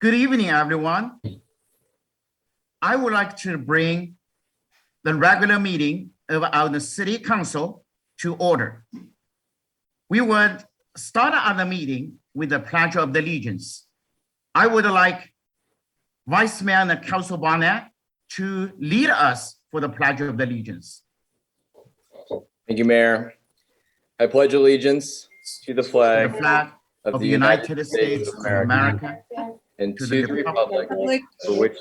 Good evening, everyone. I would like to bring the regular meeting of our City Council to order. We would start our meeting with the Pledge of Allegiance. I would like Vice Mayor and Council Barnett to lead us for the Pledge of Allegiance. Thank you, Mayor. I pledge allegiance to the To flag the flag of the United States of America and to to the the republic for which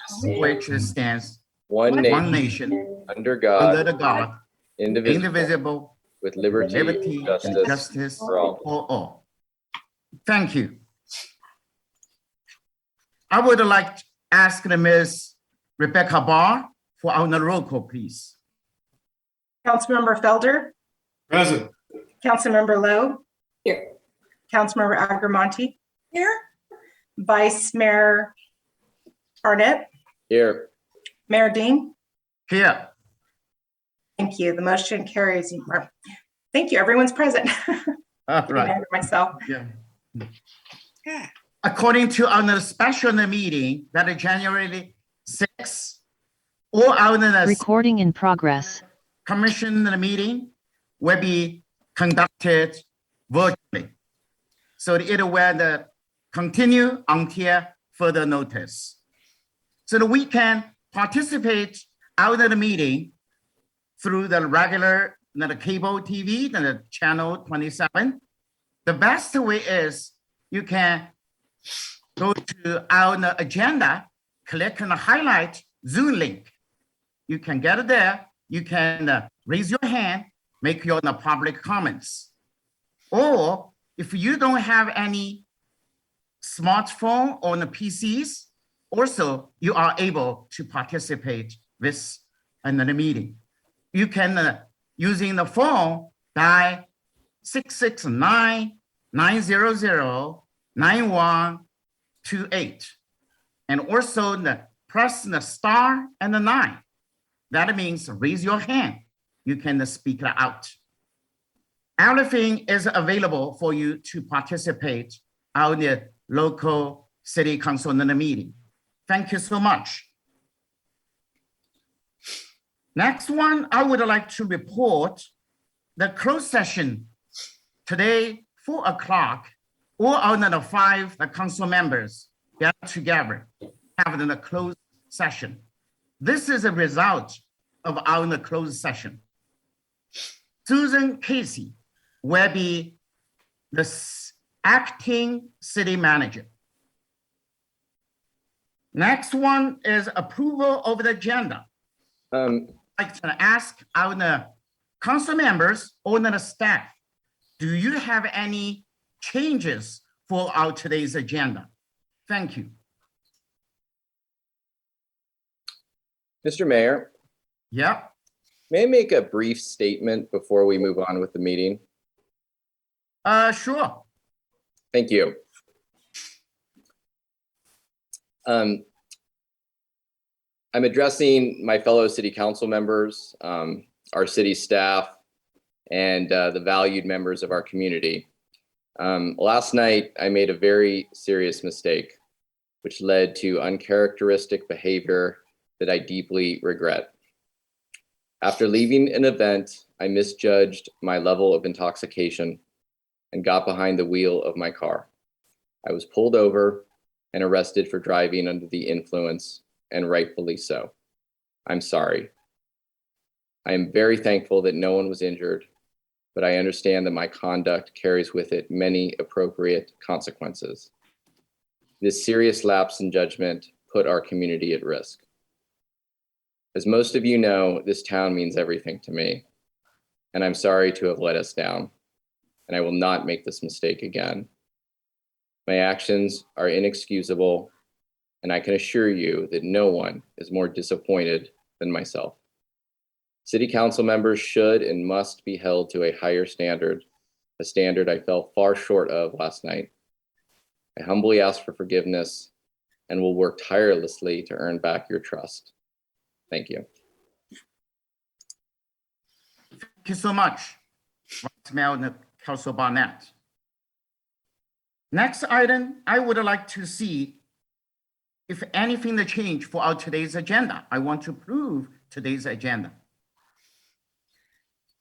it stands one one nation nation under under God, the God, indivisible, indivisible, with with liberty liberty and and justice justice for all. for all. Thank you. I would like to ask Ms. Rebecca Barr for our roll call, please. Councilmember Felder, Present. Councilmember Lowe. Here. Councilmember Agramonte. Here. Vice Mayor Barnett, Here, Mayor Dean. Here. Thank you. The motion carries. Thank you. Everyone's present. All right. Myself. Yeah. According to our special meeting that is January 6th, all our Recording in progress. commission meeting will be conducted virtually. So it will continue until further notice. So that we can participate out of the meeting through the regular the cable TV, the channel 27. The best way is you can go to our agenda, click on the highlight Zoom link. You can get it there. You can raise your hand, make your public comments. Or if you don't have any smartphone or the PCs, also you are able to participate with another meeting. You can, using the phone, dial 669-900-9128. And also press the star and the 9. That means raise your hand. You can speak out. Everything is available for you to participate on the local city council meeting. Thank you so much. Next one, I would like to report the closed session today, 4 o'clock. All of the 5 council members get together, have the closed session. This is a result of our closed session. Susan Casey will be the acting city manager. Next one is approval of the agenda. I'd like to ask our council members or the staff, do you have any changes for our today's agenda? Thank you. Mr. Mayor, Yeah. may I make a brief statement before we move on with the meeting? Sure. Thank you. I'm addressing my fellow city council members, our city staff, and the valued members of our community. Last night, I made a very serious mistake, which led to uncharacteristic behavior that I deeply regret. After leaving an event, I misjudged my level of intoxication and got behind the wheel of my car. I was pulled over and arrested for driving under the influence, and rightfully so. I'm sorry. I am very thankful that no one was injured, but I understand that my conduct carries with it many appropriate consequences. This serious lapse in judgment put our community at risk. As most of you know, this town means everything to me, and I'm sorry to have let us down, and I will not make this mistake again. My actions are inexcusable, and I can assure you that no one is more disappointed than myself. City council members should and must be held to a higher standard, a standard I fell far short of last night. I humbly ask for forgiveness and will work tirelessly to earn back your trust. Thank you. Thank you so much, Vice Mayor Council Barnett. Next item, I would like to see if anything to change for our today's agenda, I want to approve today's agenda.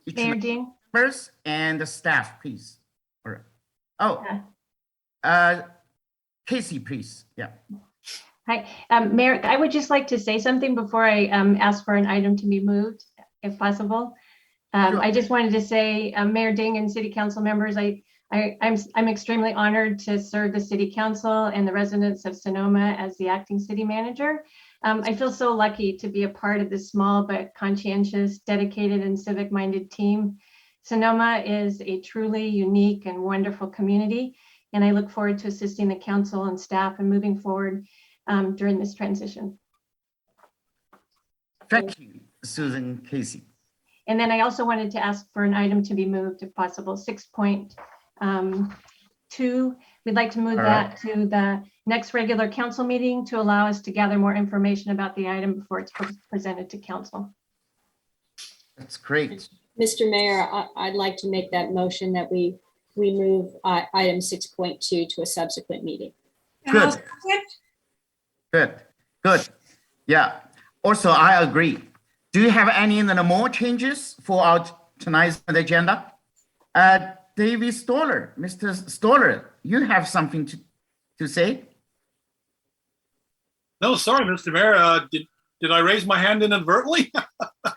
Each Mayor Dean? members and the staff, please. All right. Oh, Casey, please. Yeah. Hi, Mayor, I would just like to say something before I ask for an item to be moved, if possible. Sure. I just wanted to say, Mayor Ding and City Council members, I'm extremely honored to serve the City Council and the residents of Sonoma as the acting city manager. I feel so lucky to be a part of this small but conscientious, dedicated, and civic-minded team. Sonoma is a truly unique and wonderful community, and I look forward to assisting the council and staff and moving forward during this transition. Thank you, Susan Casey. And then I also wanted to ask for an item to be moved if possible, 6.2. We'd like to move All that to the next regular council meeting to allow us to gather more information about the item before it's presented to council. That's great. Mr. Mayor, I'd like to make that motion that we move item 6.2 to a subsequent meeting. And I'll Good. second. Good. Yeah. Also, I agree. Do you have any more changes for our tonight's agenda? David Stoller, Mr. Stoller, you have something to say? No, sorry, Mr. Mayor. Did I raise my hand inadvertently?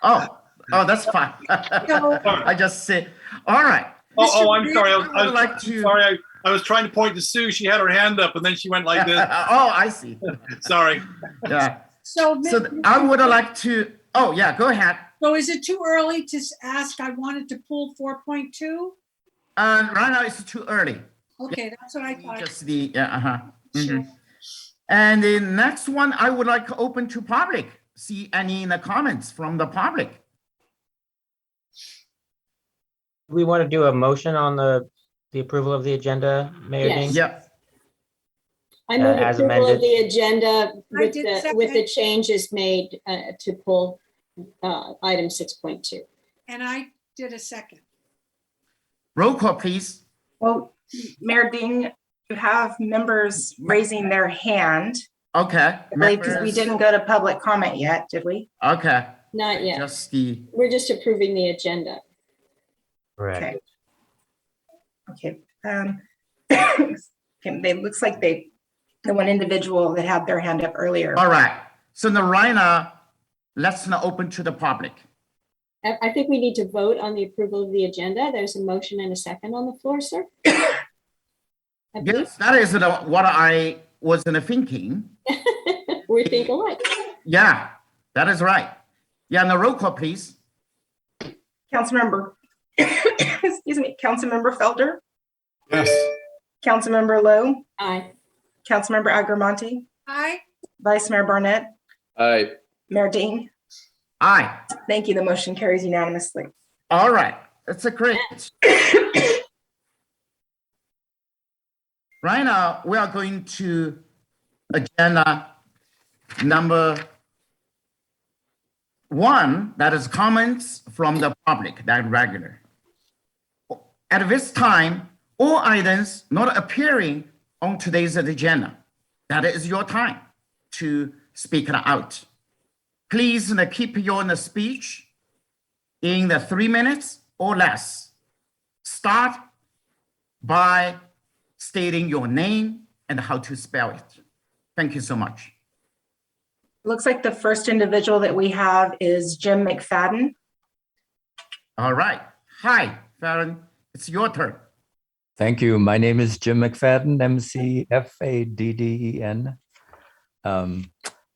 Oh, that's fine. I just say, all right. I'm sorry. I would like to. Sorry. I was trying to point to Sue. She had her hand up and then she went like this. Oh, I see. Sorry. Yeah. So I would like to. Oh, yeah. Go ahead. so is it too early to ask? I wanted to pull 4.2. Right now it's too early. Okay, that's what I thought. Just the Sure. And the next one, I would like to open to public. See any in the comments from the public. We want to do a motion on the approval of the agenda, Mayor Yes. Ding? Yeah. I move As approval of amended. the agenda with did the second. changes made to pull item 6.2. And I did a second. Roll call, please. Well, Mayor Dean, you have members raising their hand. Okay. I believe because we members. didn't go to public comment yet, did we? Okay. Not yet. Just the. We're just approving the agenda. Correct. Okay. Okay. They looks like the one individual that had their hand up earlier. All right. So now right now, let's now open to the public. I think we need to vote on the approval of the agenda. There's a motion and a second on the floor, sir. I believe Yes, that is what I was thinking. we think alike. Yeah, that is right. Yeah, now roll call, please. Councilmember, excuse me, Councilmember Felder, Yes. Councilmember Lowe, Aye. Councilmember Agramonte, Aye. Vice Mayor Barnett, Aye. Mayor Dean. Aye. Thank you. The motion carries unanimously. All right. That's a great. Right now, we are going to agenda number 1, that is comments from the public, that regular. At this time, all items not appearing on today's agenda, that is your time to speak it out. Please keep your speech in the 3 minutes or less. Start by stating your name and how to spell it. Thank you so much. Looks like the first individual that we have is Jim McFadden. All right. Hi, Farron. It's your turn. Thank you. My name is Jim McFadden, McFadden.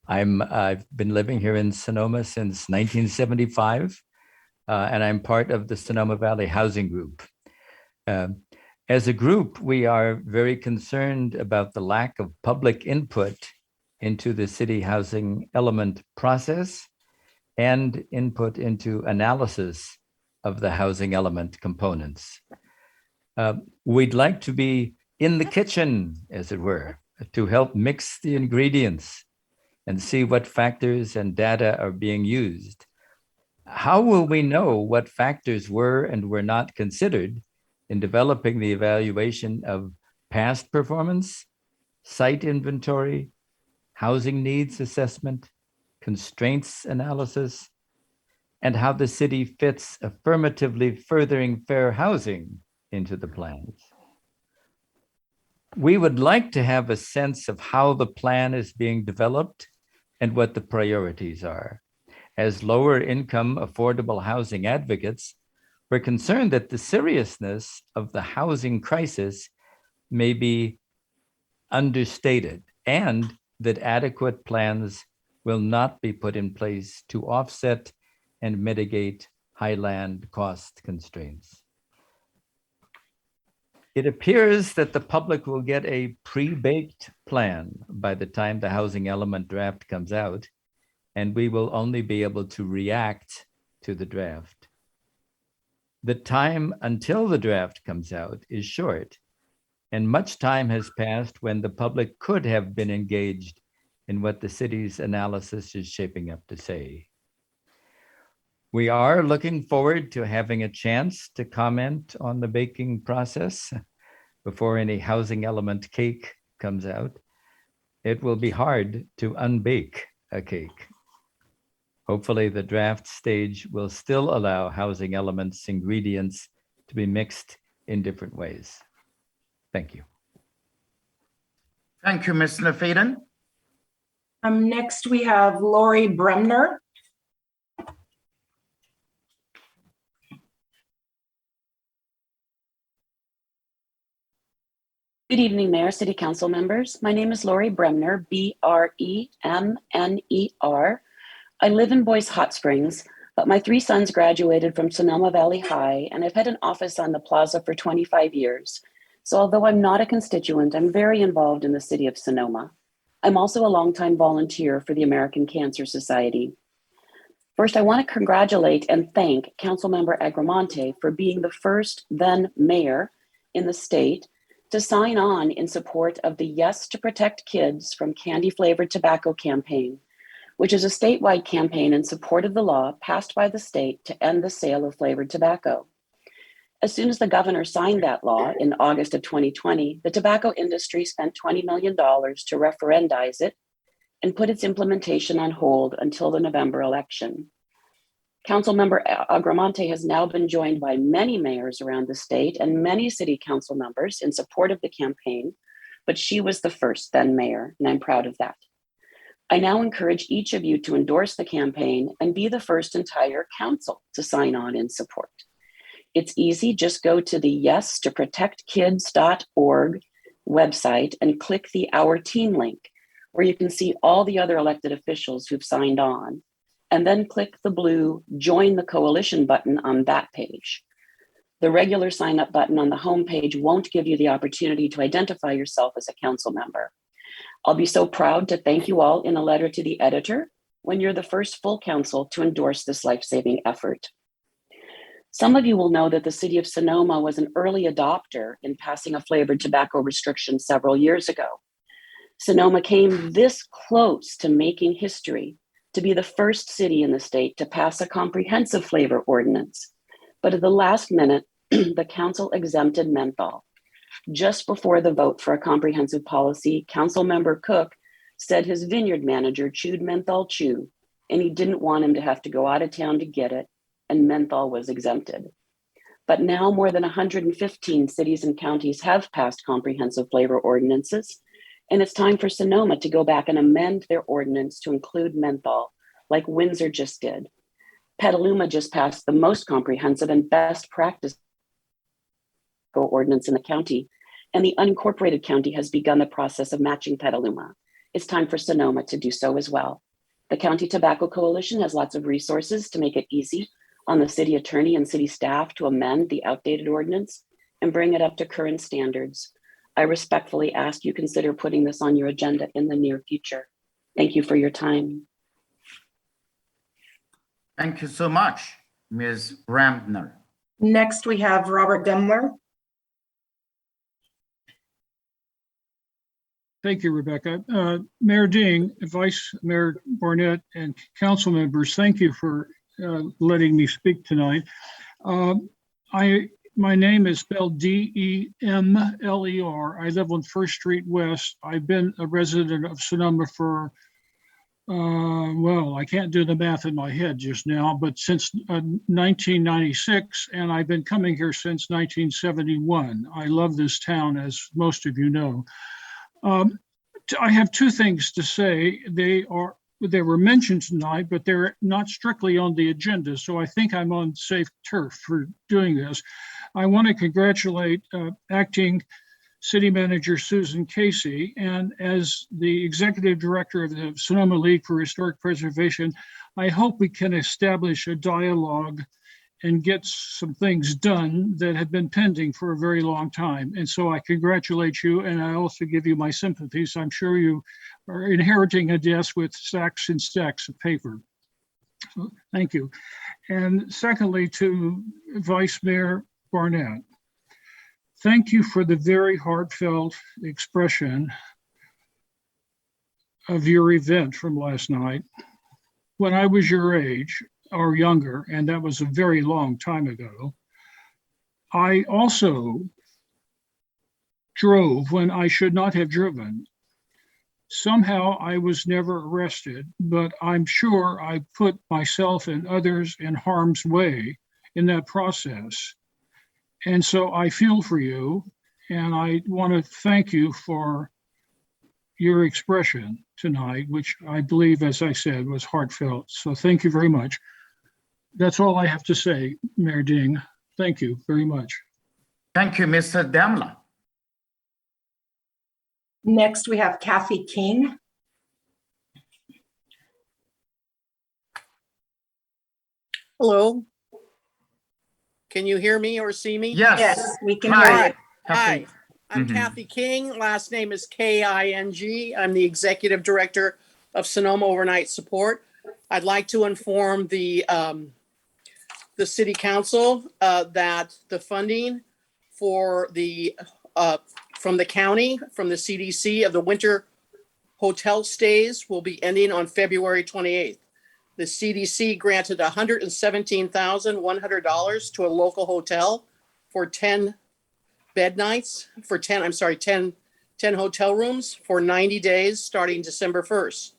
I've been living here in Sonoma since 1975, and I'm part of the Sonoma Valley Housing Group. As a group, we are very concerned about the lack of public input into the city housing element process and input into analysis of the housing element components. We'd like to be in the kitchen, as it were, to help mix the ingredients and see what factors and data are being used. How will we know what factors were and were not considered in developing the evaluation of past performance, site inventory, housing needs assessment, constraints analysis, and how the city fits affirmatively furthering fair housing into the plans. We would like to have a sense of how the plan is being developed and what the priorities are. As lower income affordable housing advocates, we're concerned that the seriousness of the housing crisis may be understated and that adequate plans will not be put in place to offset and mitigate high land cost constraints. It appears that the public will get a pre-baked plan by the time the housing element draft comes out, and we will only be able to react to the draft. The time until the draft comes out is short, and much time has passed when the public could have been engaged in what the city's analysis is shaping up to say. We are looking forward to having a chance to comment on the baking process before any housing element cake comes out. It will be hard to unbake a cake. Hopefully the draft stage will still allow housing elements ingredients to be mixed in different ways. Thank you. Thank you, Mr. Faden. Next, we have Lori Bremner. Good evening, Mayor, City Council members. My name is Lori Bremner, B-R-E-M-N-E-R. I live in Boyce Hot Springs, but my 3 sons graduated from Sonoma Valley High, and I've had an office on the plaza for 25 years. So although I'm not a constituent, I'm very involved in the city of Sonoma. I'm also a longtime volunteer for the American Cancer Society. First, I want to congratulate and thank Councilmember Agramonte for being the first then mayor in the state to sign on in support of the Yes to Protect Kids from Candy Flavored Tobacco campaign, which is a statewide campaign in support of the law passed by the state to end the sale of flavored tobacco. As soon as the governor signed that law in August of 2020, the tobacco industry spent $20 million to referendize it and put its implementation on hold until the November election. Councilmember Agramonte has now been joined by many mayors around the state and many city council members in support of the campaign, but she was the first then mayor, and I'm proud of that. I now encourage each of you to endorse the campaign and be the first entire council to sign on in support. It's easy, just go to the yestoprotectkids.org website and click the Our Team link, where you can see all the other elected officials who've signed on, and then click the blue Join the Coalition button on that page. The regular sign up button on the homepage won't give you the opportunity to identify yourself as a council member. I'll be so proud to thank you all in a letter to the editor when you're the first full council to endorse this life-saving effort. Some of you will know that the city of Sonoma was an early adopter in passing a flavored tobacco restriction several years ago. Sonoma came this close to making history to be the first city in the state to pass a comprehensive flavor ordinance. But at the last minute, the council exempted menthol. Just before the vote for a comprehensive policy, Councilmember Cook said his vineyard manager chewed menthol chew, and he didn't want him to have to go out of town to get it, and menthol was exempted. But now more than 115 cities and counties have passed comprehensive flavor ordinances, and it's time for Sonoma to go back and amend their ordinance to include menthol, like Windsor just did. Petaluma just passed the most comprehensive and best practice ordinance in the county, and the unincorporated county has begun the process of matching Petaluma. It's time for Sonoma to do so as well. The County Tobacco Coalition has lots of resources to make it easy on the city attorney and city staff to amend the outdated ordinance and bring it up to current standards. I respectfully ask you consider putting this on your agenda in the near future. Thank you for your time. Thank you so much, Ms. Bremner. Next, we have Robert Demler. Thank you, Rebecca. Mayor Ding, Vice Mayor Barnett, and council members, thank you for letting me speak tonight. I My name is spelled Demler. I live on First Street West. I've been a resident of Sonoma for, well, I can't do the math in my head just now, but since 1996, and I've been coming here since 1971. I love this town, as most of you know. I have two things to say. They were mentioned tonight, but they're not strictly on the agenda. So I think I'm on safe turf for doing this. I want to congratulate Acting City Manager Susan Casey. And as the Executive Director of the Sonoma League for Historic Preservation, I hope we can establish a dialogue and get some things done that have been pending for a very long time. And so I congratulate you, and I also give you my sympathies. I'm sure you are inheriting a desk with stacks and stacks of paper. So, thank you. And secondly, to Vice Mayor Barnett, thank you for the very heartfelt expression of your event from last night. When I was your age, or younger, and that was a very long time ago, I also drove when I should not have driven. Somehow I was never arrested, but I'm sure I put myself and others in harm's way in that process. And so I feel for you, and I want to thank you for your expression tonight, which I believe, as I said, was heartfelt. So thank you very much. That's all I have to say, Mayor Ding. Thank you very much. Thank you, Mr. Demler. Next, we have Kathy King. Hello. Can you hear me or see me? Yes. Yes, we can Hi. hear you. Hi, I'm Mhm. Kathy King. Last name is King. I'm the Executive Director of Sonoma Overnight Support. I'd like to inform the City Council that the funding for the from the county, from the CDC of the winter hotel stays will be ending on February 28th. The CDC granted $117,100 to a local hotel for 10 bed nights, for 10 hotel rooms for 90 days starting December 1st.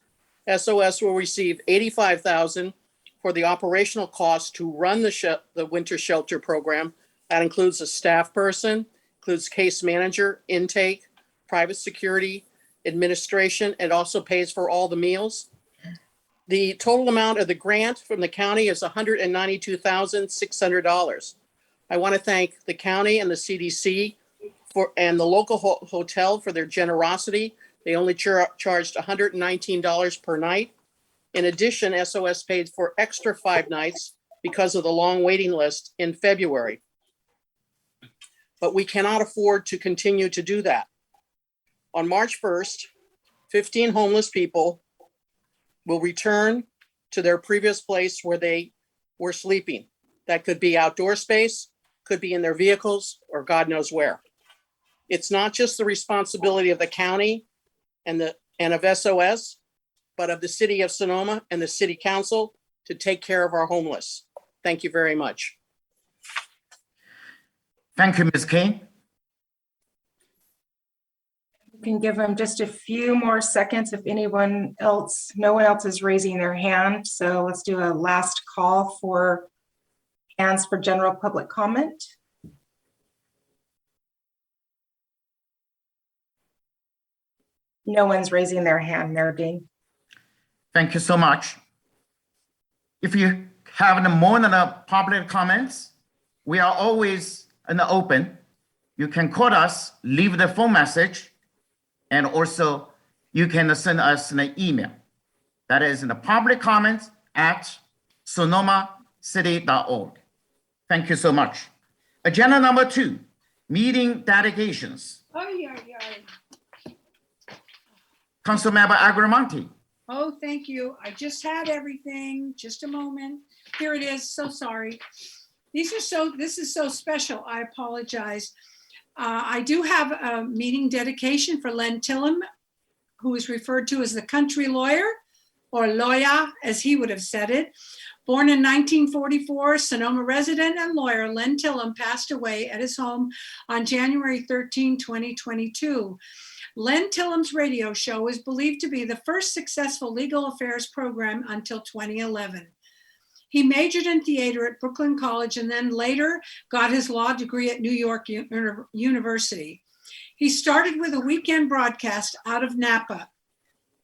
SOS will receive $85,000 for the operational costs to run the winter shelter program. That includes a staff person, includes case manager, intake, private security, administration. It also pays for all the meals. The total amount of the grant from the county is $192,600. I want to thank the county and the CDC and the local hotel for their generosity. They only charged $119 per night. In addition, SOS paid for extra 5 nights because of the long waiting list in February. But we cannot afford to continue to do that. On March 1st, 15 homeless people will return to their previous place where they were sleeping. That could be outdoor space, could be in their vehicles, or God knows where. It's not just the responsibility of the county and of SOS, but of the city of Sonoma and the city council to take care of our homeless. Thank you very much. Thank you, Ms. King. You can give them just a few more seconds if no one else is raising their hand. So let's do a last call for hands for general public comment. No one's raising their hand, Mayor Dean. Thank you so much. If you have more than a public comments, we are always in the open. You can call us, leave the phone message, and also you can send us an email. That is in the public comments at sonomacity.org. Thank you so much. Agenda number 2, meeting dedications. Councilmember Agramonte. Oh, thank you. I just had everything. Just a moment. Here it is. So sorry. This is so special. I apologize. I do have a meeting dedication for Len Tillum, who is referred to as the country lawyer. or Loya, as he would have said it. Born in 1944, Sonoma resident and lawyer Len Tillum passed away at his home on January 13, 2022. Len Tillum's radio show is believed to be the first successful legal affairs program until 2011. He majored in theater at Brooklyn College and then later got his law degree at New York University. He started with a weekend broadcast out of Napa.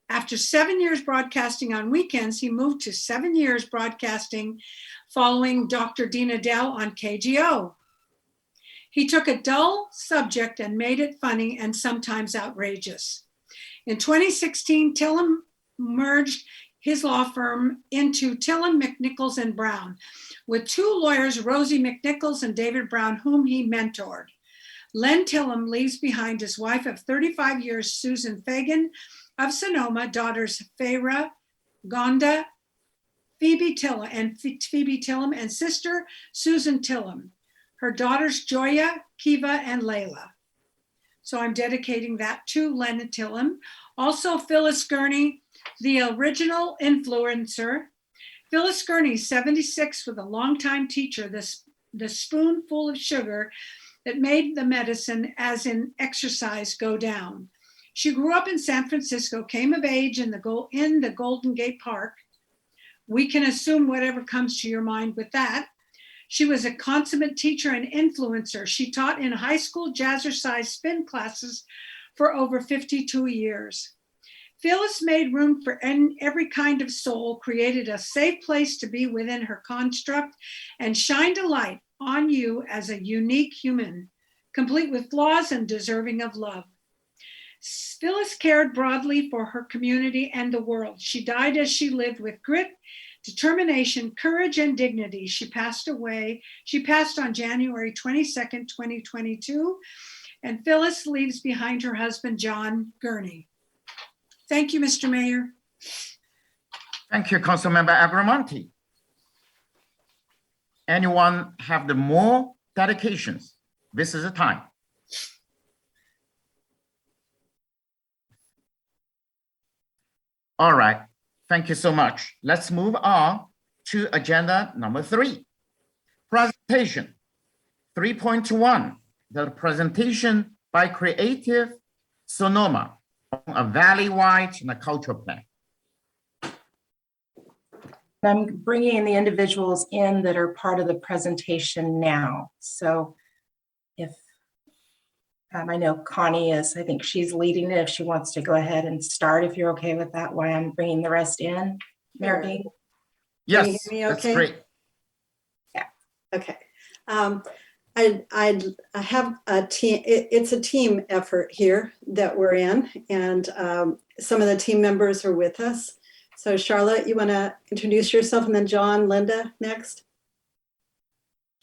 After 7 years broadcasting on weekends, he moved to 7 years broadcasting following Dr. Dina Dell on KGO. He took a dull subject and made it funny and sometimes outrageous. In 2016, Tillum merged his law firm into Tillum, McNichols, and Brown, with two lawyers, Rosie McNichols and David Brown, whom he mentored. Len Tillum leaves behind his wife of 35 years, Susan Fagan of Sonoma, daughters Farah, Gonda, Phoebe Tillum, and sister Susan Tillum. Her daughters Joya, Kiva, and Layla. So I'm dedicating that to Len Tillum. Also, Phyllis Gurney, the original influencer. Phyllis Gurney, 76, with a longtime teacher, the spoonful of sugar that made the medicine, as in exercise, go down. She grew up in San Francisco, came of age in the Golden Gate Park. We can assume whatever comes to your mind with that. She was a consummate teacher and influencer. She taught in high school jazzercise spin classes for over 52 years. Phyllis made room for every kind of soul, created a safe place to be within her construct, and shined a light on you as a unique human, complete with flaws and deserving of love. Phyllis cared broadly for her community and the world. She died as she lived with grit, determination, courage, and dignity. She passed on January 22nd, 2022, and Phyllis leaves behind her husband, John Gurney. Thank you, Mr. Mayor. Thank you, Councilmember Agramonte. Anyone have the more dedications? This is the time. All right, thank you so much. Let's move on to agenda number 3. Presentation 3.1, the presentation by Creative Sonoma on a valley-wide cultural plan. I'm bringing the individuals in that are part of the presentation now. So if I know Connie is, I think she's leading it. If she wants to go ahead and start, if you're okay with that, while I'm bringing the rest in. Mayor Dean? Yes, Can you hear me that's okay? great. Okay. I have a team, it's a team effort here that we're in, and some of the team members are with us. So Charlotte, you want to introduce yourself, and then John, Linda next?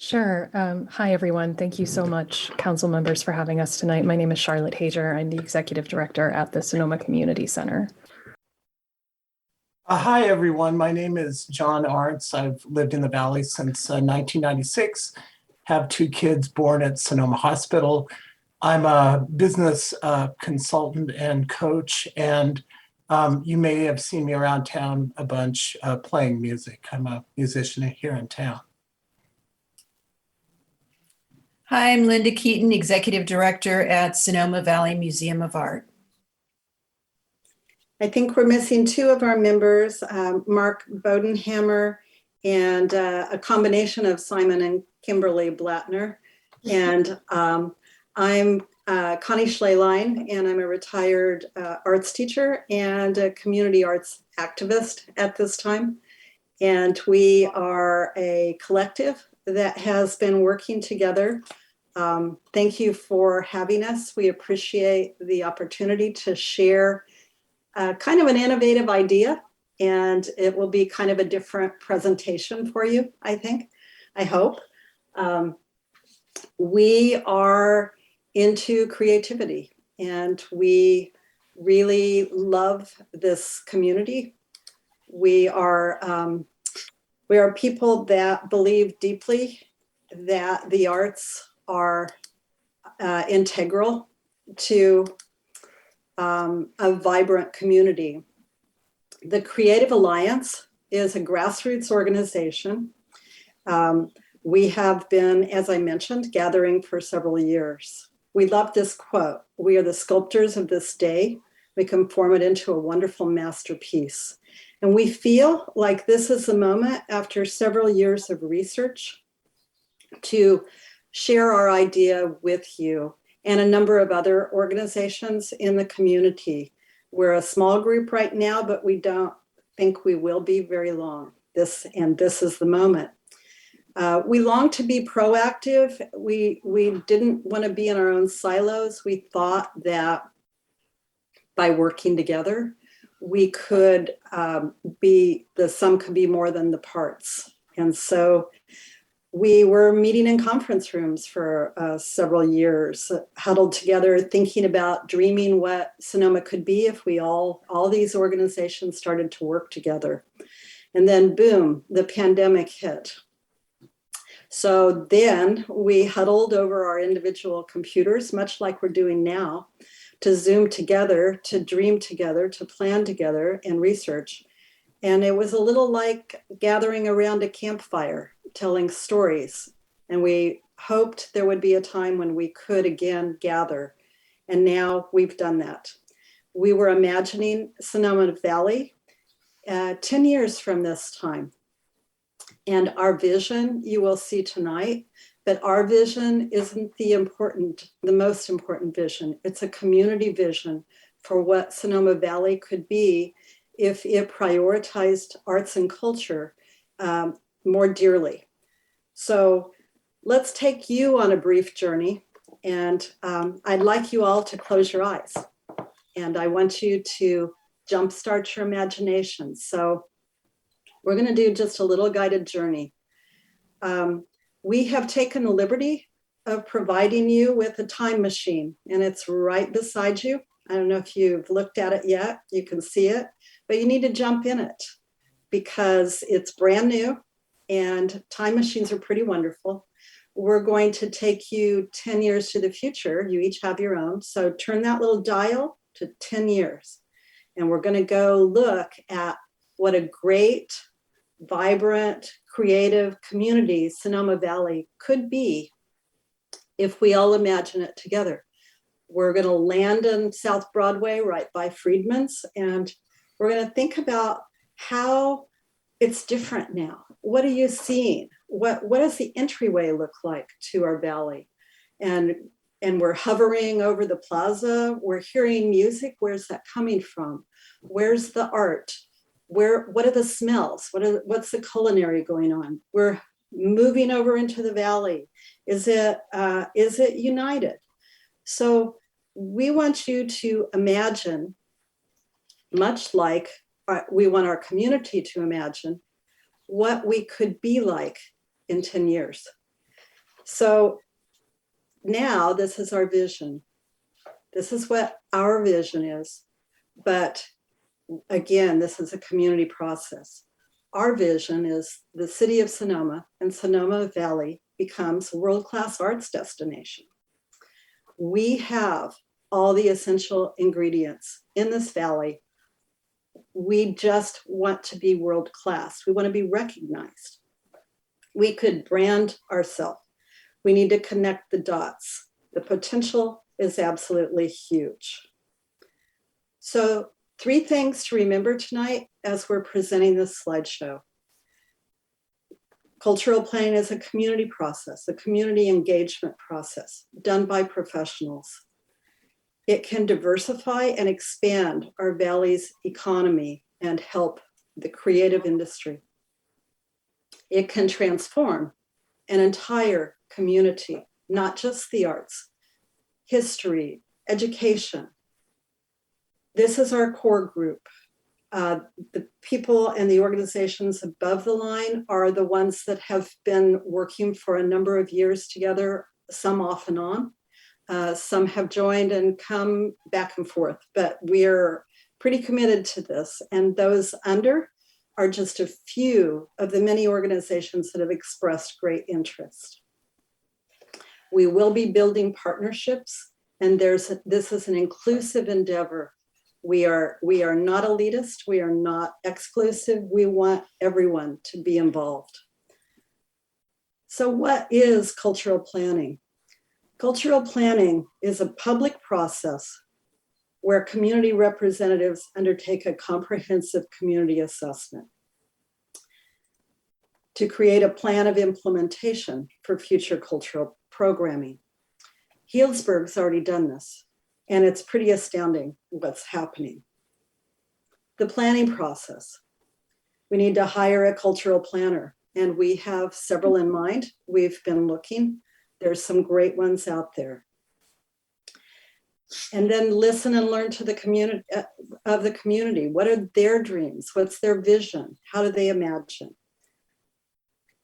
Sure. Hi, everyone. Thank you so much, council members, for having us tonight. My name is Charlotte Hager. I'm the executive director at the Sonoma Community Center. Hi, everyone. My name is John Arntz. I've lived in the Valley since 1996, have 2 kids born at Sonoma Hospital. I'm a business consultant and coach, and you may have seen me around town a bunch playing music. I'm a musician here in town. Hi, I'm Linda Keaton, Executive Director at Sonoma Valley Museum of Art. I think we're missing 2 of our members, Mark Bodenhammer and a combination of Simon and Kimberly Blattner. And I'm Connie Schleyline, and I'm a retired arts teacher and a community arts activist at this time. And we are a collective that has been working together. Thank you for having us. We appreciate the opportunity to share kind of an innovative idea, and it will be kind of a different presentation for you, I think, I hope. We are into creativity, and we really love this community. We are people that believe deeply that the arts are integral to a vibrant community. The Creative Alliance is a grassroots organization. We have been, as I mentioned, gathering for several years. We love this quote: "We are the sculptors of this day. We can form it into a wonderful masterpiece." And we feel like this is the moment, after several years of research, to share our idea with you and a number of other organizations in the community. We're a small group right now, but we don't think we will be very long. This is the moment. We long to be proactive. We didn't want to be in our own silos. We thought that by working together, we could the sum could be more than the parts. And so we were meeting in conference rooms for several years, huddled together, thinking about, dreaming what Sonoma could be if we all these organizations started to work together. And then boom, the pandemic hit. So then we huddled over our individual computers, much like we're doing now, to Zoom together, to dream together, to plan together and research. And it was a little like gathering around a campfire, telling stories. And we hoped there would be a time when we could again gather. And now we've done that. We were imagining Sonoma Valley 10 years from this time. And our vision, you will see tonight, but our vision isn't the most important vision. It's a community vision for what Sonoma Valley could be if it prioritized arts and culture more dearly. So let's take you on a brief journey, and I'd like you all to close your eyes. And I want you to jumpstart your imagination. So we're going to do just a little guided journey. We have taken the liberty of providing you with a time machine, and it's right beside you. I don't know if you've looked at it yet. You can see it, but you need to jump in it because it's brand new, and time machines are pretty wonderful. We're going to take you 10 years to the future. You each have your own. So turn that little dial to 10 years. And we're going to go look at what a great, vibrant, creative community Sonoma Valley could be if we all imagine it together. We're going to land in South Broadway right by Friedman's, and we're going to think about how it's different now. What are you seeing? What does the entryway look like to our valley? And we're hovering over the plaza. We're hearing music. Where's that coming from? Where's the art? What are the smells? What's the culinary going on? We're moving over into the valley. Is it united? So we want you to imagine, much like we want our community to imagine, what we could be like in 10 years. So now this is our vision. This is what our vision is. But again, this is a community process. Our vision is the city of Sonoma and Sonoma Valley becomes a world-class arts destination. We have all the essential ingredients in this valley. We just want to be world-class. We want to be recognized. We could brand ourselves. We need to connect the dots. The potential is absolutely huge. So 3 things to remember tonight as we're presenting this slideshow. Cultural planning is a community process, a community engagement process done by professionals. It can diversify and expand our valley's economy and help the creative industry. It can transform an entire community, not just the arts, history, education. This is our core group. The people and the organizations above the line are the ones that have been working for a number of years together, some off and on. Some have joined and come back and forth, but we're pretty committed to this. And those under are just a few of the many organizations that have expressed great interest. We will be building partnerships, and this is an inclusive endeavor We are not elitist. We are not exclusive. We want everyone to be involved. So what is cultural planning? Cultural planning is a public process where community representatives undertake a comprehensive community assessment to create a plan of implementation for future cultural programming. Healdsburg's already done this, and it's pretty astounding what's happening. The planning process. We need to hire a cultural planner, and we have several in mind. We've been looking. There's some great ones out there. And then listen and learn to the community of the community. What are their dreams? What's their vision? How do they imagine?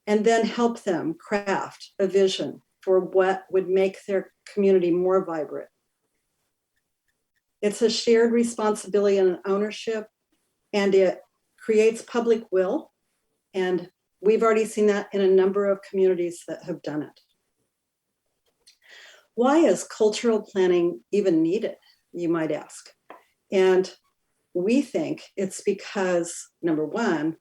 And then help them craft a vision for what would make their community more vibrant. It's a shared responsibility and ownership, and it creates public will. And we've already seen that in a number of communities that have done it. Why is cultural planning even needed, you might ask? And we think it's because, number one,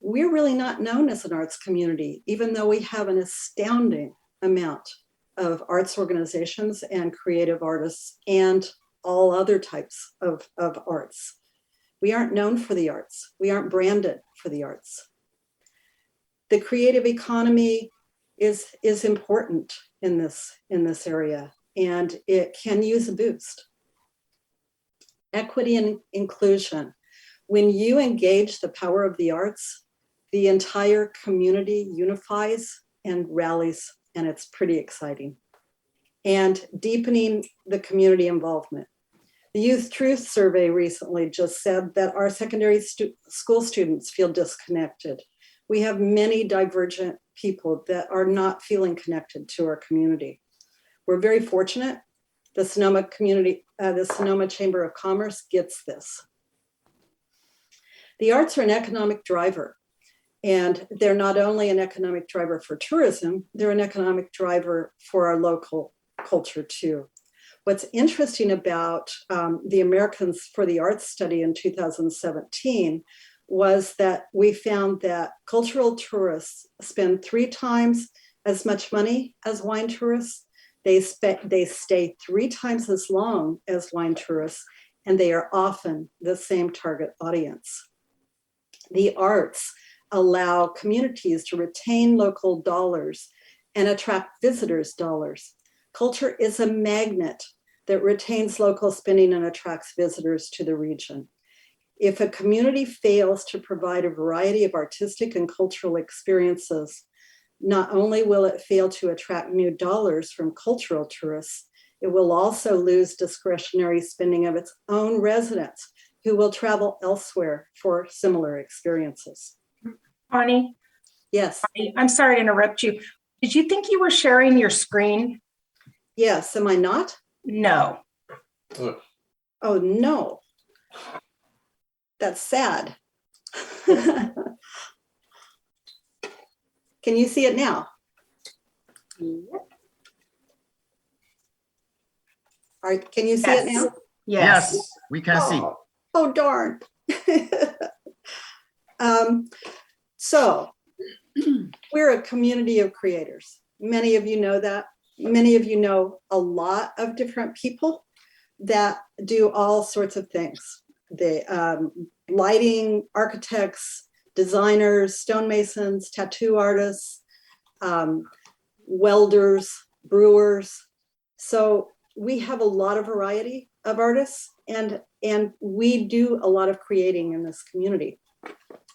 we're really not known as an arts community, even though we have an astounding amount of arts organizations and creative artists and all other types of arts. We aren't known for the arts. We aren't branded for the arts. The creative economy is important in this area, and it can use a boost. Equity and inclusion. When you engage the power of the arts, the entire community unifies and rallies, and it's pretty exciting. And deepening the community involvement. The Youth Truth Survey recently just said that our secondary school students feel disconnected. We have many divergent people that are not feeling connected to our community. We're very fortunate. The Sonoma community, the Sonoma Chamber of Commerce gets this. The arts are an economic driver, and they're not only an economic driver for tourism, they're an economic driver for our local culture too. What's interesting about the Americans for the Arts study in 2017 was that we found that cultural tourists spend 3 times as much money as wine tourists. They stay 3 times as long as wine tourists, and they are often the same target audience. The arts allow communities to retain local dollars and attract visitors' dollars. Culture is a magnet that retains local spending and attracts visitors to the region. If a community fails to provide a variety of artistic and cultural experiences, not only will it fail to attract new dollars from cultural tourists, it will also lose discretionary spending of its own residents who will travel elsewhere for similar experiences. Connie? Yes. I'm sorry to interrupt you. Did you think you were sharing your screen? Yes, am I not? No. Oh, no. That's sad. Can you see it now? All right, can you see it now? Yes, we can see. Oh, darn. So we're a community of creators. Many of you know that. Many of you know a lot of different people that do all sorts of things. The lighting, architects, designers, stonemasons, tattoo artists, welders, brewers. So we have a lot of variety of artists, and we do a lot of creating in this community.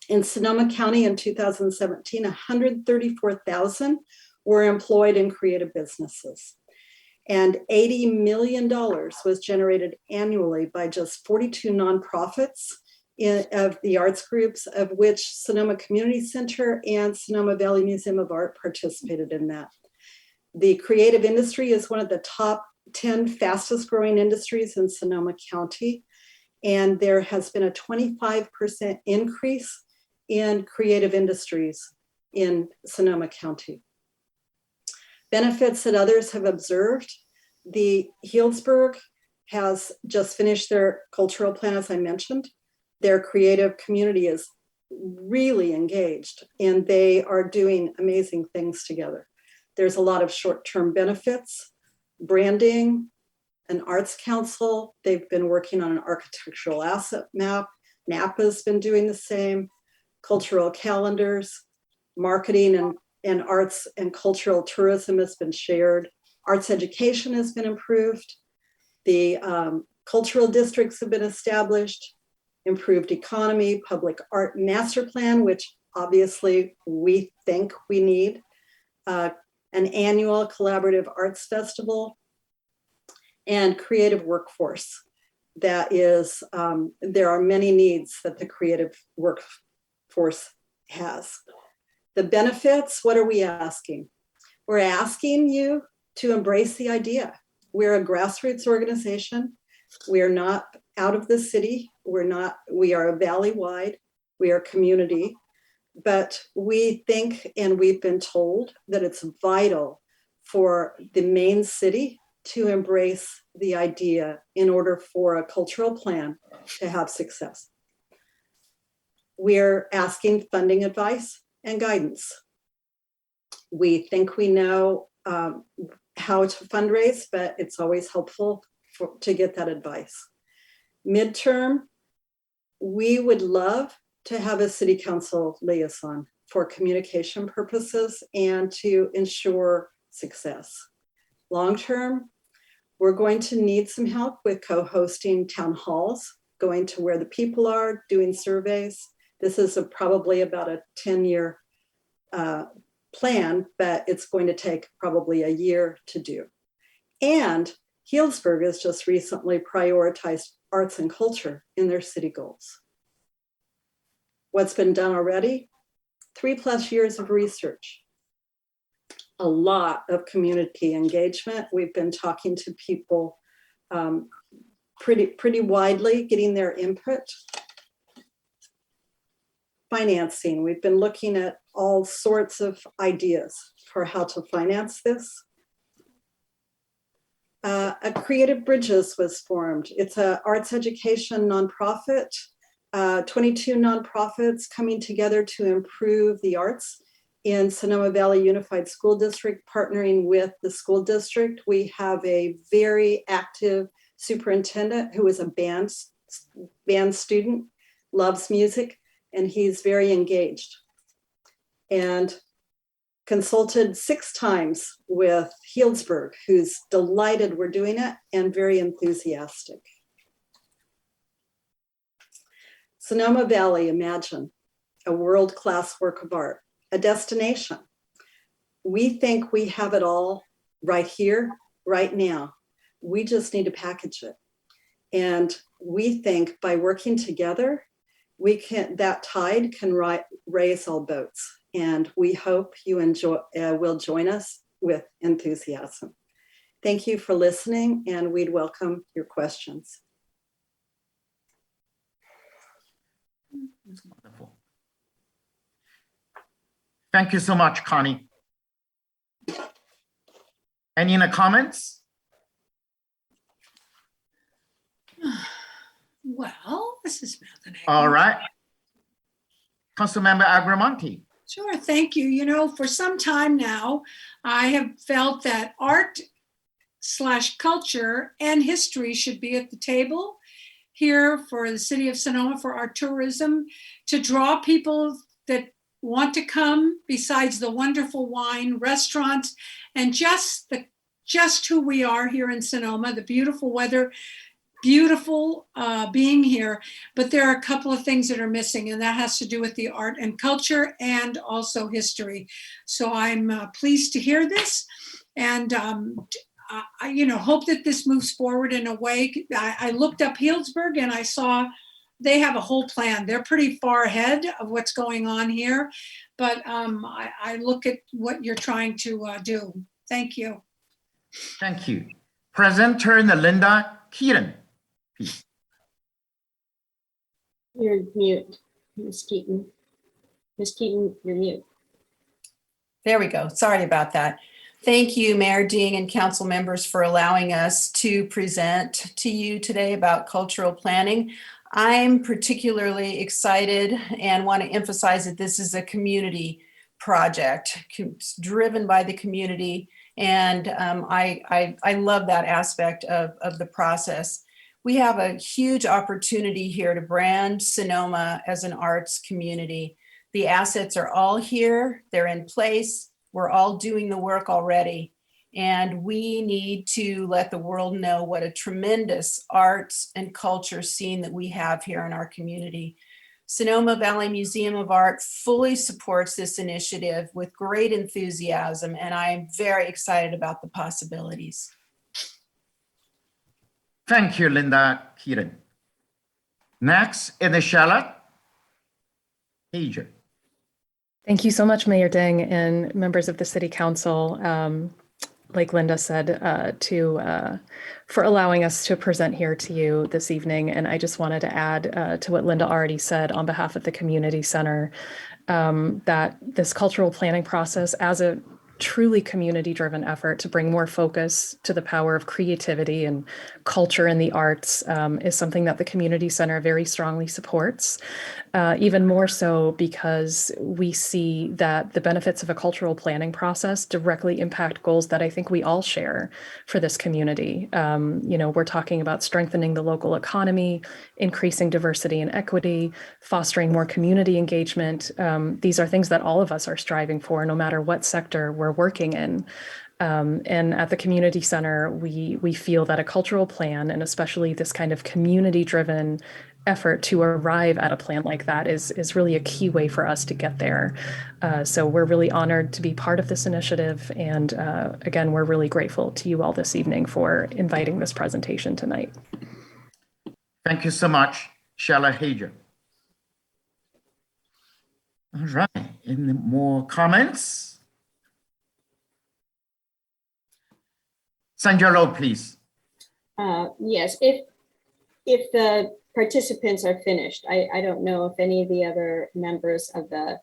In Sonoma County in 2017, 134,000 were employed in creative businesses. And $80 million was generated annually by just 42 nonprofits of the arts groups, of which Sonoma Community Center and Sonoma Valley Museum of Art participated in that. The creative industry is one of the top 10 fastest growing industries in Sonoma County. And there has been a 25% increase in creative industries in Sonoma County. Benefits that others have observed: the Healdsburg has just finished their cultural plan, as I mentioned. Their creative community is really engaged and they are doing amazing things together. There's a lot of short-term benefits, branding, an arts council. They've been working on an architectural asset map. NAPA's been doing the same, cultural calendars, marketing and arts and cultural tourism has been shared. Arts education has been improved. The cultural districts have been established, improved economy, public art master plan, which obviously we think we need, an annual collaborative arts festival, and creative workforce. That is, there are many needs that the creative workforce has. The benefits, what are we asking? We're asking you to embrace the idea. We're a grassroots organization. We are not out of the city. We are a valley-wide, we are community, but we think, and we've been told, that it's vital for the main city to embrace the idea in order for a cultural plan to have success. We're asking funding advice and guidance. We think we know how to fundraise, but it's always helpful to get that advice. Midterm, we would love to have a city council liaison for communication purposes and to ensure success. Long-term, we're going to need some help with co-hosting town halls, going to where the people are, doing surveys. This is probably about a 10-year plan, but it's going to take probably a year to do. And Healdsburg has just recently prioritized arts and culture in their city goals. What's been done already? 3+ years of research. A lot of community engagement. We've been talking to people pretty widely, getting their input. Financing, we've been looking at all sorts of ideas for how to finance this. A Creative Bridges was formed. It's an arts education nonprofit, 22 nonprofits coming together to improve the arts in Sonoma Valley Unified School District, partnering with the school district. We have a very active superintendent who is a band student, loves music, and he's very engaged. And consulted 6 times with Healdsburg, who's delighted we're doing it and very enthusiastic. Sonoma Valley, imagine a world-class work of art, a destination. We think we have it all right here, right now. We just need to package it. And we think by working together, that tide can raise all boats. And we hope you will join us with enthusiasm. Thank you for listening, and we'd welcome your questions. Wonderful. Thank you so much, Connie. Any other comments? Well, this is Bethany. All right. Councilmember Agramonte. Sure, thank you. You know, for some time now, I have felt that art/culture and history should be at the table here for the city of Sonoma for our tourism, to draw people that want to come, besides the wonderful wine, restaurants, and just who we are here in Sonoma, the beautiful weather, beautiful being here. But there are a couple of things that are missing, and that has to do with the art and culture and also history. So I'm pleased to hear this, and I hope that this moves forward in a way. I looked up Healdsburg and I saw they have a whole plan. They're pretty far ahead of what's going on here, but I look at what you're trying to do. Thank you. Thank you. Presenter Linda Keaton. Please. You're mute, Ms. Keaton. Ms. Keaton, you're mute. There we go. Sorry about that. Thank you, Mayor Ding and council members, for allowing us to present to you today about cultural planning. I'm particularly excited and want to emphasize that this is a community project driven by the community. And I love that aspect of the process. We have a huge opportunity here to brand Sonoma as an arts community. The assets are all here, they're in place. We're all doing the work already. And we need to let the world know what a tremendous arts and culture scene that we have here in our community. Sonoma Valley Museum of Art fully supports this initiative with great enthusiasm, and I'm very excited about the possibilities. Thank you, Linda Keaton. Next is Charlotte Hager. Thank you so much, Mayor Ding and members of the City Council. Like Linda said, for allowing us to present here to you this evening. And I just wanted to add to what Linda already said on behalf of the Community Center, that this cultural planning process, as a truly community-driven effort to bring more focus to the power of creativity and culture in the arts, is something that the Community Center very strongly supports. Even more so because we see that the benefits of a cultural planning process directly impact goals that I think we all share for this community. We're talking about strengthening the local economy, increasing diversity and equity, fostering more community engagement. These are things that all of us are striving for, no matter what sector we're working in. And at the Community Center, we feel that a cultural plan, and especially this kind of community-driven effort to arrive at a plan like that is really a key way for us to get there. So we're really honored to be part of this initiative. And again, we're really grateful to you all this evening for inviting this presentation tonight. Thank you so much, Charlotte Hager. All right, any more comments? Sandra Lowe, please. Yes, if the participants are finished, I don't know if any of the other members of the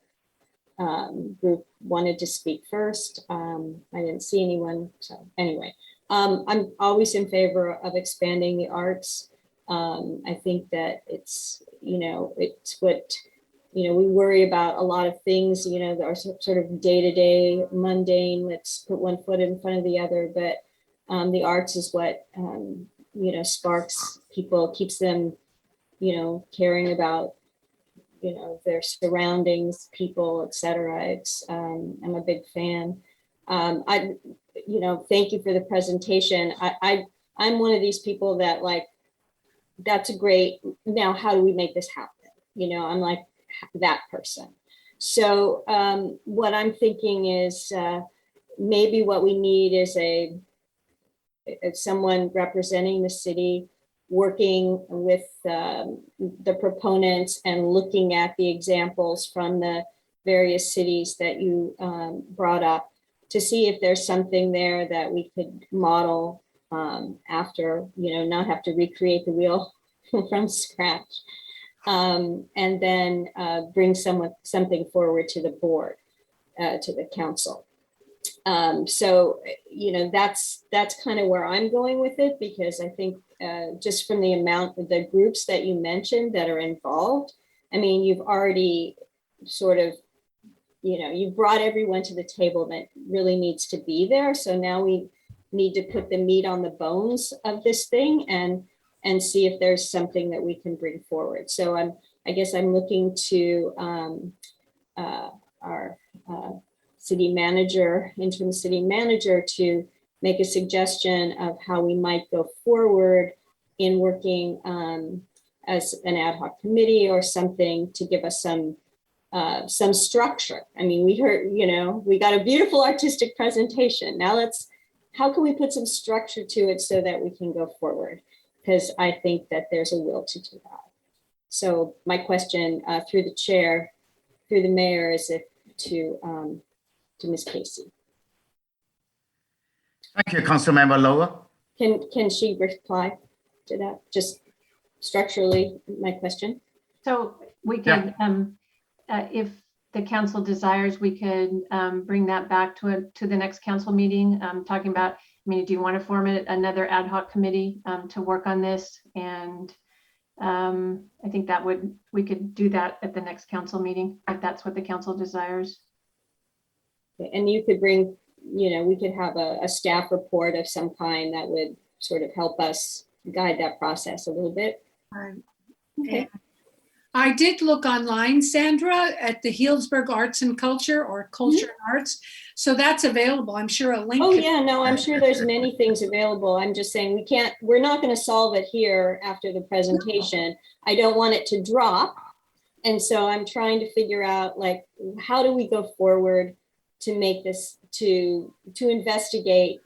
group wanted to speak first. I didn't see anyone, so anyway. I'm always in favor of expanding the arts. I think that it's what, we worry about a lot of things, that are sort of day-to-day mundane, let's put one foot in front of the other, but the arts is what, sparks people, keeps them, caring about, their surroundings, people, etc. It's, I'm a big fan. Thank you for the presentation. I'm one of these people that that's a great, now how do we make this happen? I'm like that person. So what I'm thinking is maybe what we need is someone representing the city, working with the proponents and looking at the examples from the various cities that you brought up to see if there's something there that we could model after, not have to recreate the wheel from scratch. And then bring something forward to the board, to the council. So, that's kind of where I'm going with it, because I think just from the amount of the groups that you mentioned that are involved, I mean, you've already sort of, you've brought everyone to the table that really needs to be there. So now we need to put the meat on the bones of this thing and see if there's something that we can bring forward. So I guess I'm looking to our city manager, interim city manager, to make a suggestion of how we might go forward in working as an ad hoc committee or something to give us some structure. I mean, we heard, we got a beautiful artistic presentation. Now how can we put some structure to it so that we can go forward? Because I think that there's a will to do that. So my question through the chair, through the mayor, is to Ms. Casey. Thank you, Councilmember Lowe. Can she reply to that? Just structurally, my question. So we can, if the council desires, we could bring that back to the next council meeting, talking about, I mean, do you want to form another ad hoc committee to work on this? And I think we could do that at the next council meeting, if that's what the council desires. And you could bring, we could have a staff report of some kind that would sort of help us guide that process a little bit. Okay. I did look online, Sandra, at the Healdsburg Arts and Culture or Culture and Arts. So that's available. I'm sure a link. Oh yeah, no, I'm sure there's many things available. I'm just saying we're not going to solve it here after the presentation. I don't want it to drop. And so I'm trying to figure out, like, how do we go forward to make this, to investigate,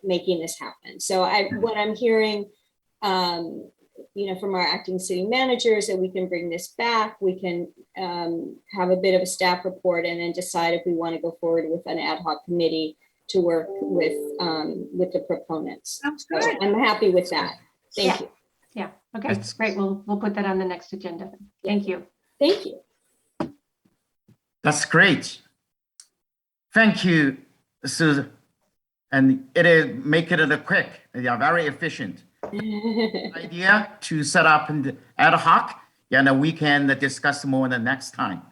making this happen. So what I'm hearing, from our acting city managers, that we can bring this back. We can have a bit of a staff report and then decide if we want to go forward with an ad hoc committee to work with the proponents. Sounds So good. I'm happy with that. Thank you. Yeah. Okay. Great. We'll put that on the next agenda. Thank you. Thank you. That's great. Thank you, Susan. And it is make it a quick. They are very efficient. Idea to set up an ad hoc, and we can discuss more the next time.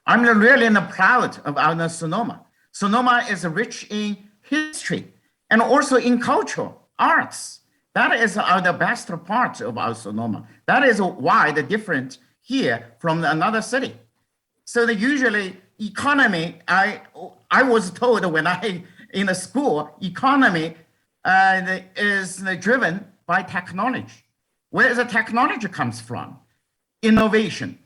I'm really proud of our Sonoma. Sonoma is rich in history and also in cultural arts. That is the best part of our Sonoma. That is why the different here from another city. So usually economy, I was told when I in the school, economy is driven by technology. Where the technology comes from? Innovation,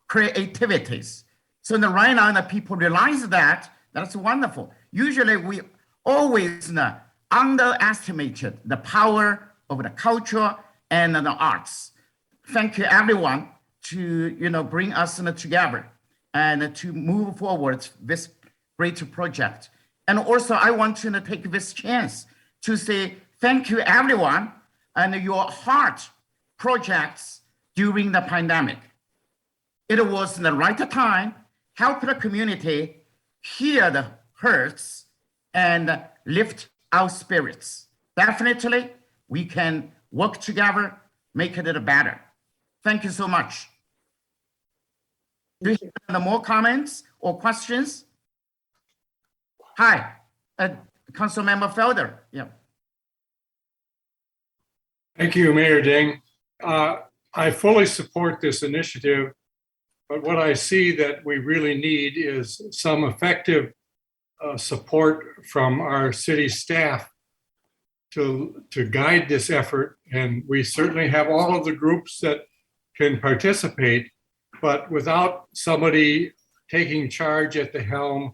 creativities. So right now the people realize that, that's wonderful. Usually we always underestimated the power of the culture and the arts. Thank you everyone to bring us together and to move forward this great project. And also I want to take this chance to say thank you everyone and your heart projects during the pandemic. It was the right time, help the community hear the hurts and lift our spirits. Definitely, we can work together, make it better. Thank you so much. Do you have any more comments or questions? Hi, Councilmember Felder. Yeah. Thank you, Mayor Ding. I fully support this initiative, but what I see that we really need is some effective support from our city staff to guide this effort. And we certainly have all of the groups that can participate, but without somebody taking charge at the helm,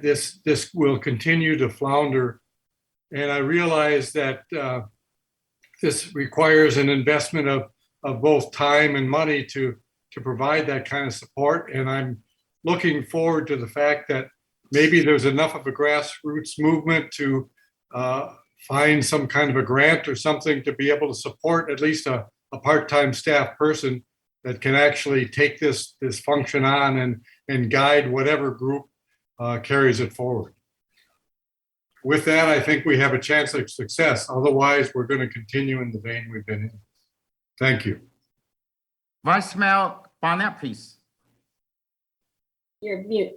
this will continue to flounder. And I realize that this requires an investment of both time and money to provide that kind of support. And I'm looking forward to the fact that maybe there's enough of a grassroots movement to find some kind of a grant or something to be able to support at least a part-time staff person that can actually take this function on and guide whatever group carries it forward. With that, I think we have a chance of success. Otherwise, we're going to continue in the vein we've been in. Thank you. Vice Mayor Barnett, please. You're mute.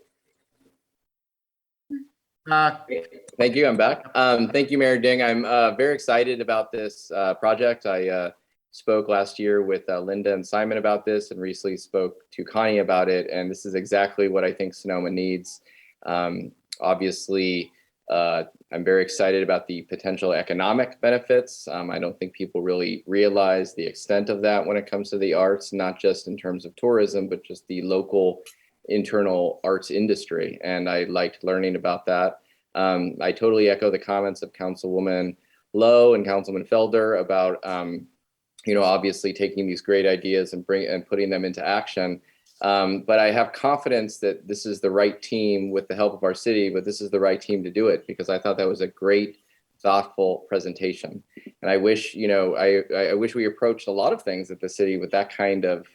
Thank you. I'm back. Thank you, Mayor Ding. I'm very excited about this project. I spoke last year with Linda and Simon about this and recently spoke to Connie about it. And this is exactly what I think Sonoma needs. Obviously, I'm very excited about the potential economic benefits. I don't think people really realize the extent of that when it comes to the arts, not just in terms of tourism, but just the local internal arts industry. And I liked learning about that. I totally echo the comments of Councilwoman Lowe and Councilman Felder about, obviously taking these great ideas and putting them into action. But I have confidence that this is the right team with the help of our city, but this is the right team to do it because I thought that was a great, thoughtful presentation. And I wish, I wish we approached a lot of things at the city with that kind of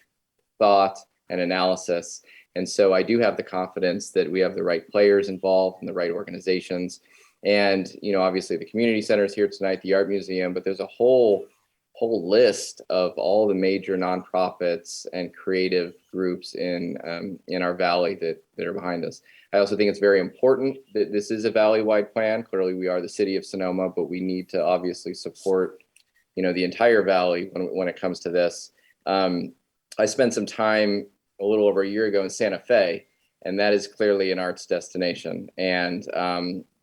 thought and analysis And so I do have the confidence that we have the right players involved and the right organizations. And, you know, obviously the community center is here tonight, the art museum, but there's a whole list of all the major nonprofits and creative groups in our valley that are behind us. I also think it's very important that this is a valley-wide plan. Clearly, we are the city of Sonoma, but we need to obviously support, you know, the entire valley when it comes to this. I spent some time a little over a year ago in Santa Fe, and that is clearly an arts destination, and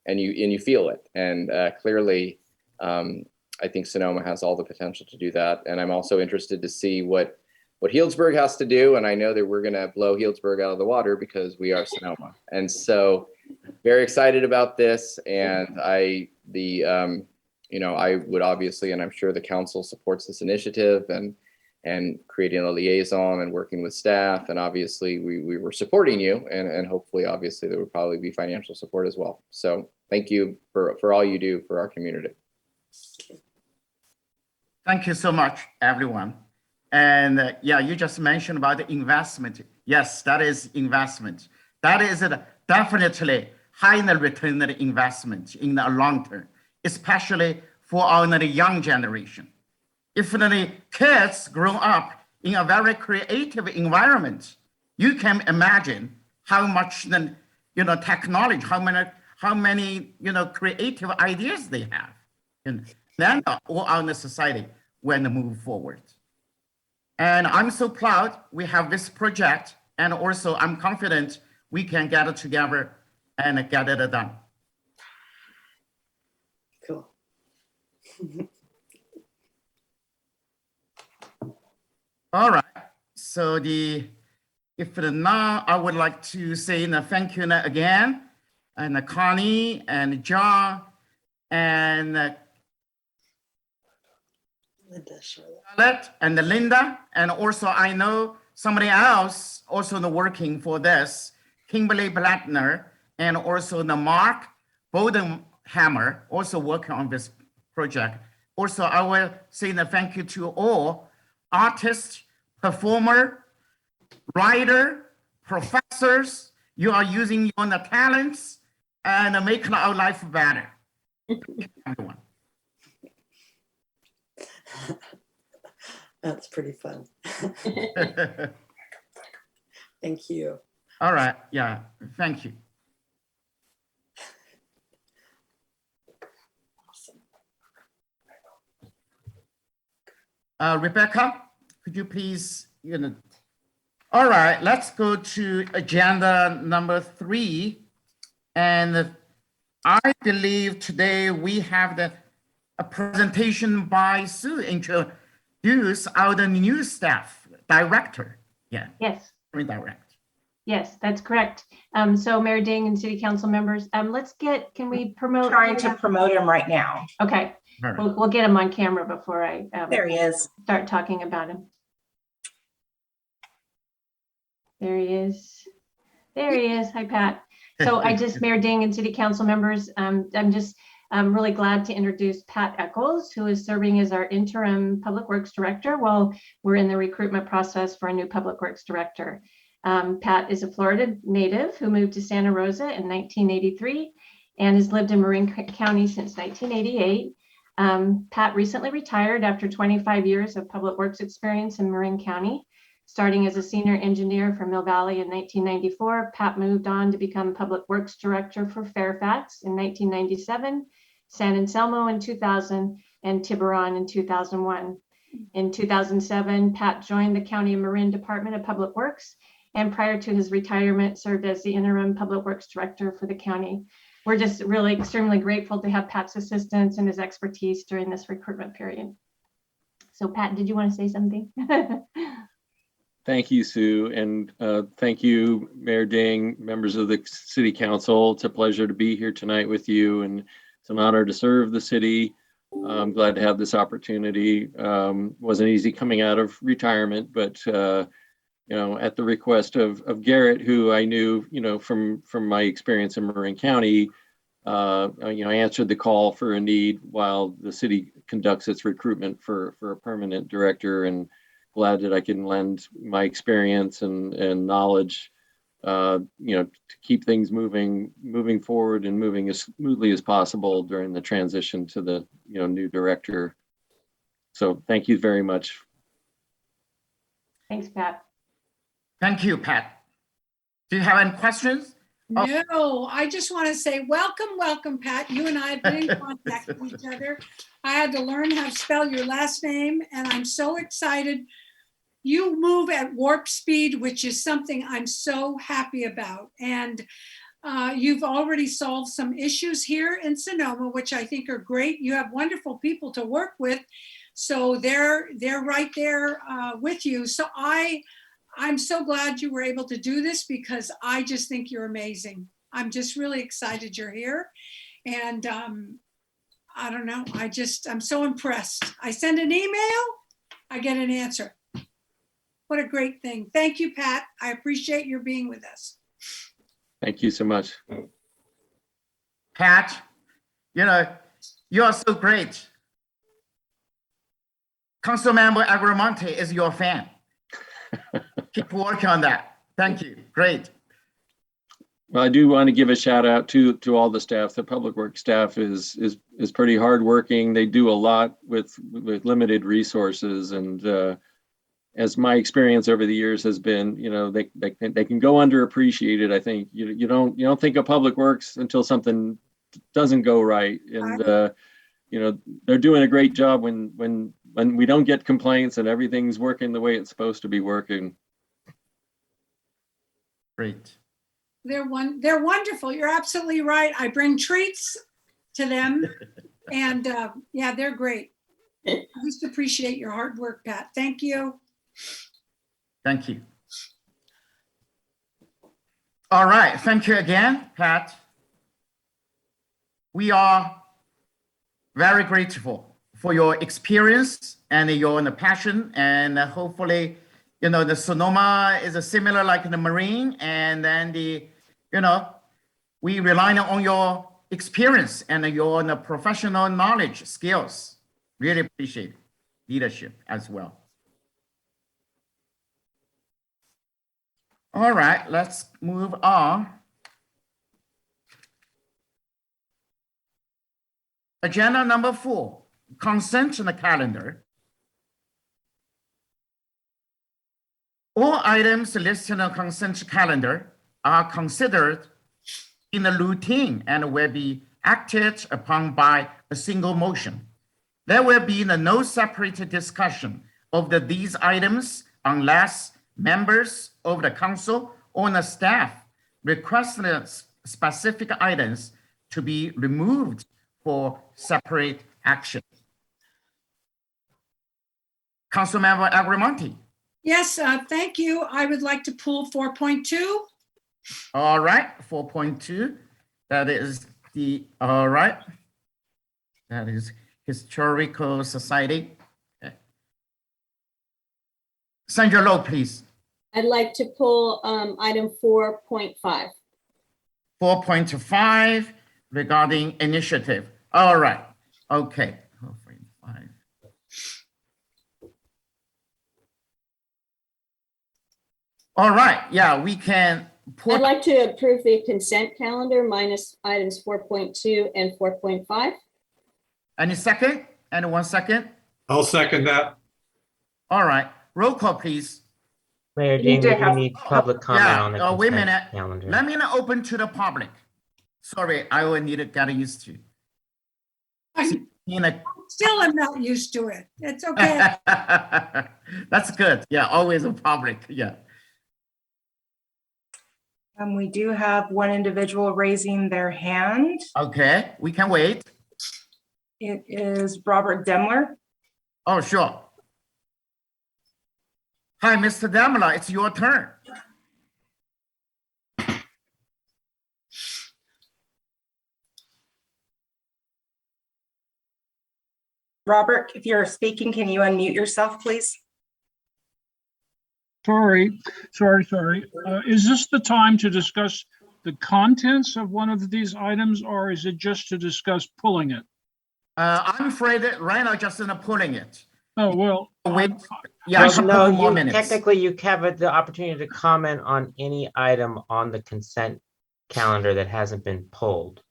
you feel it. And clearly, I think Sonoma has all the potential to do that. And I'm also interested to see what Healdsburg has to do. And I know that we're going to blow Healdsburg out of the water because we are Sonoma. And so very excited about this. And I would obviously, and I'm sure the council supports this initiative and creating a liaison and working with staff. And obviously we were supporting you, and hopefully, obviously, there would probably be financial support as well. So thank you for all you do for our community. Thank you so much, everyone. And yeah, you just mentioned about the investment. Yes, that is investment. That is definitely high return investment in the long term, especially for our young generation. If the kids grow up in a very creative environment, you can imagine how much technology, how many creative ideas they have, and then all our society when move forward. And I'm so proud we have this project, and also I'm confident we can get it together and get it done. Cool. All right. So now I would like to say thank you again, and Connie and John and Charlotte and Linda, and also I know somebody else also working for this, Kimberly Blattner, and also the Mark Bodenhammer also working on this project. Also, I will say thank you to all artists, performer, writer, professors. You are using your talents and making our life better. Everyone. That's pretty fun. Thank you. All right. Yeah. Thank you. Rebecca, could you please, all right, let's go to agenda number 3. And I believe today we have a presentation by Sue, introduce our new staff director. Yeah. Yes. Redirect. Yes, that's correct. So Mayor Ding and City Council members, can we promote? Trying to promote him right now. Okay, Right. we'll get him on camera before I There he is. start talking about him. There he is. There he is. Hi, Pat. So Mayor Ding and City Council members, I'm really glad to introduce Pat Eccles, who is serving as our interim Public Works Director while we're in the recruitment process for a new Public Works Director. Pat is a Florida native who moved to Santa Rosa in 1983 and has lived in Marin County since 1988. Pat recently retired after 25 years of public works experience in Marin County. Starting as a senior engineer for Mill Valley in 1994, Pat moved on to become Public Works Director for Fairfax in 1997, San Anselmo in 2000, and Tiburon in 2001. In 2007, Pat joined the County of Marin Department of Public Works, and prior to his retirement, served as the interim Public Works Director for the county. We're just really extremely grateful to have Pat's assistance and his expertise during this recruitment period. So Pat, did you want to say something? Thank you, Sue, and thank you, Mayor Ding, members of the City Council. It's a pleasure to be here tonight with you, and it's an honor to serve the city. I'm glad to have this opportunity. Wasn't easy coming out of retirement, but at the request of Garrett, who I knew, from my experience in Marin County, I answered the call for a need while the city conducts its recruitment for a permanent director, and glad that I can lend my experience and knowledge to keep things moving forward and moving as smoothly as possible during the transition to the, new director. So thank you very much. Thanks, Pat. Thank you, Pat. Do you have any questions? No, I just want to say welcome, Pat. You and I have been in contact with each other. I had to learn how to spell your last name, and I'm so excited. You move at warp speed, which is something I'm so happy about. And you've already solved some issues here in Sonoma, which I think are great. You have wonderful people to work with. So they're right there with you. So I'm so glad you were able to do this because I just think you're amazing. I'm just really excited you're here. And I don't know, I'm so impressed. I send an email, I get an answer. What a great thing. Thank you, Pat. I appreciate your being with us. Thank you so much. Pat, you are so great. Councilmember Agramonte is your fan. Keep working on that. Thank you. Great. Well, I do want to give a shout out to all the staff. The public works staff is pretty hardworking. They do a lot with limited resources, and as my experience over the years has been, they can go underappreciated. I think you don't think of public works until something doesn't go right, and they're doing a great job when we don't get complaints and everything's working the way it's supposed to be working. Great. They're wonderful. You're absolutely right. I bring treats to them, and yeah, they're great. I just appreciate your hard work, Pat. Thank you. Thank you. All right. Thank you again, Pat. We are very grateful for your experience and your passion, and hopefully, the Sonoma is a similar like the Marine, and then we rely on your experience and your professional knowledge, skills. Really appreciate leadership as well. All right, let's move on. Agenda number 4, consent on the calendar. All items listed on consent calendar are considered in the routine and will be acted upon by a single motion. There will be no separate discussion of these items unless members of the council or the staff request the specific items to be removed for separate action. Councilmember Agramonte. Yes, thank you. I would like to pull 4.2. All right, 4.2. That is all right. That is Historical Society. Okay. Sandra Lowe, please. I'd like to pull item 4.5. 4.5 regarding initiative. All right. Okay. 4.5. All right. Yeah, we can. I'd like to approve the consent calendar minus items 4.2 and 4.5. Any second? Anyone second? I'll second that. All right. Roll call, please. Mayor Ding, we do need public comment on the wait a consent minute. calendar. Let me open to the public. Sorry, I will need to get used to. Still am not used to it. It's okay. That's good. Yeah, always in public. Yeah. We do have one individual raising their hand. Okay, we can wait. It is Robert Demler. Oh, sure. Hi, Mr. Demler, it's your turn. Robert, if you're speaking, can you unmute yourself, please? Sorry. Is this the time to discuss the contents of one of these items, or is it just to discuss pulling it? I'm afraid that right now just in pulling it. Oh, well, Wait, yeah, a Well, couple no, more you minutes. technically you have the opportunity to comment on any item on the consent calendar that hasn't been pulled.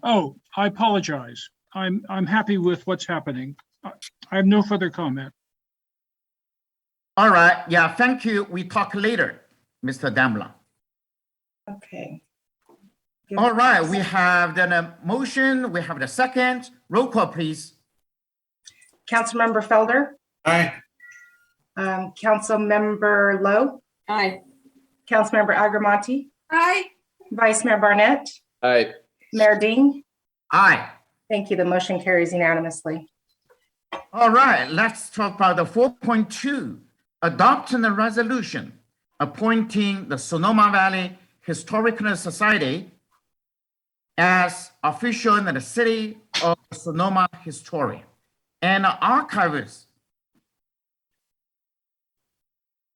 oh, I apologize. I'm happy with what's happening. I have no further comment. All right, yeah, thank you. We talk later, Mr. Damla. Okay. All right, we have the motion, we have the second. Roll call, please. Councilmember Felder, Aye. Councilmember Lowe, Aye. Councilmember Agramonte, Aye. Vice Mayor Barnett, Aye. Mayor Ding. Aye. Thank you. The motion carries unanimously. All right, let's talk about the 4.2, adopting a resolution appointing the Sonoma Valley Historical Society as official in the city of Sonoma historian and archivist.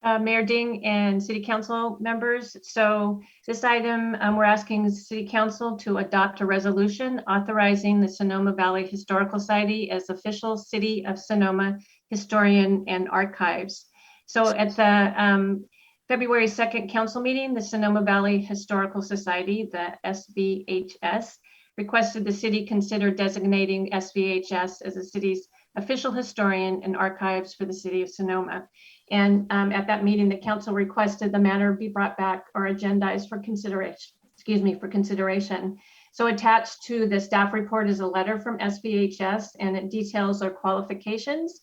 Mayor Ding and City Council members. So this item, we're asking the City Council to adopt a resolution authorizing the Sonoma Valley Historical Society as official City of Sonoma historian and archives. So at the February 2nd council meeting, the Sonoma Valley Historical Society, the SVHS, requested the city consider designating SVHS as the city's official historian and archives for the city of Sonoma. And at that meeting, the council requested the matter be brought back or agendized for consideration, So attached to the staff report is a letter from SVHS, and it details their qualifications,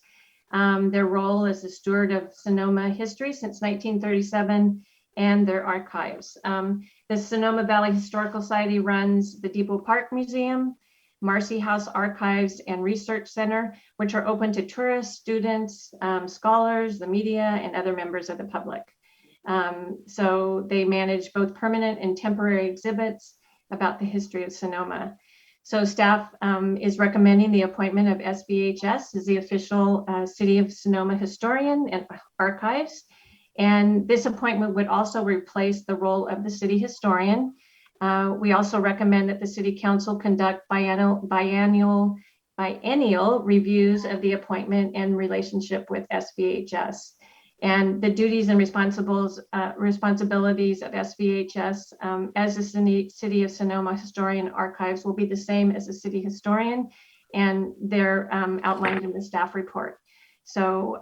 their role as the steward of Sonoma history since 1937, and their archives. The Sonoma Valley Historical Society runs the Depot Park Museum, Marcy House Archives and Research Center, which are open to tourists, students, scholars, the media, and other members of the public. So they manage both permanent and temporary exhibits about the history of Sonoma. So staff is recommending the appointment of SVHS as the official City of Sonoma historian and archives. And this appointment would also replace the role of the city historian. We also recommend that the City Council conduct biennial reviews of the appointment and relationship with SVHS. And the duties and responsibilities of SVHS as the City of Sonoma Historian Archives will be the same as the city historian, and they're outlined in the staff report. So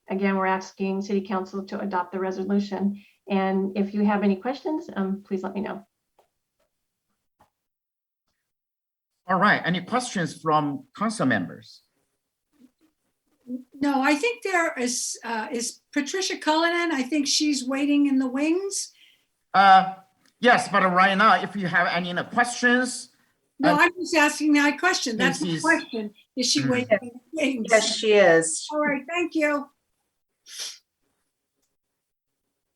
again, we're asking City Council to adopt the resolution. And if you have any questions, please let me know. All right, any questions from council members? No, I think there is Patricia Cullinan. I think she's waiting in the wings. Yes, but right now, if you have any questions. No, I'm just asking that question. That's the question. Is she waiting in the wings? Yes, she is. All right, thank you.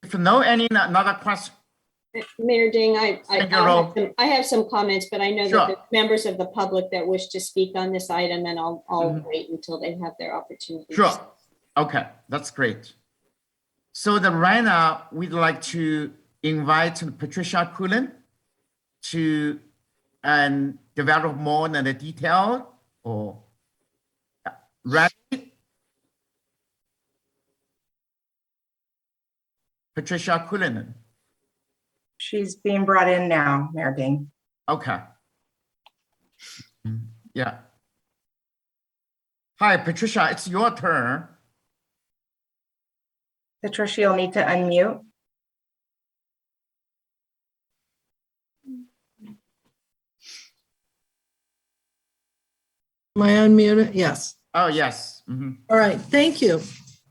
If no any another question. Mayor Ding, I have some comments, but I know Sure. that there's members of the public that wish to speak on this item, and I'll wait until they have their opportunity. Sure. Okay, that's great. So right now, we'd like to invite Patricia Cullen to develop more in the detail or ready. Patricia Cullen. She's being brought in now, Mayor Ding. Okay. Yeah. Hi, Patricia, it's your turn. Patricia, you'll need to unmute. Am I unmuted? Yes. Oh, yes. All right, thank you.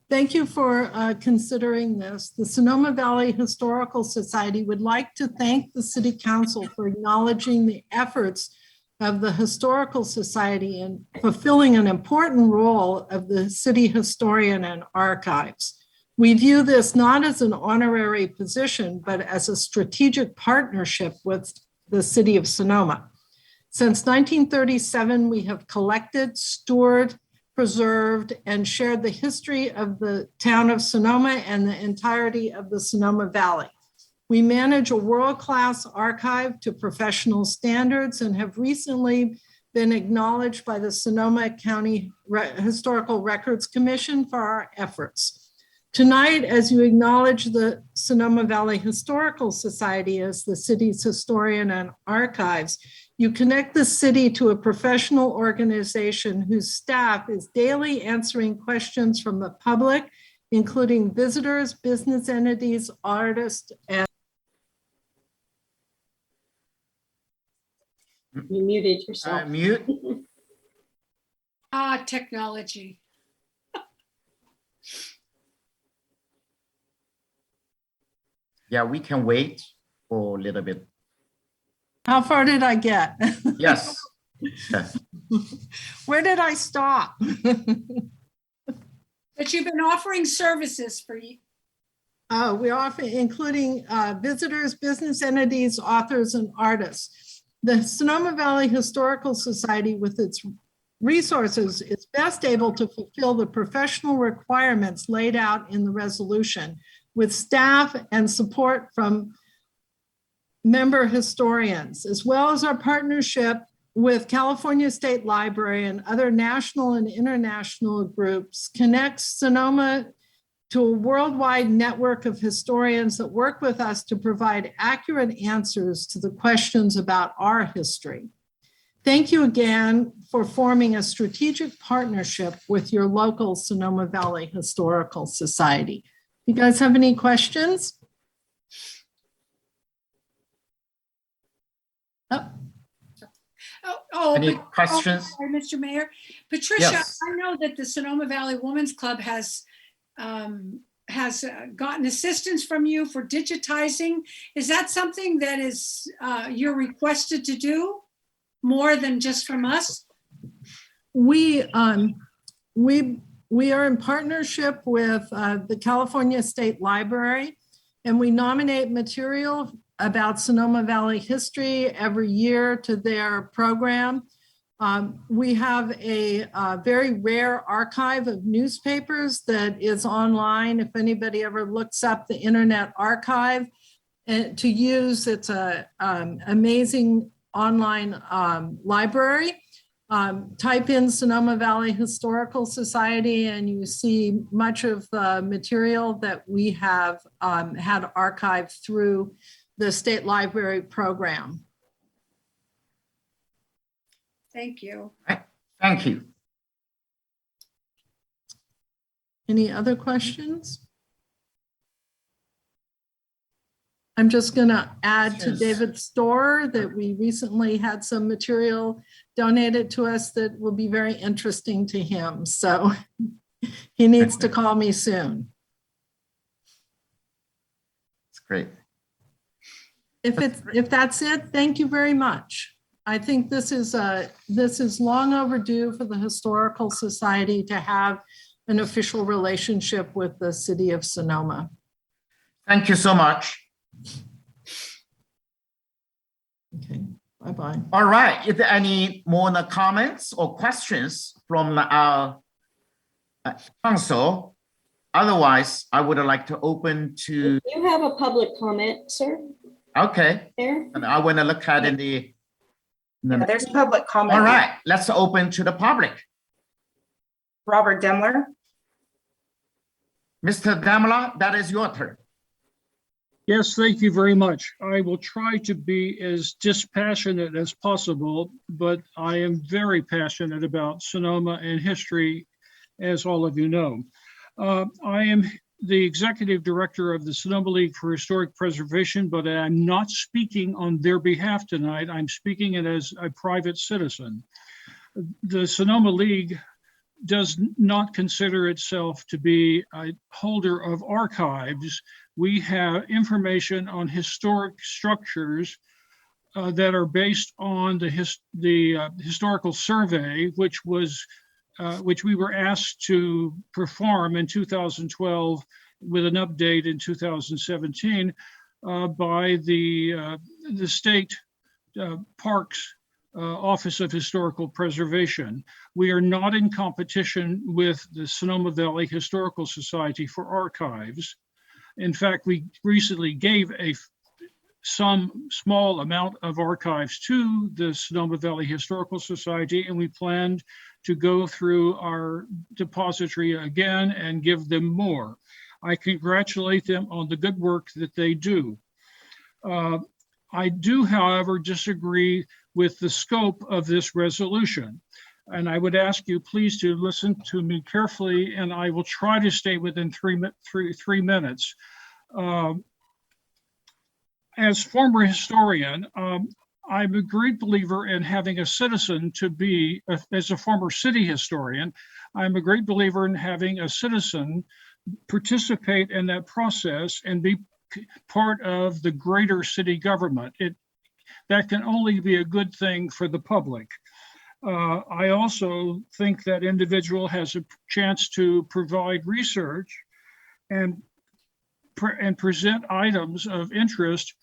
Thank you for considering this. The Sonoma Valley Historical Society would like to thank the City Council for acknowledging the efforts of the Historical Society in fulfilling an important role of the city historian and archives. We view this not as an honorary position, but as a strategic partnership with the City of Sonoma. Since 1937, we have collected, stored, preserved, and shared the history of the town of Sonoma and the entirety of the Sonoma Valley. We manage a world-class archive to professional standards and have recently been acknowledged by the Sonoma County Historical Records Commission for our efforts. Tonight, as you acknowledge the Sonoma Valley Historical Society as the city's historian and archives, you connect the city to a professional organization whose staff is daily answering questions from the public, including visitors, business entities, artists, and You muted yourself. Mute. Technology. Yeah, we can wait for a little bit. how far did I get? Yes. Yes. Where did I stop? But you've been offering services for you. We offer, including visitors, business entities, authors, and artists. The Sonoma Valley Historical Society, with its resources, is best able to fulfill the professional requirements laid out in the resolution, with staff and support from member historians, as well as our partnership with California State Library and other national and international groups, connects Sonoma to a worldwide network of historians that work with us to provide accurate answers to the questions about our history. Thank you again for forming a strategic partnership with your local Sonoma Valley Historical Society. You guys have any questions? Any questions? Sorry, Mr. Mayor. Patricia, Yes. I know that the Sonoma Valley Women's Club has gotten assistance from you for digitizing. Is that something that is you're requested to do more than just from us? We are in partnership with the California State Library, and we nominate material about Sonoma Valley history every year to their program. We have a very rare archive of newspapers that is online. If anybody ever looks up the Internet Archive to use, it's an amazing online library. Type in Sonoma Valley Historical Society and you see much of the material that we have had archived through the State Library program. Thank you. Thank you. Any other questions? I'm just going to add to David's store that we recently had some material donated to us that will be very interesting to him. So he needs to call me soon. It's great. If that's it, thank you very much. I think this is long overdue for the Historical Society to have an official relationship with the city of Sonoma. Thank you so much. Okay, bye-bye. All right. Is there any more comments or questions from our council? Otherwise, I would like to open to. You have a public comment, sir. Okay. There. And I want to look at in the. Yeah, there's public comment. All right. Let's open to the public. Robert Demler. Mr. Demler, that is your turn. Yes, thank you very much. I will try to be as dispassionate as possible, but I am very passionate about Sonoma and history, as all of you know. I am the executive director of the Sonoma League for Historic Preservation, but I'm not speaking on their behalf tonight. I'm speaking it as a private citizen. The Sonoma League does not consider itself to be a holder of archives. We have information on historic structures that are based on the historical survey, which we were asked to perform in 2012 with an update in 2017 by the state parks Office of Historical Preservation. We are not in competition with the Sonoma Valley Historical Society for archives. In fact, we recently gave some small amount of archives to the Sonoma Valley Historical Society, and we plan to go through our depository again and give them more. I congratulate them on the good work that they do. I do, however, disagree with the scope of this resolution. And I would ask you please to listen to me carefully, and I will try to stay within three minutes. As former historian, I'm a great believer in having a citizen to be, as a former city historian, I'm a great believer in having a citizen participate in that process and be part of the greater city government. That can only be a good thing for the public. I also think that individual has a chance to provide research and present items of interest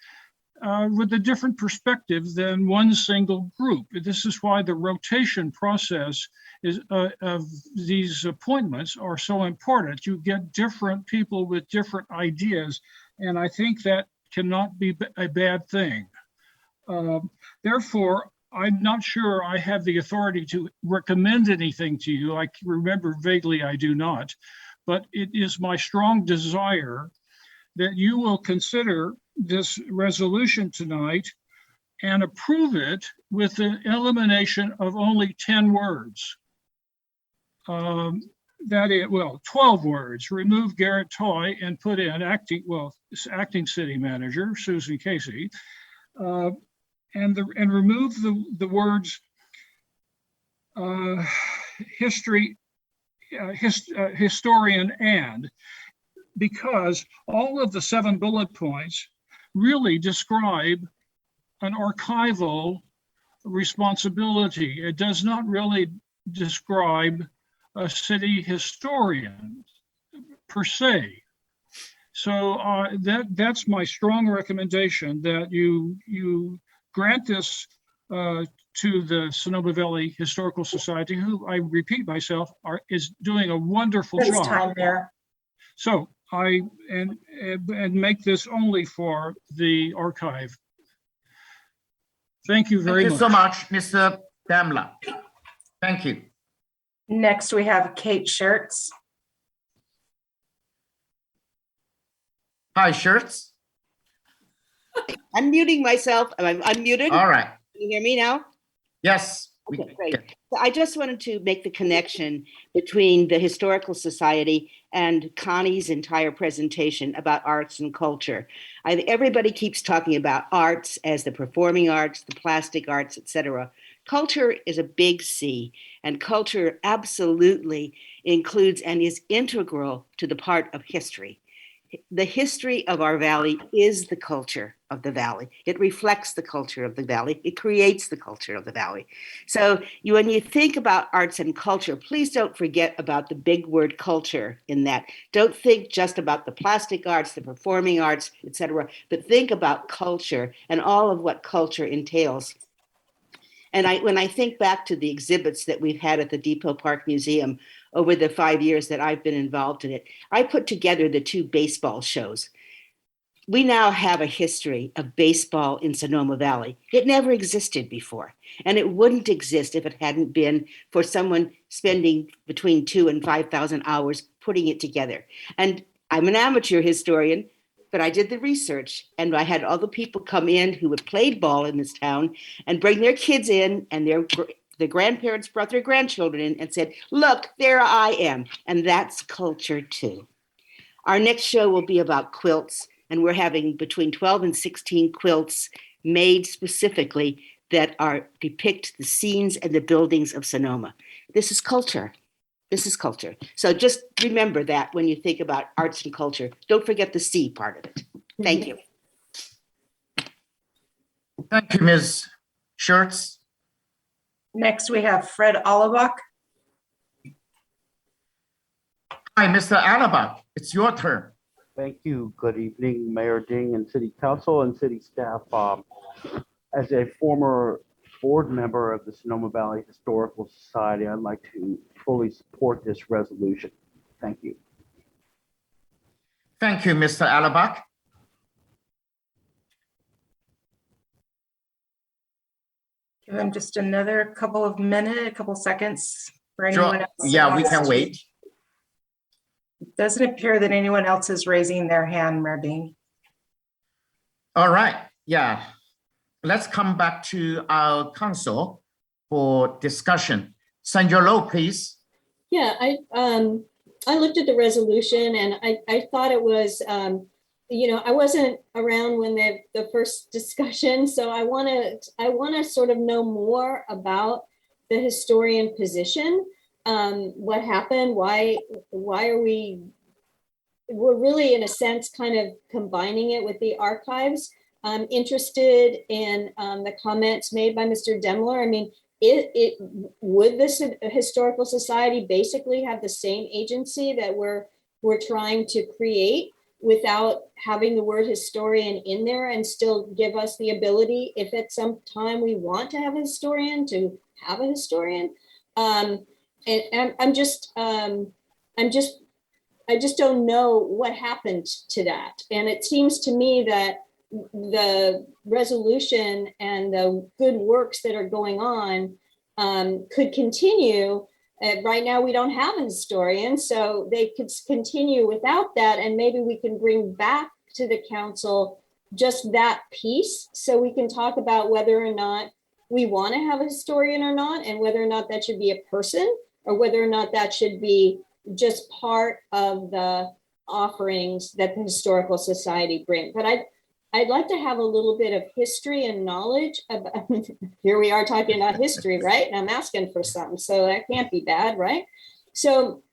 with a different perspective than one single group. This is why the rotation process of these appointments are so important. You get different people with different ideas, and I think that cannot be a bad thing. Therefore, I'm not sure I have the authority to recommend anything to you. I remember vaguely I do not, but it is my strong desire that you will consider this resolution tonight and approve it with the elimination of only 10 words. 12 words. Remove Garrett Toy and put in acting city manager, Susan Casey, and remove the words historian and, because all of the 7 bullet points really describe an archival responsibility. It does not really describe a city historian per se. So that's my strong recommendation, that you grant this to the Sonoma Valley Historical Society, who, I repeat myself, is doing a wonderful job. Time there. So and make this only for the archive. Thank you very much. Thank you so much, Mr. Damla. Thank you. Next, we have Kate Schertz. Hi, Shirts. I'm muting myself. I'm unmuted. All right. Can you hear me now? Yes. Okay, great. So I just wanted to make the connection between the Historical Society and Connie's entire presentation about arts and culture. Everybody keeps talking about arts as the performing arts, the plastic arts, etc. Culture is a big C, and culture absolutely includes and is integral to the part of history. The history of our valley is the culture of the valley. It reflects the culture of the valley. It creates the culture of the valley. So when you think about arts and culture, please don't forget about the big word culture in that. Don't think just about the plastic arts, the performing arts, etc., but think about culture and all of what culture entails. And when I think back to the exhibits that we've had at the Depot Park Museum over the 5 years that I've been involved in it, I put together the 2 baseball shows. We now have a history of baseball in Sonoma Valley. It never existed before, and it wouldn't exist if it hadn't been for someone spending between 2,000 and 5,000 hours putting it together. And I'm an amateur historian, but I did the research, and I had all the people come in who had played ball in this town and bring their kids in, and the grandparents brought their grandchildren in and said, look, there I am. And that's culture too. Our next show will be about quilts, and we're having between 12 and 16 quilts made specifically that depict the scenes and the buildings of Sonoma. This is culture. This is culture. So just remember that when you think about arts and culture. Don't forget the C part of it. Thank you. Thank you, Ms. Schertz. Next, we have Fred Alabak. Hi, Mr. Alabak. It's your turn. Thank you. Good evening, Mayor Ding and City Council and City staff. As a former board member of the Sonoma Valley Historical Society, I'd like to fully support this resolution. Thank you. Thank you, Mr. Alabak. Give him just another a couple seconds for Sure. anyone else. that Yeah, we wants can to- wait. It doesn't appear that anyone else is raising their hand, Mayor Ding. All right, yeah. Let's come back to our council for discussion. Sandra Lowe, please. Yeah, I looked at the resolution and I thought it was, I wasn't around when the first discussion, so I want to sort of know more about the historian position. What happened? Why are we're really in a sense kind of combining it with the archives. I'm interested in the comments made by Mr. Demler. I mean, would this historical society basically have the same agency that we're trying to create without having the word historian in there, and still give us the ability, if at some time we want to have a historian, to have a historian? And I just don't know what happened to that. And it seems to me that the resolution and the good works that are going on could continue. Right now, we don't have a historian, so they could continue without that. And maybe we can bring back to the council just that piece, so we can talk about whether or not we want to have a historian or not, and whether or not that should be a person, or whether or not that should be just part of the offerings that the Historical Society bring. But I'd like to have a little bit of history and knowledge about, here we are talking about history, right? And I'm asking for something, so that can't be bad, right? So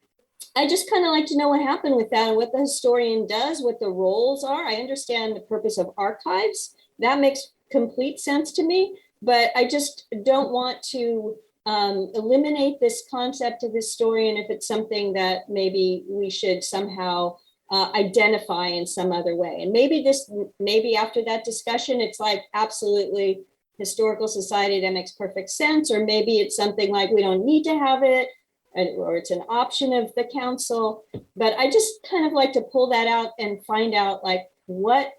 I just kind of like to know what happened with that and what the historian does, what the roles are. I understand the purpose of archives. That makes complete sense to me, but I just don't want to eliminate this concept of historian if it's something that maybe we should somehow identify in some other way. And maybe after that discussion, it's like absolutely Historical Society, that makes perfect sense. Or maybe it's something like we don't need to have it, or it's an option of the council. But I just kind of like to pull that out and find out like what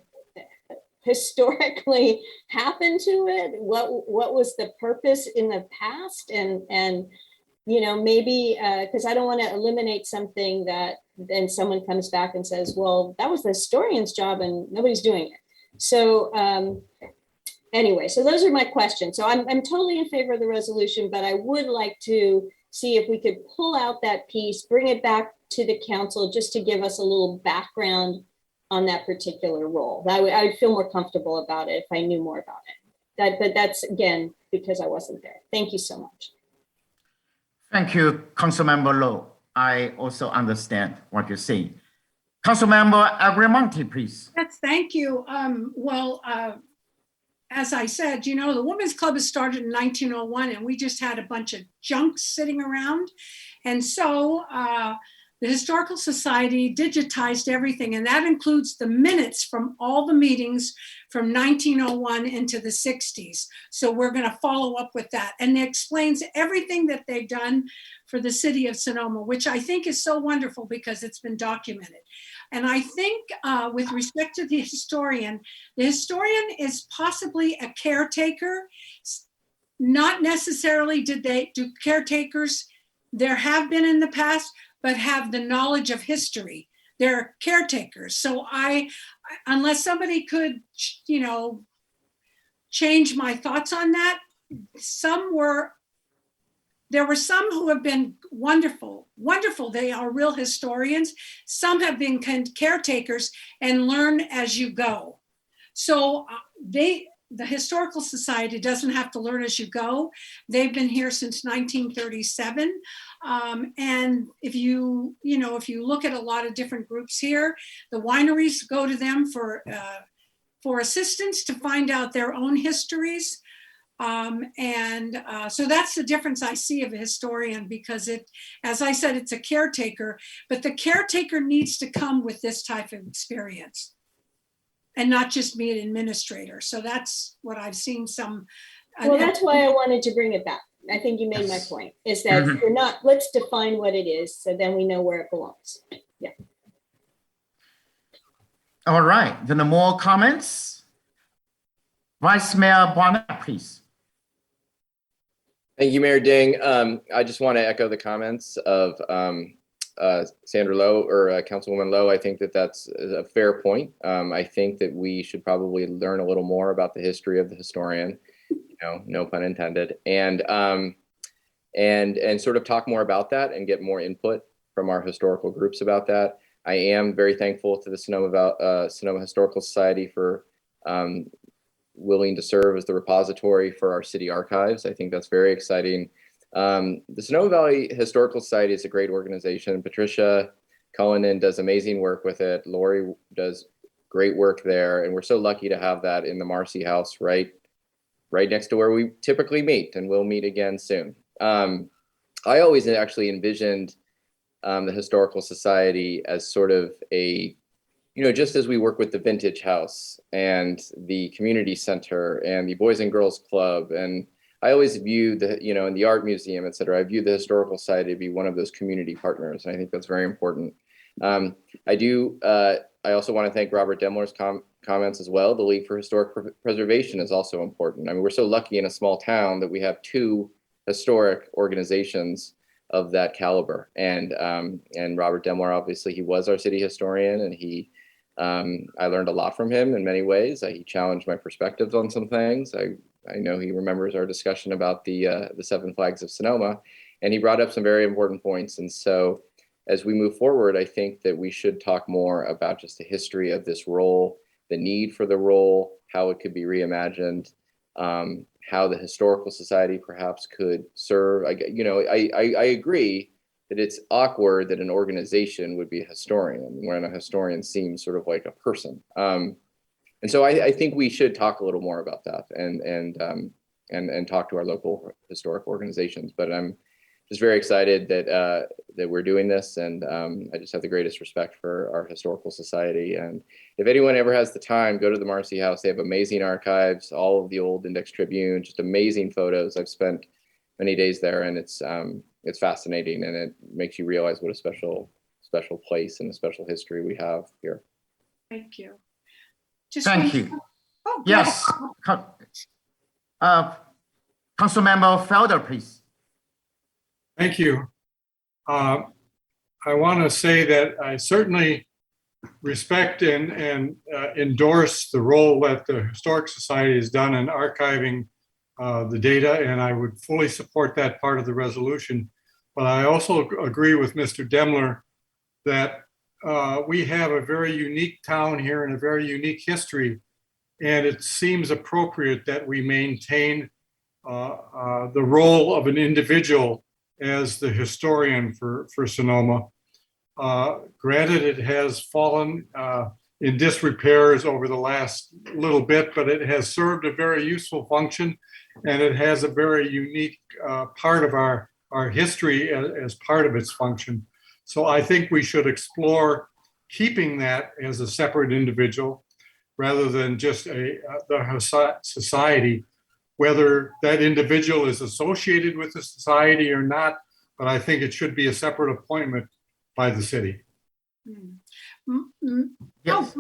historically happened to it, what was the purpose in the past, and maybe because I don't want to eliminate something that then someone comes back and says, well, that was the historian's job and nobody's doing it. So anyway, so those are my questions. So I'm totally in favor of the resolution, but I would like to see if we could pull out that piece, bring it back to the council just to give us a little background on that particular role. I would feel more comfortable about it if I knew more about it. But that's, again, because I wasn't there. Thank you so much. Thank you, Councilmember Lowe. I also understand what you're saying. Councilmember Agrimonte, please. Yes, thank you. As I said, the Women's Club has started in 1901, and we just had a bunch of junk sitting around. And so the Historical Society digitized everything, and that includes the minutes from all the meetings from 1901 into the 60s. So we're going to follow up with that. And it explains everything that they've done for the city of Sonoma, which I think is so wonderful because it's been documented. And I think with respect to the historian is possibly a caretaker. Not necessarily do caretakers, there have been in the past, but have the knowledge of history. They're caretakers. So unless somebody could, change my thoughts on that, there were some who have been wonderful. They are real historians. Some have been caretakers and learn as you go. So the Historical Society doesn't have to learn as you go. They've been here since 1937. And if you look at a lot of different groups here, the wineries go to them for assistance to find out their own histories. So that's the difference I see of a historian, because as I said, it's a caretaker, but the caretaker needs to come with this type of experience and not just be an administrator. So that's what I've seen Well, that's why I wanted to bring it back. I think you made my point, is that let's define what it is, so then we know where it belongs. Yeah. All right, then more comments? Vice Mayor Bonner, please. Thank you, Mayor Ding. I just want to echo the comments of Sandra Lowe or Councilwoman Lowe. I think that that's a fair point. I think that we should probably learn a little more about the history of the historian, no pun intended, and sort of talk more about that and get more input from our historical groups about that. I am very thankful to the Sonoma Historical Society for willing to serve as the repository for our city archives. I think that's very exciting. The Sonoma Valley Historical Society is a great organization. Patricia Cullinan does amazing work with it. Lori does great work there. And we're so lucky to have that in the Marcy House right next to where we typically meet, and we'll meet again soon. I always actually envisioned the Historical Society as sort of a, just as we work with the Vintage House and the Community Center and the Boys and Girls Club, and I always view in the Art Museum, et cetera, I view the Historical Society to be one of those community partners. And I think that's very important. I also want to thank Robert Demler's comments as well. The League for Historic Preservation is also important. I mean, we're so lucky in a small town that we have two historic organizations of that caliber. And Robert Demler, obviously, he was our city historian, and I learned a lot from him in many ways. He challenged my perspectives on some things. I know he remembers our discussion about the Seven Flags of Sonoma, and he brought up some very important points. And so as we move forward, I think that we should talk more about just the history of this role, the need for the role, how it could be reimagined, how the Historical Society perhaps could serve. I agree that it's awkward that an organization would be a historian when a historian seems sort of like a person. And so I think we should talk a little more about that and talk to our local historic organizations. But I'm just very excited that we're doing this, and I just have the greatest respect for our Historical Society. And if anyone ever has the time, go to the Marcy House. They have amazing archives, all of the old Index Tribune, just amazing photos. I've spent many days there, and it's fascinating, and it makes you realize what a special place and a special history we have here. Thank you. Thank you. Yes. Councilmember Felder, please. Thank you. I want to say that I certainly respect and endorse the role that the Historic Society has done in archiving the data, and I would fully support that part of the resolution. But I also agree with Mr. Demler that we have a very unique town here and a very unique history, and it seems appropriate that we maintain the role of an individual as the historian for Sonoma. Granted, it has fallen in disrepairs over the last little bit, but it has served a very useful function, and it has a very unique part of our history as part of its function. So I think we should explore keeping that as a separate individual rather than just the society, whether that individual is associated with the society or not, but I think it should be a separate appointment by the city. Yes.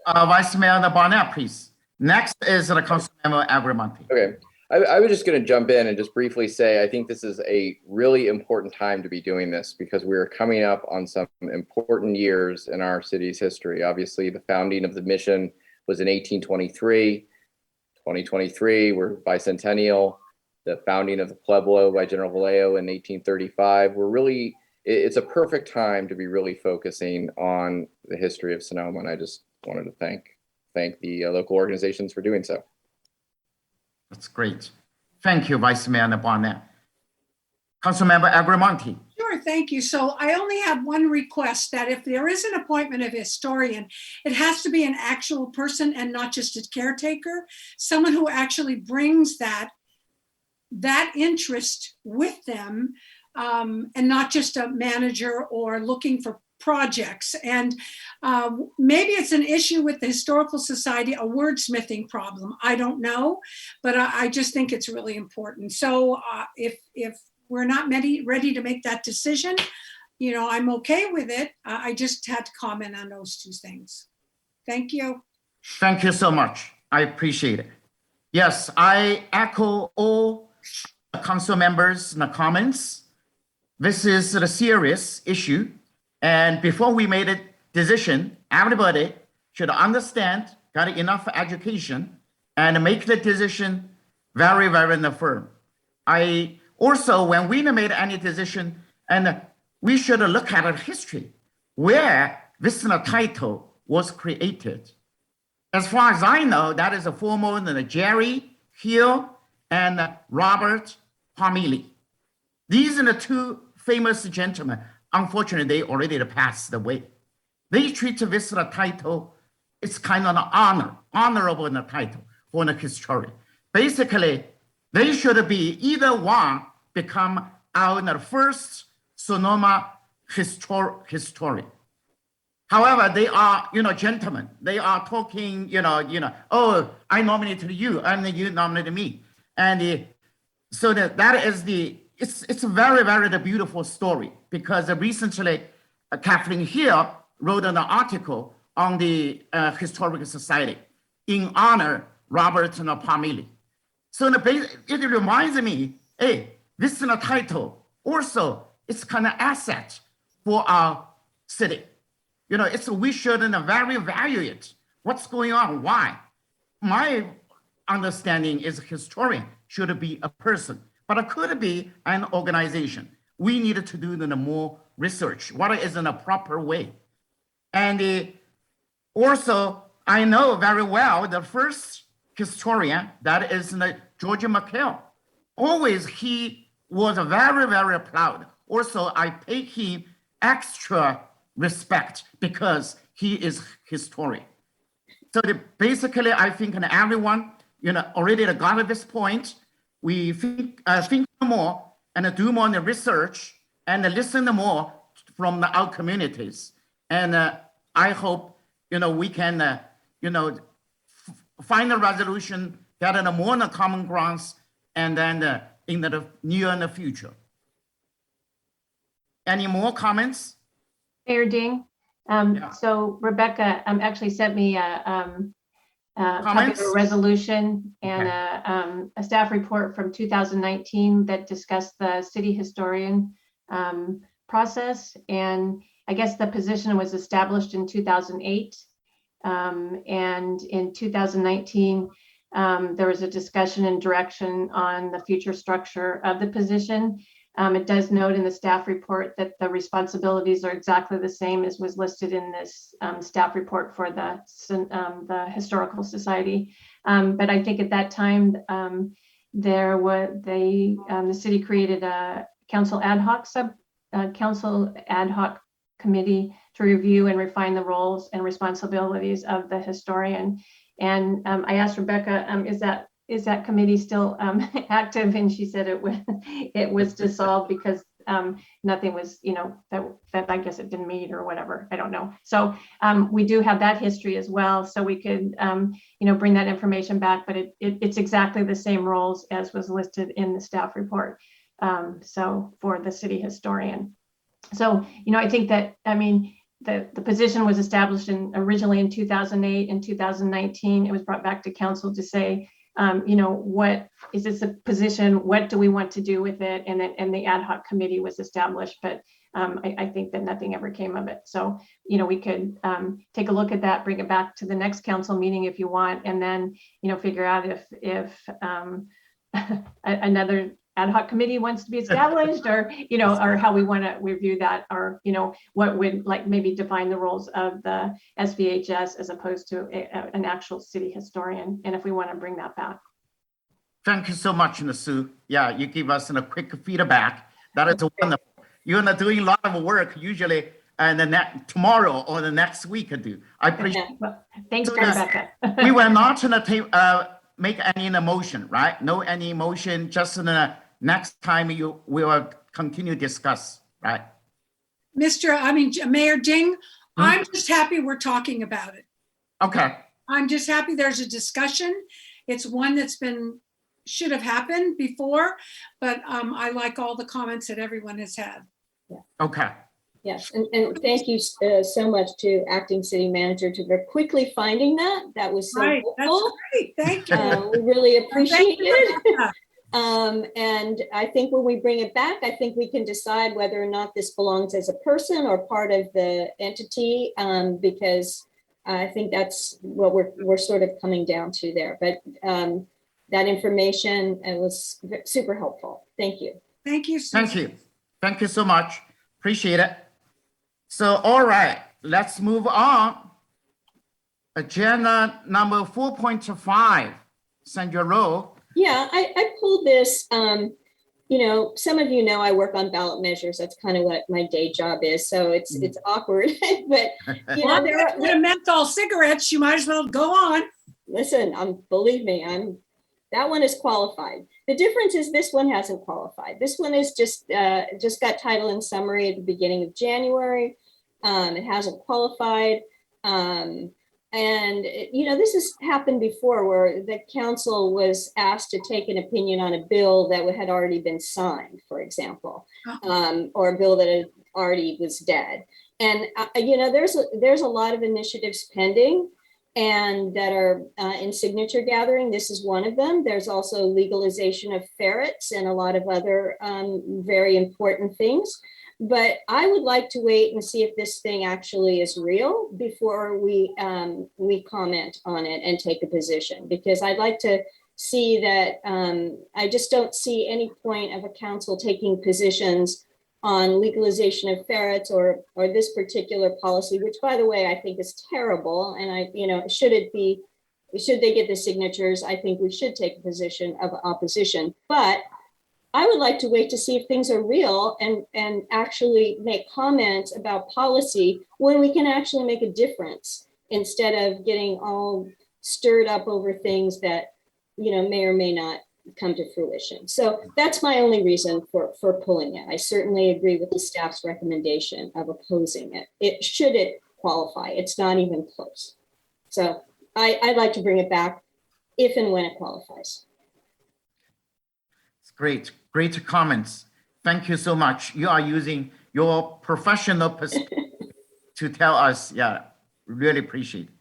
Vice Mayor Barnett, please. Next is the Councilmember Agramonte. Okay. I was just going to jump in and just briefly say, I think this is a really important time to be doing this because we're coming up on some important years in our city's history. Obviously, the founding of the mission was in 1823. 2023, we're bicentennial. The founding of the Pueblo by General Vallejo in 1835. It's a perfect time to be really focusing on the history of Sonoma, and I just wanted to thank the local organizations for doing so. That's great. Thank you, Vice Mayor Barnett. Councilmember Agramonte. Sure, thank you. So I only have one request, that if there is an appointment of historian, it has to be an actual person and not just a caretaker, someone who actually brings that interest with them, and not just a manager or looking for projects. And maybe it's an issue with the Historical Society, a wordsmithing problem. I don't know, but I just think it's really important. So if we're not ready to make that decision, I'm okay with it. I just had to comment on those two things. Thank you. Thank you so much. I appreciate it. Yes, I echo all council members' comments. This is a serious issue. And before we made a decision, everybody should understand, got enough education, and make the decision very, very firm. I also, when we made any decision, and we should look at the history where this title was created. As far as I know, that is a former Jerry Hill and Robert Palmilli. These are the two famous gentlemen. Unfortunately, they already passed away. They treat this title, it's kind of an honorable title for the historian. Basically, they should be either one become our first Sonoma historian. However, they are, gentlemen. They are talking, oh, I nominated you, and you nominated me, and so that is it's a very, very beautiful story, because recently Kathleen Hill wrote an article on the Historical Society in honor Robert Palmilli. So it reminds me, hey, this is a title. Also, it's kind of asset for our city. We should very evaluate what's going on, why. My understanding is a historian should be a person, but it could be an organization. We need to do more research. What is in a proper way? And also, I know very well the first historian, that is George McHale. Always he was very, very proud. Also, I pay him extra respect because he is historian. So basically, I think everyone already got at this point. We think more and do more research and listen more from our communities. And I hope we can find a resolution, get more common grounds, and then in the near and the future. Any more comments? Mayor Ding. So Rebecca actually sent me a copy of a resolution and a staff report from 2019 that discussed the city historian process. And I guess the position was established in 2008. And in 2019, there was a discussion and direction on the future structure of the position. It does note in the staff report that the responsibilities are exactly the same as was listed in this staff report for the Historical Society. But I think at that time, the city created a council ad hoc committee to review and refine the roles and responsibilities of the historian. And I asked Rebecca, is that committee still active? And she said it was dissolved because nothing was, that I guess it didn't meet or whatever. I don't know. So we do have that history as well. So we could, bring that information back, but it's exactly the same roles as was listed in the staff report. So for the city historian. So, I think that, the position was established originally in 2008 and 2019. It was brought back to council to say, what is this a position? What do we want to do with it? And the ad hoc committee was established, but I think that nothing ever came of it. So, we could take a look at that, bring it back to the next council meeting if you want, and then, figure out if another ad hoc committee wants to be established, or or how we want to review that, or what would maybe define the roles of the SVHS as opposed to an actual city historian, and if we want to bring that back. Thank you so much, Sue. Yeah, you give us a quick feedback. That is wonderful. You're doing a lot of work usually, and tomorrow or the next week. I appreciate. Well, thanks, Rebecca. We were not make any motion, right? No any motion. Just next time we will continue to discuss, right? Mayor Ding, I'm just happy we're talking about it. Okay. I'm just happy there's a discussion. It's one that's should have happened before, but I like all the comments that everyone has had. Yeah. Okay. Yes, and thank you so much to Acting City Manager for quickly finding that. That was so helpful. That's great. Thank you. We really appreciate it. And I think when we bring it back, I think we can decide whether or not this belongs as a person or part of the entity, because I think that's what we're sort of coming down to there. But that information was super helpful. Thank you. Thank you, Susan. Thank you. Thank you so much. Appreciate it. So, all right, let's move on. Agenda number 4.5, Sandra Rowe. Yeah, I pulled this. You know, some of you know I work on ballot measures. That's kind of what my day job is. So it's awkward, but you know, there are menthol cigarettes. You might as well go on. Listen, believe me, that one is qualified. The difference is this one hasn't qualified. This one is just got title and summary at the beginning of January. It hasn't qualified. And, you know, this has happened before where the council was asked to take an opinion on a bill that had already been signed, for example, or a bill that had already was dead. And, you know, there's a lot of initiatives pending and that are in signature gathering. This is one of them. There's also legalization of ferrets and a lot of other very important things. But I would like to wait and see if this thing actually is real before we comment on it and take a position, because I'd like to see that. I just don't see any point of a council taking positions on legalization of ferrets or this particular policy, which, by the way, I think is terrible. And you know, should they get the signatures, I think we should take a position of opposition. But I would like to wait to see if things are real and actually make comments about policy when we can actually make a difference, instead of getting all stirred up over things that, you know, may or may not come to fruition. So that's my only reason for pulling it. I certainly agree with the staff's recommendation of opposing it. Should it qualify? It's not even close. So I'd like to bring it back if and when it qualifies. Great comments. Thank you so much. You are using your professional to tell us. Yeah, really appreciate it.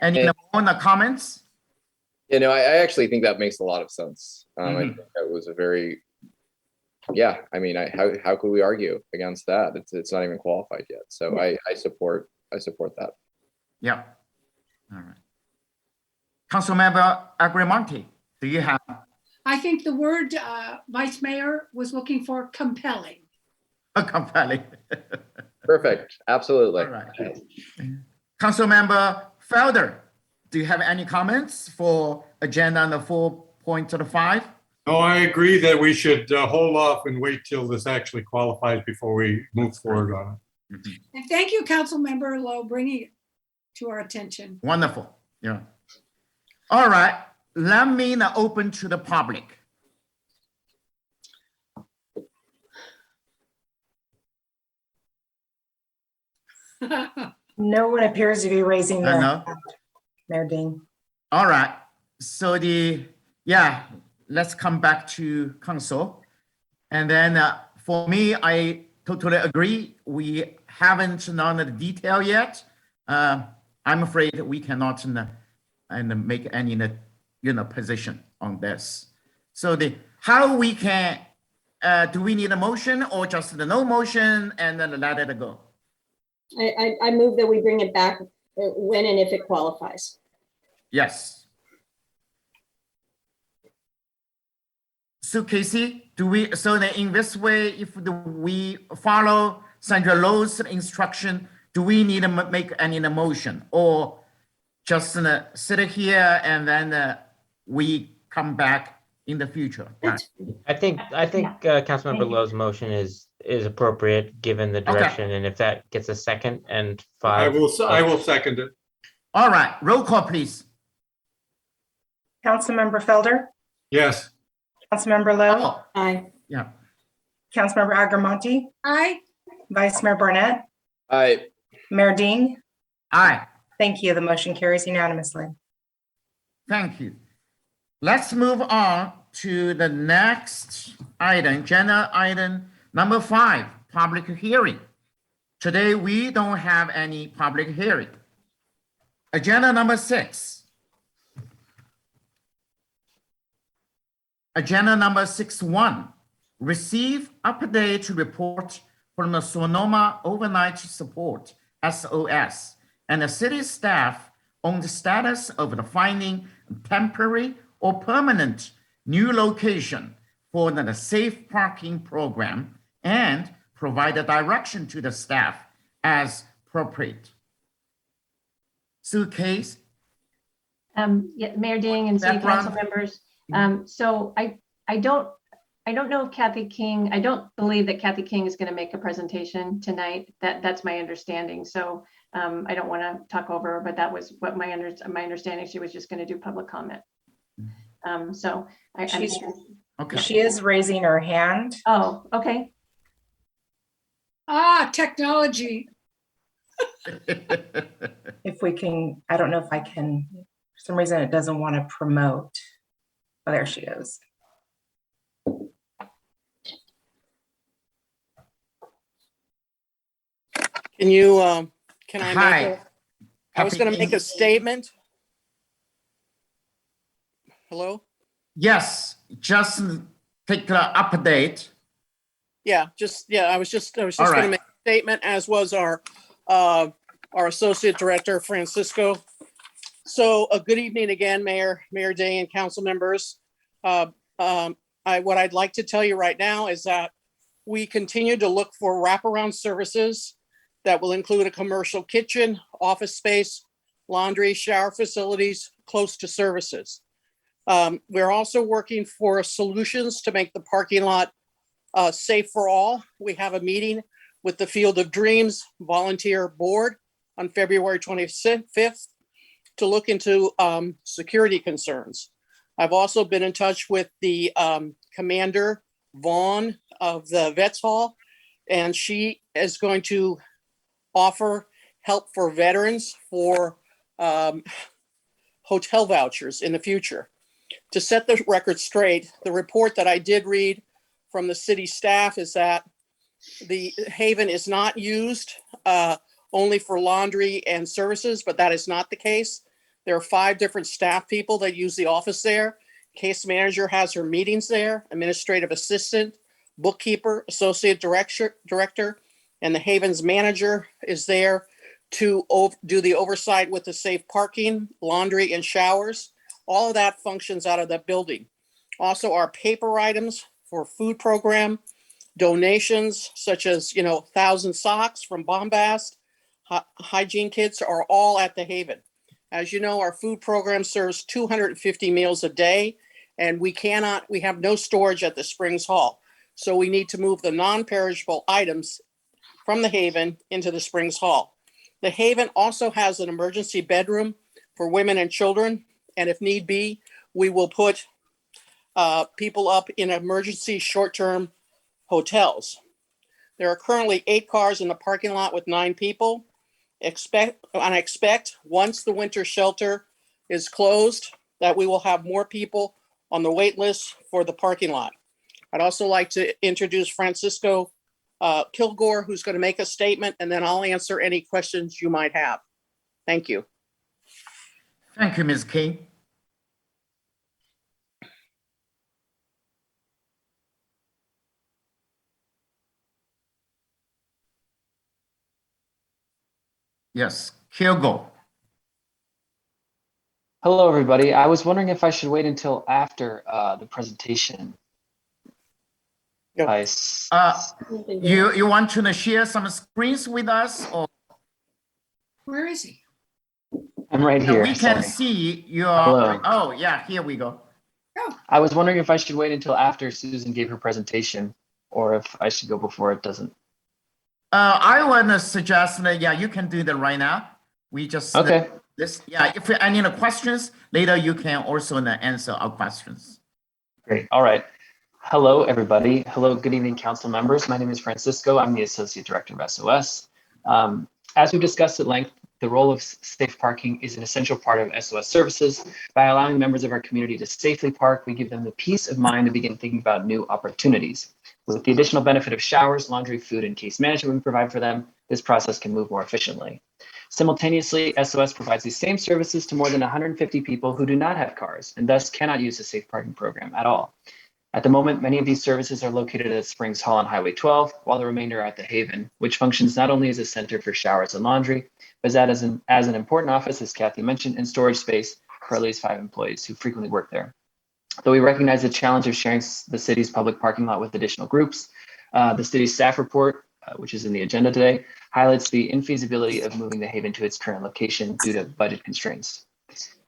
Any more comments? You know, I actually think that makes a lot of sense. I think that was a very, yeah. I mean, how could we argue against that? It's not even qualified yet. So I support that. Yeah. All right. Councilmember Agramonte, do you have? I think the word Vice Mayor was looking for compelling. Compelling. Perfect. Absolutely. All right. Councilmember Felder, do you have any comments for agenda number 4.5? No, I agree that we should hold off and wait till this actually qualifies before we move forward on it. And thank you, Councilmember Lowe, bringing it to our attention. Wonderful. Yeah. All right. Let me now open to the public. No one appears to be raising their No. hand, Mayor Ding. All right. So let's come back to council. And then for me, I totally agree. We haven't known the detail yet. I'm afraid we cannot make any position on this. So how we can, do we need a motion or just the no motion and then let it go? I move that we bring it back when and if it qualifies. Yes. So Casey, so that in this way, if we follow Sandra Lowe's instruction, do we need to make any motion or just sit here and then we come back in the future? I think Councilmember Lowe's motion is appropriate given the direction, and if that gets a second and 5. I will second it. All right, roll call, please. Councilmember Felder, Yes. Councilmember Lowe, Oh, Aye. yeah. Councilmember Agramonte, Aye. Vice Mayor Barnett, Aye. Mayor Ding. Aye. Thank you. The motion carries unanimously. Thank you. Let's move on to the next item, agenda item number 5, public hearing. Today, we don't have any public hearing. Agenda number 6. Agenda number 6.1, receive update report from the Sonoma Overnight Support, SOS, and the city staff on the status of the finding temporary or permanent new location for the safe parking program and provide a direction to the staff as appropriate. Sue Case? Yeah, Mayor Ding and city council members. So I don't know if Kathy King, I don't believe that Kathy King is going to make a presentation tonight. That's my understanding. So I don't want to talk over her, but that was what my understanding. She was just going to do public comment. So she is raising her hand. Oh, okay. Technology. If we can, I don't know if I can, for some reason it doesn't want to promote. Oh, there she is. Can you, can I Hi. make I was going to make a statement. Hello? Yes, just take the update. Yeah, I was just All going right. to make a statement, as was our Associate Director, Francisco. So good evening again, Mayor Day and council members. What I'd like to tell you right now is that we continue to look for wraparound services that will include a commercial kitchen, office space, laundry, shower facilities, close to services. We're also working for solutions to make the parking lot safe for all. We have a meeting with the Field of Dreams Volunteer Board on February 25th to look into security concerns. I've also been in touch with the Commander Vaughn of the Vets Hall, and she is going to offer help for veterans for hotel vouchers in the future. To set the record straight, the report that I did read from the city staff is that the Haven is not used only for laundry and services, but that is not the case. There are 5 different staff people that use the office there. Case manager has her meetings there, administrative assistant, bookkeeper, associate director, and the Haven's manager is there to do the oversight with the safe parking, laundry, and showers. All of that functions out of that building. Also, our paper items for food program, donations such as 1,000 socks from Bombast, hygiene kits are all at the Haven. As you know, our food program serves 250 meals a day, and we have no storage at the Springs Hall. So we need to move the non-perishable items from the Haven into the Springs Hall. The Haven also has an emergency bedroom for women and children, and if need be, we will put people up in emergency short-term hotels. There are currently 8 cars in the parking lot with 9 people. I expect once the winter shelter is closed, that we will have more people on the wait list for the parking lot. I'd also like to introduce Francisco Kilgore, who's going to make a statement, and then I'll answer any questions you might have. Thank you. Thank you, Ms. King. Yes, Kilgore. Hello, everybody. I was wondering if I should wait until after the presentation. No. You want to share some screens with us, or Where is he? I'm right here. we can Sorry. see your. Hello. Oh, yeah, here we go. I was wondering if I should wait until after Susan gave her presentation, or if I should go before it doesn't. I want to suggest that, yeah, you can do that right now. We just Okay. If any questions later, you can also answer our questions. Great. All right. Hello, everybody. Hello, good evening, council members. My name is Francisco. I'm the Associate Director of SOS. As we discussed at length, the role of safe parking is an essential part of SOS services. By allowing members of our community to safely park, we give them the peace of mind to begin thinking about new opportunities. With the additional benefit of showers, laundry, food, and case management we provide for them, this process can move more efficiently. Simultaneously, SOS provides these same services to more than 150 people who do not have cars and thus cannot use the safe parking program at all. At the moment, many of these services are located at Springs Hall on Highway 12, while the remainder are at the Haven, which functions not only as a center for showers and laundry, but as an important office, as Kathy mentioned, and storage space for at least 5 employees who frequently work there. Though we recognize the challenge of sharing the city's public parking lot with additional groups, the city's staff report, which is in the agenda today, highlights the infeasibility of moving the Haven to its current location due to budget constraints.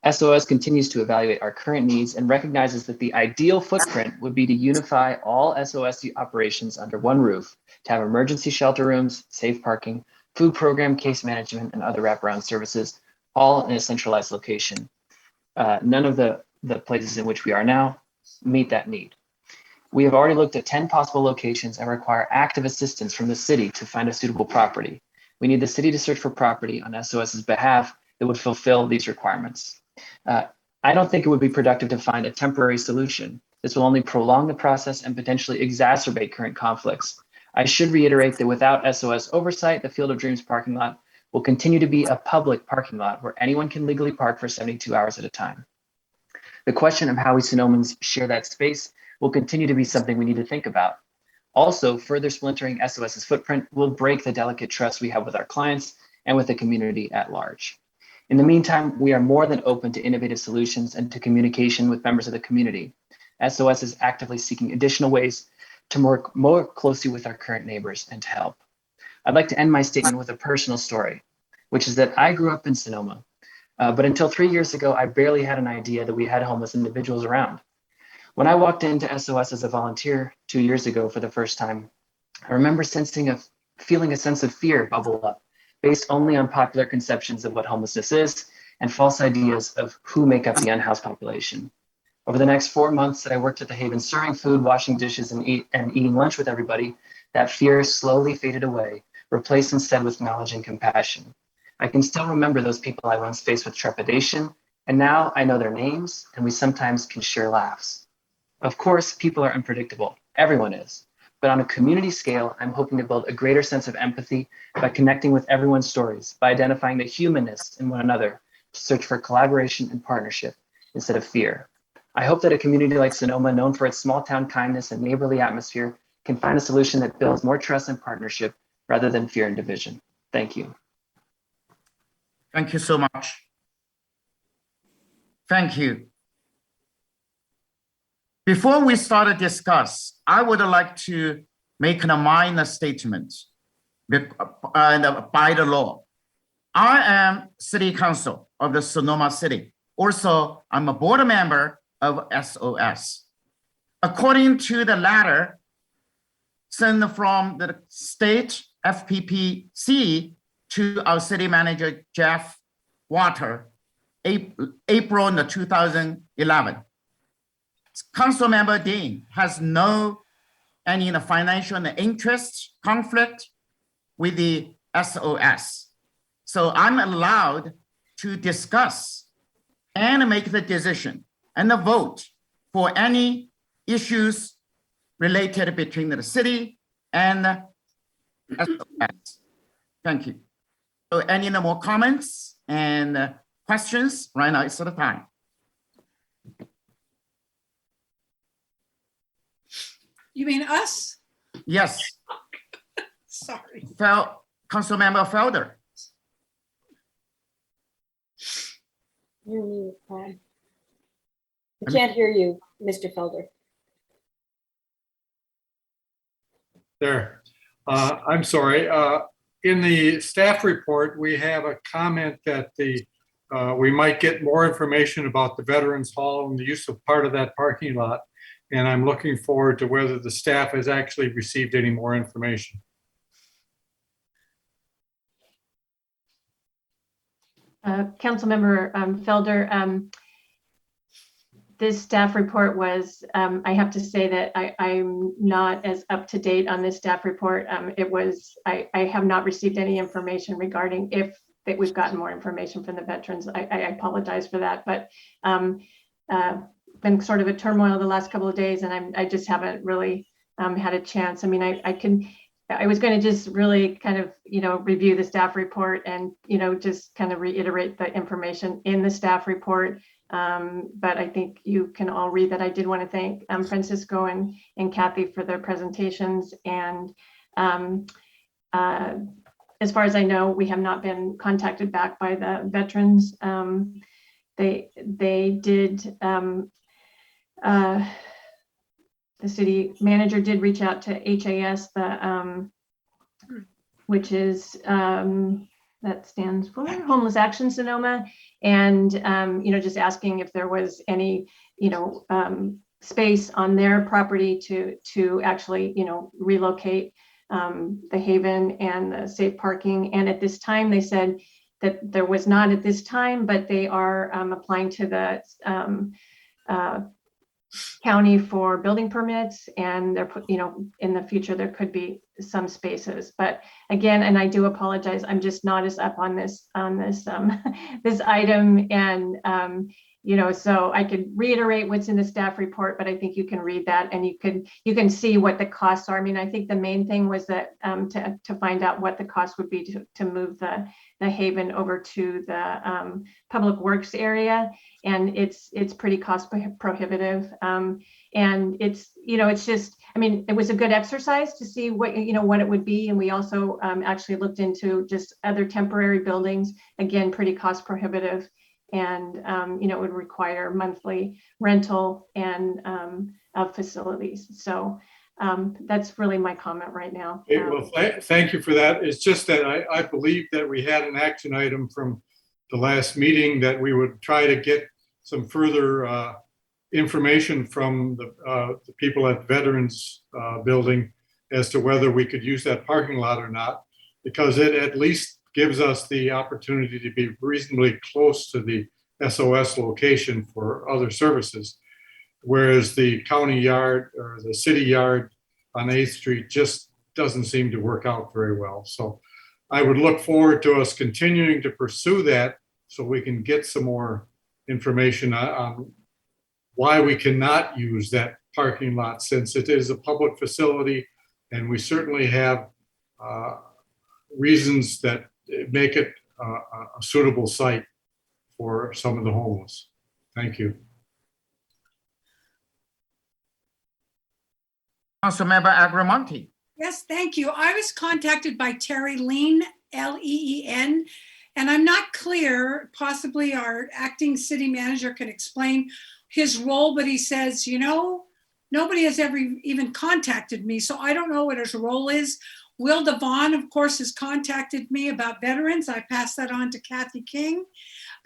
SOS continues to evaluate our current needs and recognizes that the ideal footprint would be to unify all SOS operations under one roof, to have emergency shelter rooms, safe parking, food program, case management, and other wraparound services, all in a centralized location. None of the places in which we are now meet that need. We have already looked at 10 possible locations and require active assistance from the city to find a suitable property. We need the city to search for property on SOS's behalf that would fulfill these requirements. I don't think it would be productive to find a temporary solution. This will only prolong the process and potentially exacerbate current conflicts. I should reiterate that without SOS oversight, the Field of Dreams parking lot will continue to be a public parking lot where anyone can legally park for 72 hours at a time. The question of how we Sonomans share that space will continue to be something we need to think about. Also, further splintering SOS's footprint will break the delicate trust we have with our clients and with the community at large. In the meantime, we are more than open to innovative solutions and to communication with members of the community. SOS is actively seeking additional ways to work more closely with our current neighbors and to help. I'd like to end my statement with a personal story, which is that I grew up in Sonoma, but until 3 years ago, I barely had an idea that we had homeless individuals around. When I walked into SOS as a volunteer 2 years ago for the first time, I remember feeling a sense of fear bubble up, based only on popular conceptions of what homelessness is and false ideas of who make up the unhoused population. Over the next 4 months that I worked at the Haven serving food, washing dishes, and eating lunch with everybody, that fear slowly faded away, replaced instead with knowledge and compassion. I can still remember those people I once faced with trepidation, and now I know their names, and we sometimes can share laughs. Of course, people are unpredictable. Everyone is. But on a community scale, I'm hoping to build a greater sense of empathy by connecting with everyone's stories, by identifying the humanness in one another, to search for collaboration and partnership instead of fear. I hope that a community like Sonoma, known for its small town kindness and neighborly atmosphere, can find a solution that builds more trust and partnership rather than fear and division. Thank you. Thank you so much. Thank you. Before we start to discuss, I would like to make a minor statement by the law. I am City Council of the Sonoma City. Also, I'm a board member of SOS. According to the letter sent from the state FPPC to our city manager, Jeff Water, April 2011. Council member Dean has no any financial interest conflict with the SOS. So I'm allowed to discuss and make the decision and the vote for any issues related between the city and SOS. Thank you. So any more comments and questions? Right now it's the time. You mean us? Yes. Sorry. Councilmember Felder. You're mute, Paul. I can't hear you, Mr. Felder. There. I'm sorry. In the staff report, we have a comment that we might get more information about the Veterans Hall and the use of part of that parking lot. And I'm looking forward to whether the staff has actually received any more information. Councilmember Felder, this staff report was, I have to say that I'm not as up to date on this staff report. I have not received any information regarding if that we've gotten more information from the veterans. I apologize for that, but been sort of a turmoil the last couple of days, and I just haven't really had a chance. I mean, I can I was going to just really kind of, review the staff report and, just kind of reiterate the information in the staff report. But I think you can all read that. I did want to thank Francisco and Kathy for their presentations. And as far as I know, we have not been contacted back by the veterans. They did, the city manager did reach out to HAS, which is, that stands for Homeless Action Sonoma, and just asking if there was any space on their property to actually relocate the Haven and the safe parking. And at this time, they said that there was not at this time, but they are applying to the county for building permits, and they're in the future there could be some spaces. But again, and I do apologize, I'm just not as up on this this item, and so I could reiterate what's in the staff report, but I think you can read that and you can see what the costs are. I mean, I think the main thing was that to find out what the cost would be to move the Haven over to the public works area, and it's pretty cost prohibitive. And it's just, I mean, it was a good exercise to see what it would be. And we also actually looked into just other temporary buildings, again, pretty cost prohibitive. And it would require monthly rental and of facilities. So that's really my comment right now. Okay, well, thank you for that. It's just that I believe that we had an action item from the last meeting that we would try to get some further information from the people at Veterans Building as to whether we could use that parking lot or not, because it at least gives us the opportunity to be reasonably close to the SOS location for other services, whereas the county yard or the city yard on 8th Street just doesn't seem to work out very well. So I would look forward to us continuing to pursue that so we can get some more information on why we cannot use that parking lot, since it is a public facility and we certainly have reasons that make it a suitable site for some of the homeless. Thank you. Councilmember Agramonte. Yes, thank you. I was contacted by Terry Lean, L-E-E-N, and I'm not clear, possibly our acting city manager can explain his role, but he says, nobody has ever even contacted me, so I don't know what his role is. Will Devon, of course, has contacted me about veterans. I passed that on to Kathy King.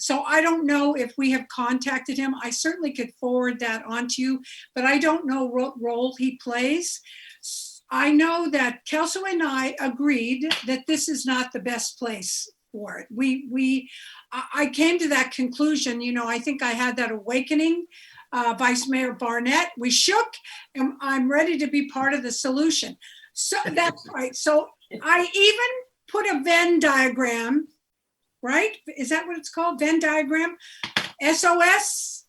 So I don't know if we have contacted him. I certainly could forward that on to you, but I don't know what role he plays. I know that Kelso and I agreed that this is not the best place for it. I came to that conclusion. I think I had that awakening. Vice Mayor Barnett, we shook, and I'm ready to be part of the solution. So that's right. So I even put a Venn diagram, right? Is that what it's called? Venn diagram? SOS,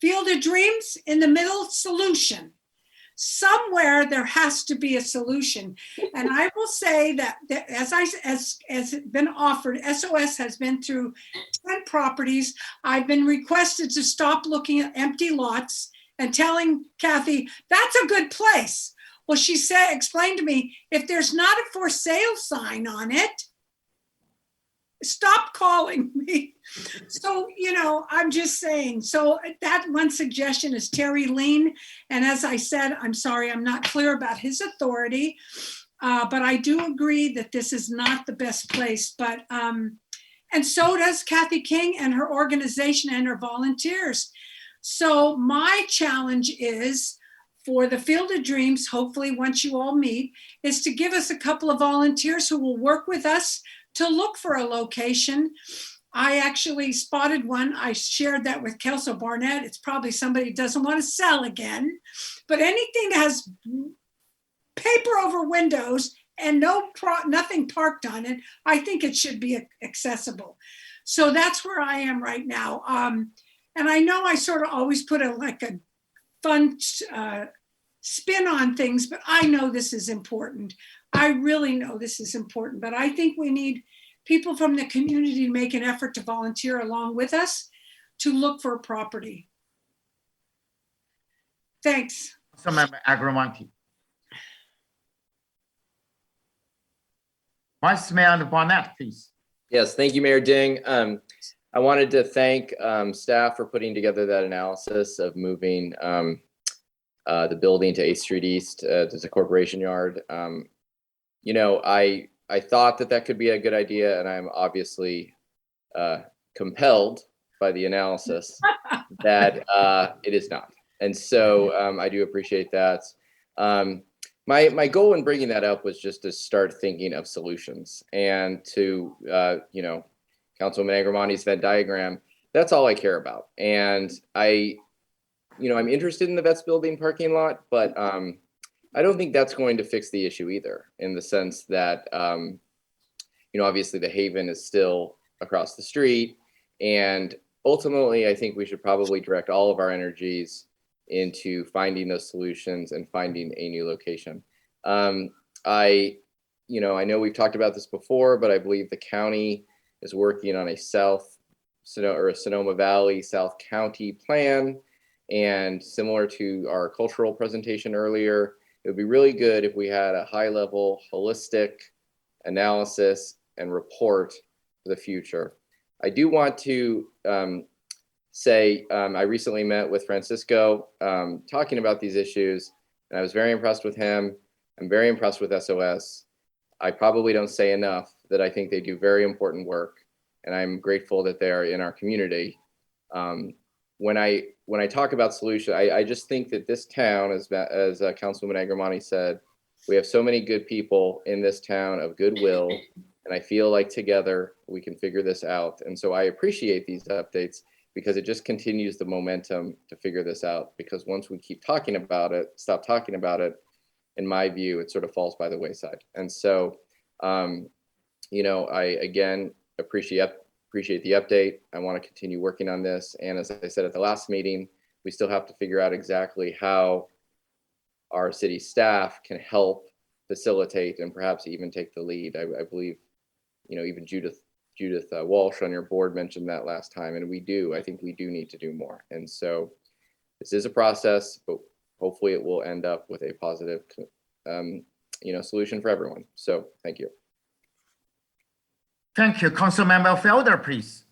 Field of Dreams, in the middle, solution. Somewhere there has to be a solution. And I will say that as been offered, SOS has been through 10 properties. I've been requested to stop looking at empty lots and telling Kathy, that's a good place. Well, she explained to me, if there's not a for sale sign on it, stop calling me. So, I'm just saying. So that one suggestion is Terry Lean. And as I said, I'm sorry, I'm not clear about his authority, but I do agree that this is not the best place. But, and so does Kathy King and her organization and her volunteers. So my challenge is, for the Field of Dreams, hopefully once you all meet, is to give us a couple of volunteers who will work with us to look for a location. I actually spotted one. I shared that with Kelso Barnett. It's probably somebody who doesn't want to sell again, but anything that has paper over windows and nothing parked on it, I think it should be accessible. So that's where I am right now. And I know I sort of always put a fun spin on things, but I know this is important. I really know this is important, but I think we need people from the community to make an effort to volunteer along with us to look for property. Thanks. Councilmember Agramonte. Vice Mayor Barnett, please. Yes, thank you, Mayor Ding. I wanted to thank staff for putting together that analysis of moving the building to 8th Street East to the Corporation Yard. You know, I thought that could be a good idea, and I'm obviously compelled by the analysis that it is not. And so I do appreciate that. My goal in bringing that up was just to start thinking of solutions and to, you know, Councilwoman Agramonte's Venn diagram, that's all I care about. And I'm interested in the Vets building parking lot, but I don't think that's going to fix the issue either, in the sense that, you know, obviously the Haven is still across the street. And ultimately, I think we should probably direct all of our energies into finding those solutions and finding a new location. I know we've talked about this before, but I believe the county is working on a Sonoma Valley South County plan. And similar to our cultural presentation earlier, it would be really good if we had a high level holistic analysis and report for the future. I do want to say I recently met with Francisco talking about these issues, and I was very impressed with him. I'm very impressed with SOS. I probably don't say enough that I think they do very important work, and I'm grateful that they are in our community. When I talk about solution, I just think that this town, as Councilwoman Agramonte said, we have so many good people in this town of goodwill, and I feel like together we can figure this out. And so I appreciate these updates, because it just continues the momentum to figure this out. Because once we keep talking about it, stop talking about it, in my view, it sort of falls by the wayside. And so, I again appreciate the update. I want to continue working on this. And as I said at the last meeting, we still have to figure out exactly how our city staff can help facilitate and perhaps even take the lead. I believe, even Judith Walsh on your board mentioned that last time, and I think we do need to do more. And so this is a process, but hopefully it will end up with a positive, solution for everyone. So thank you. Thank you. Councilmember Felder, please.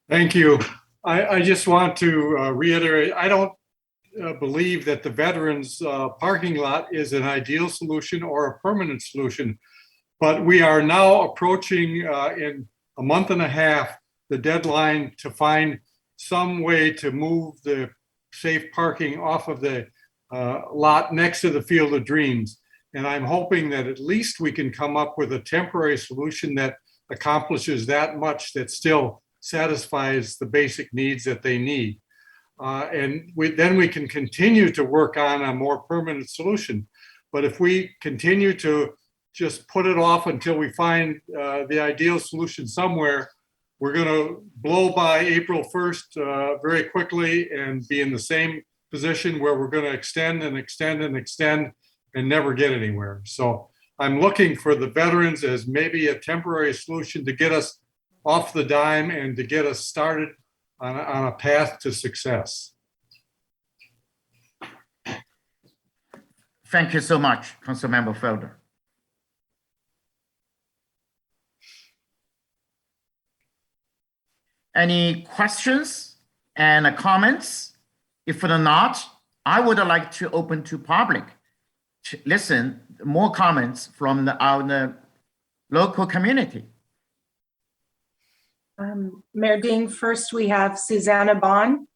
Thank you. I just want to reiterate, I don't believe that the veterans parking lot is an ideal solution or a permanent solution, but we are now approaching in a month and a half the deadline to find some way to move the safe parking off of the lot next to the Field of Dreams. And I'm hoping that at least we can come up with a temporary solution that accomplishes that much, that still satisfies the basic needs that they need. And then we can continue to work on a more permanent solution. But if we continue to just put it off until we find the ideal solution somewhere, we're going to blow by April 1st very quickly and be in the same position where we're going to extend and extend and extend and never get anywhere. So I'm looking for the veterans as maybe a temporary solution to get us off the dime and to get us started on a path to success. Thank you so much, Councilmember Felder. Any questions and comments? If not, I would like to open to public to listen more comments from our local community. Mayor Ding, first we have Susanna Bond.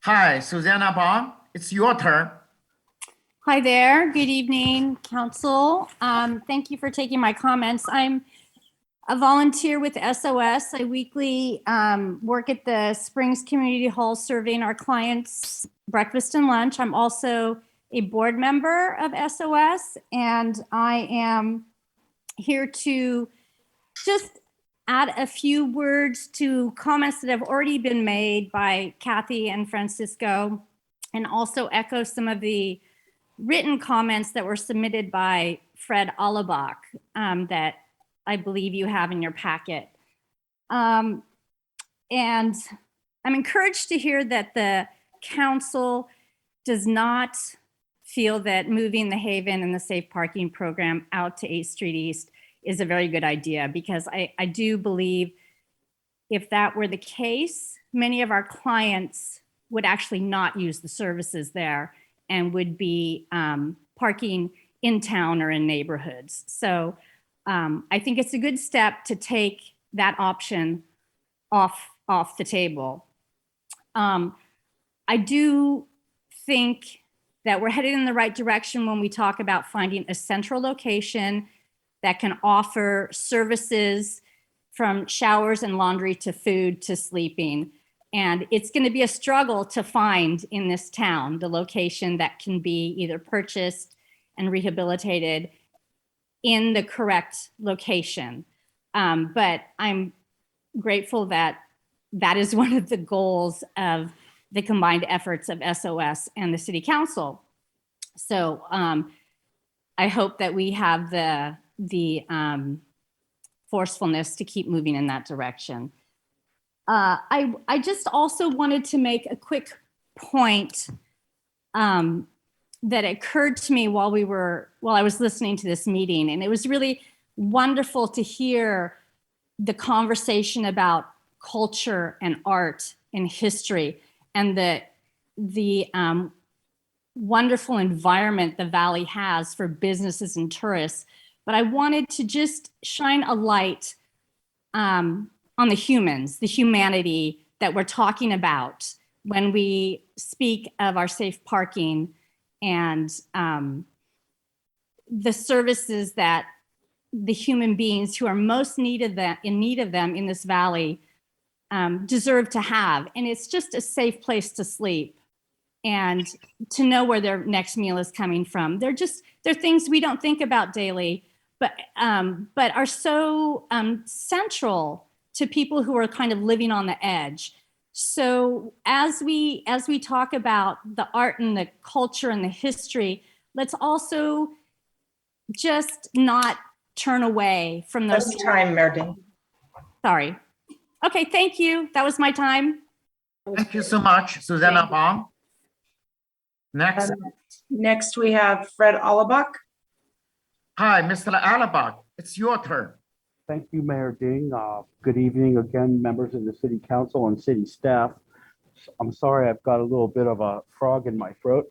Hi, Susanna Bond, it's your turn. Hi there. Good evening, Council. Thank you for taking my comments. I'm a volunteer with SOS. I weekly work at the Springs Community Hall serving our clients breakfast and lunch. I'm also a board member of SOS, and I am here to just add a few words to comments that have already been made by Kathy and Francisco, and also echo some of the written comments that were submitted by Fred Alabach that I believe you have in your packet. And I'm encouraged to hear that the council does not feel that moving the Haven and the safe parking program out to 8th Street East is a very good idea, because I do believe if that were the case, many of our clients would actually not use the services there and would be parking in town or in neighborhoods. So I think it's a good step to take that option off the table. I do think that we're headed in the right direction when we talk about finding a central location that can offer services from showers and laundry to food to sleeping. And it's going to be a struggle to find in this town the location that can be either purchased and rehabilitated in the correct location. But I'm grateful that that is one of the goals of the combined efforts of SOS and the City Council. So I hope that we have the forcefulness to keep moving in that direction. I just also wanted to make a quick point that occurred to me while I was listening to this meeting, and it was really wonderful to hear the conversation about culture and art and history and the wonderful environment the Valley has for businesses and tourists. But I wanted to just shine a light on the humans, the humanity that we're talking about when we speak of our safe parking and the services that the human beings who are most in need of them in this valley deserve to have. And it's just a safe place to sleep and to know where their next meal is coming from. They're things we don't think about daily, but are so central to people who are kind of living on the edge. So as we talk about the art and the culture and the history, let's also just not turn away from those. That's time, Mayor Ding. Sorry. Okay, thank you. That was my time. Thank you so much, Susanna Baum. Next. Next, we have Fred Alabach. Hi, Mr. Alabach, it's your turn. Thank you, Mayor Ding. Good evening again, members of the City Council and city staff. I'm sorry, I've got a little bit of a frog in my throat.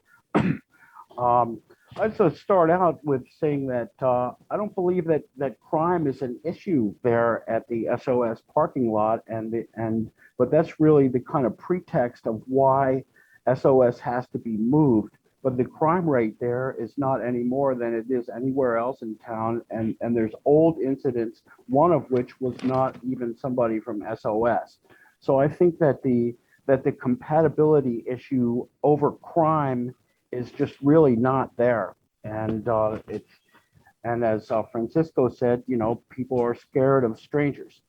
I'd just start out with saying that I don't believe that crime is an issue there at the SOS parking lot, but that's really the kind of pretext of why SOS has to be moved. But the crime rate there is not any more than it is anywhere else in town, and there's old incidents, one of which was not even somebody from SOS. So I think that the compatibility issue over crime is just really not there. And and as Francisco said, you know, people are scared of strangers.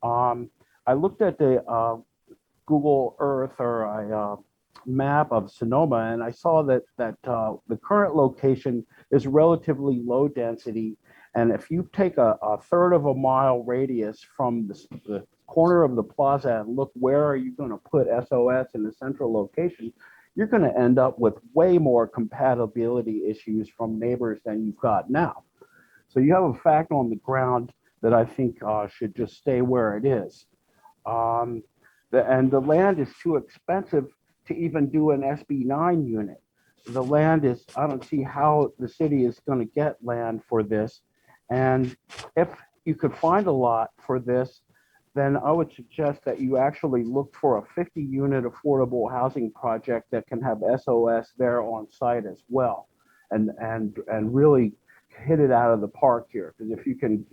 I looked at the Google Earth or a map of Sonoma, and I saw that the current location is relatively low density. And if you take a third of a mile radius from the corner of the plaza and look where are you going to put SOS in the central location, you're going to end up with way more compatibility issues from neighbors than you've got now. So you have a fact on the ground that I think should just stay where it is. And the land is too expensive to even do an SB9 unit. The land is, I don't see how the city is going to get land for this. And if you could find a lot for this, then I would suggest that you actually look for a 50-unit affordable housing project that can have SOS there on site as well, and really hit it out of the park here. Because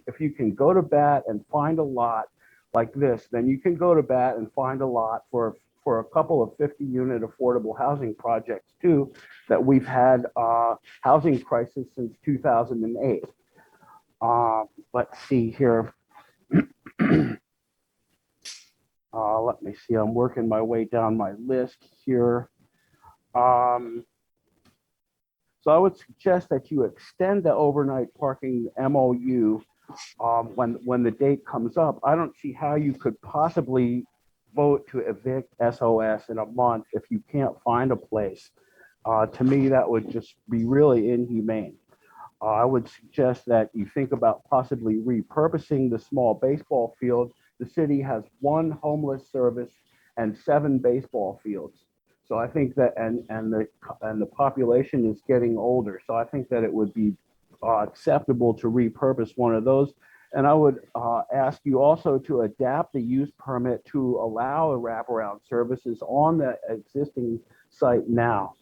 if you can go to bat and find a lot like this, then you can go to bat and find a lot for a couple of 50-unit affordable housing projects too, that we've had housing crisis since 2008. Let's see here. me see, I'm working my way down my list here. So I would suggest that you extend the overnight parking MOU when the date comes up. I don't see how you could possibly vote to evict SOS in a month if you can't find a place. To me, that would just be really inhumane. I would suggest that you think about possibly repurposing the small baseball field. The city has 1 homeless service and 7 baseball fields. So I think that, and the population is getting older. So I think that it would be acceptable to repurpose one of those. And I would ask you also to adapt the use permit to allow wraparound services on the existing site now.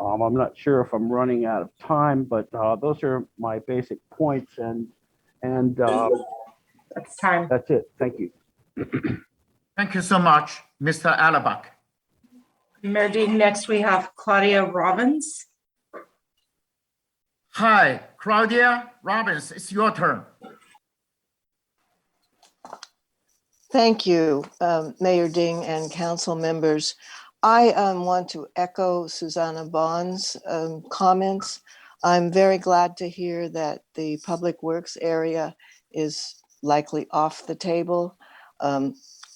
I'm not sure if I'm running out of time, but those are my basic points, and That's time. that's it. Thank you. Thank you so much, Mr. Alabak. Mayor Dean, next we have Claudia Robbins. Hi, Claudia Robbins, it's your turn. Thank you, Mayor Ding and council members. I want to echo Susanna Bond's comments. I'm very glad to hear that the public works area is likely off the table.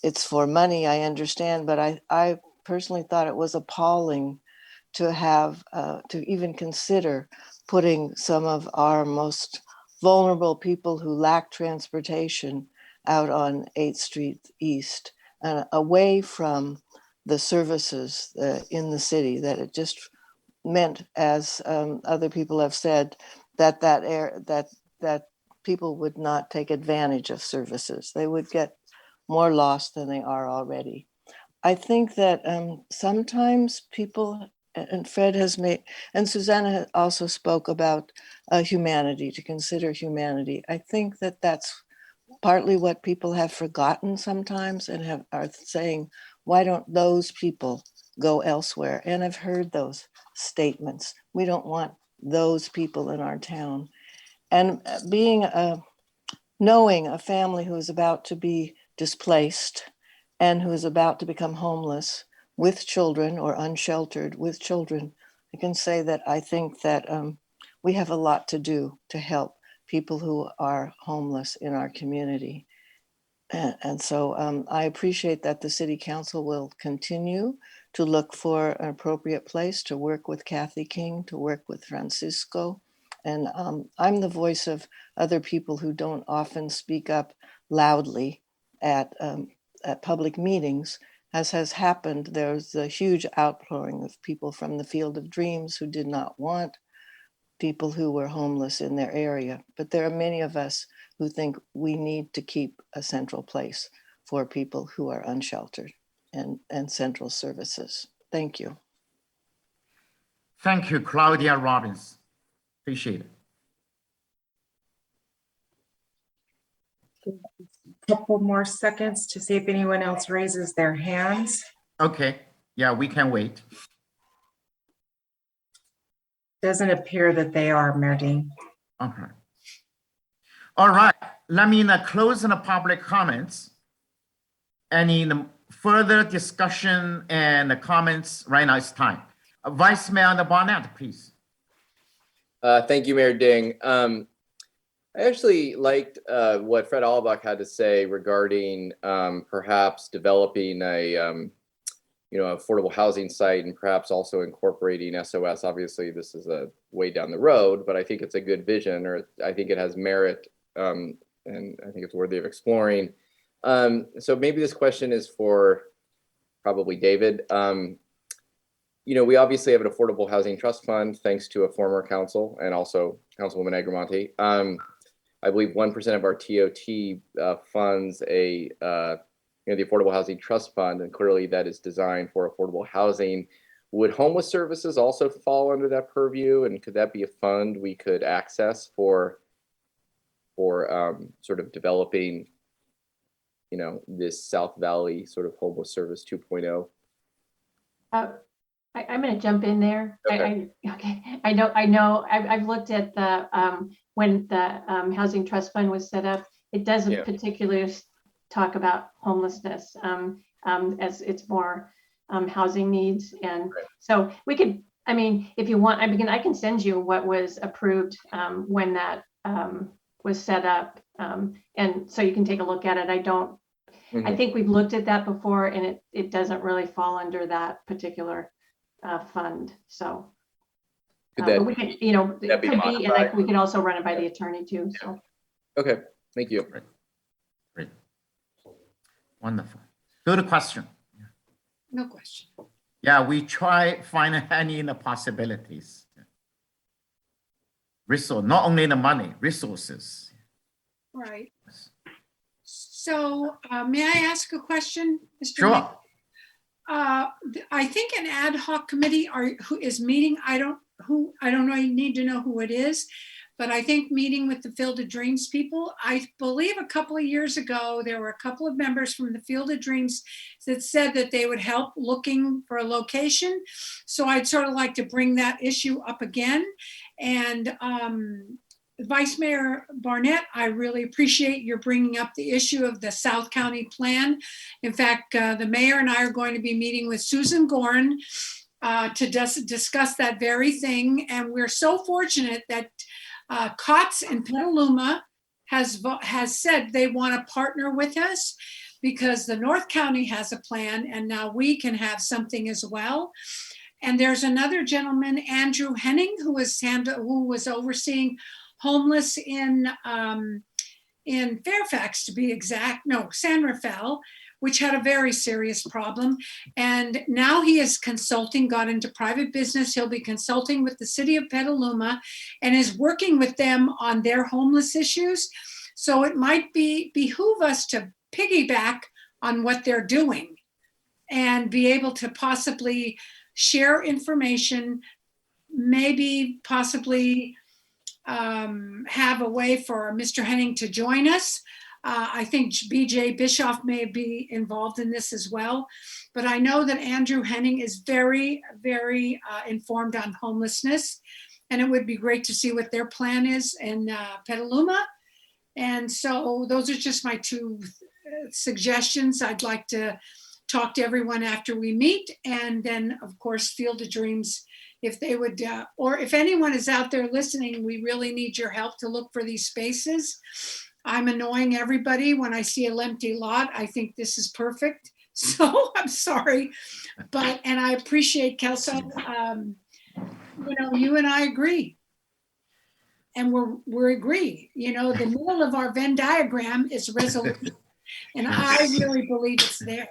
It's for money, I understand, but I personally thought it was appalling to have, to even consider putting some of our most vulnerable people who lack transportation out on 8th Street East, away from the services in the city, that it just meant, as other people have said, that people would not take advantage of services. They would get more lost than they are already. I think that sometimes people, and Fred has made, and Susanna also spoke about humanity, to consider humanity. I think that that's partly what people have forgotten sometimes, and are saying, why don't those people go elsewhere? And I've heard those statements. We don't want those people in our town. And knowing a family who is about to be displaced and who is about to become homeless with children or unsheltered with children, I can say that I think that we have a lot to do to help people who are homeless in our community. And so I appreciate that the City Council will continue to look for an appropriate place to work with Kathy King, to work with Francisco. And I'm the voice of other people who don't often speak up loudly at public meetings. As has happened, there's a huge outpouring of people from the Field of Dreams who did not want people who were homeless in their area. But there are many of us who think we need to keep a central place for people who are unsheltered and central services. Thank you. Thank you, Claudia Robbins. Appreciate it. Couple more seconds to see if anyone else raises their hands. Okay, yeah, we can wait. Doesn't appear that they are, Mayor Dean. Okay. All right, let me close the public comments. Any further discussion and comments? Right now it's time. Vice Mayor Barnett, please. Thank you, Mayor Ding. I actually liked what Fred Alabak had to say regarding perhaps developing a affordable housing site and perhaps also incorporating SOS. Obviously, this is a way down the road, but I think it's a good vision, or I think it has merit, and I think it's worthy of exploring. So maybe this question is for probably David. We obviously have an affordable housing trust fund, thanks to a former council and also Councilwoman Agramonte. I believe 1% of our TOT funds the Affordable Housing Trust Fund, and clearly that is designed for affordable housing. Would homeless services also fall under that purview, and could that be a fund we could access for sort of developing, this South Valley sort of homeless service 2.0? I'm going to jump in there. Okay. I know. I've looked at the when the Housing Trust Fund was set up. It doesn't particularly talk about homelessness. as it's more housing needs. And so we could, I mean, if you want, I can send you what was approved when that was set up. And so you can take a look at it. I think we've looked at that before, and it doesn't really fall under that particular fund. So but we could, you know, it could be, and we could also run it by the attorney too. So Okay, thank you. Great. Wonderful. Good question. No question. Yeah, we try find any possibilities. Resource, not only the money, resources. Right. So may I ask a question, Mr. Sure. Mayor? I think an ad hoc committee who is meeting. I don't know. You need to know who it is, but I think meeting with the Field of Dreams people. I believe a couple of years ago there were a couple of members from the Field of Dreams that said that they would help looking for a location. So I'd sort of like to bring that issue up again. And Vice Mayor Barnett, I really appreciate your bringing up the issue of the South County plan. In fact, the mayor and I are going to be meeting with Susan Gorn to discuss that very thing. And we're so fortunate that COTS in Petaluma has said they want to partner with us because the North County has a plan and now we can have something as well. And there's another gentleman, Andrew Henning, who was overseeing homeless in Fairfax, to be exact, no, San Rafael, which had a very serious problem. And now he is consulting, got into private business. He'll be consulting with the city of Petaluma and is working with them on their homeless issues. So it might behoove us to piggyback on what they're doing and be able to possibly share information, maybe possibly have a way for Mr. Henning to join us. I think BJ Bischoff may be involved in this as well. But I know that Andrew Henning is very, very informed on homelessness. And it would be great to see what their plan is in Petaluma. And so those are just my two suggestions. I'd like to talk to everyone after we meet. And then, of course, Field of Dreams, if they would, or if anyone is out there listening, we really need your help to look for these spaces. I'm annoying everybody when I see a empty lot. I think this is perfect. So I'm sorry, and I appreciate Kelso. You and I agree. And we agree, the middle of our Venn diagram is resolution. And I really believe it's there.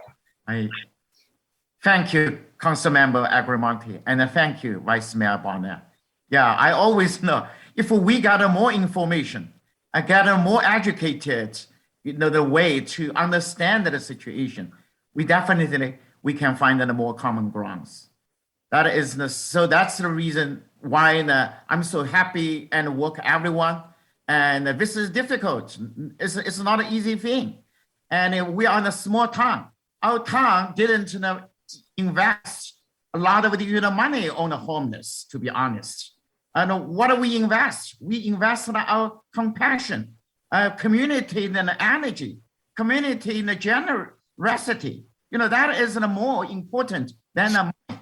Thank you, Councilmember Agramonte, and thank you, Vice Mayor Barnett. Yeah, I always know if we got more information, I get more educated, the way to understand the situation, we can find more common grounds. That's the reason why I'm so happy and work everyone. And this is difficult. It's not an easy thing. And we are in a small town. Our town didn't invest a lot of the money on the homeless, to be honest. And what do we invest? We invest in our compassion, community and energy, community and generosity. That is more important than the money.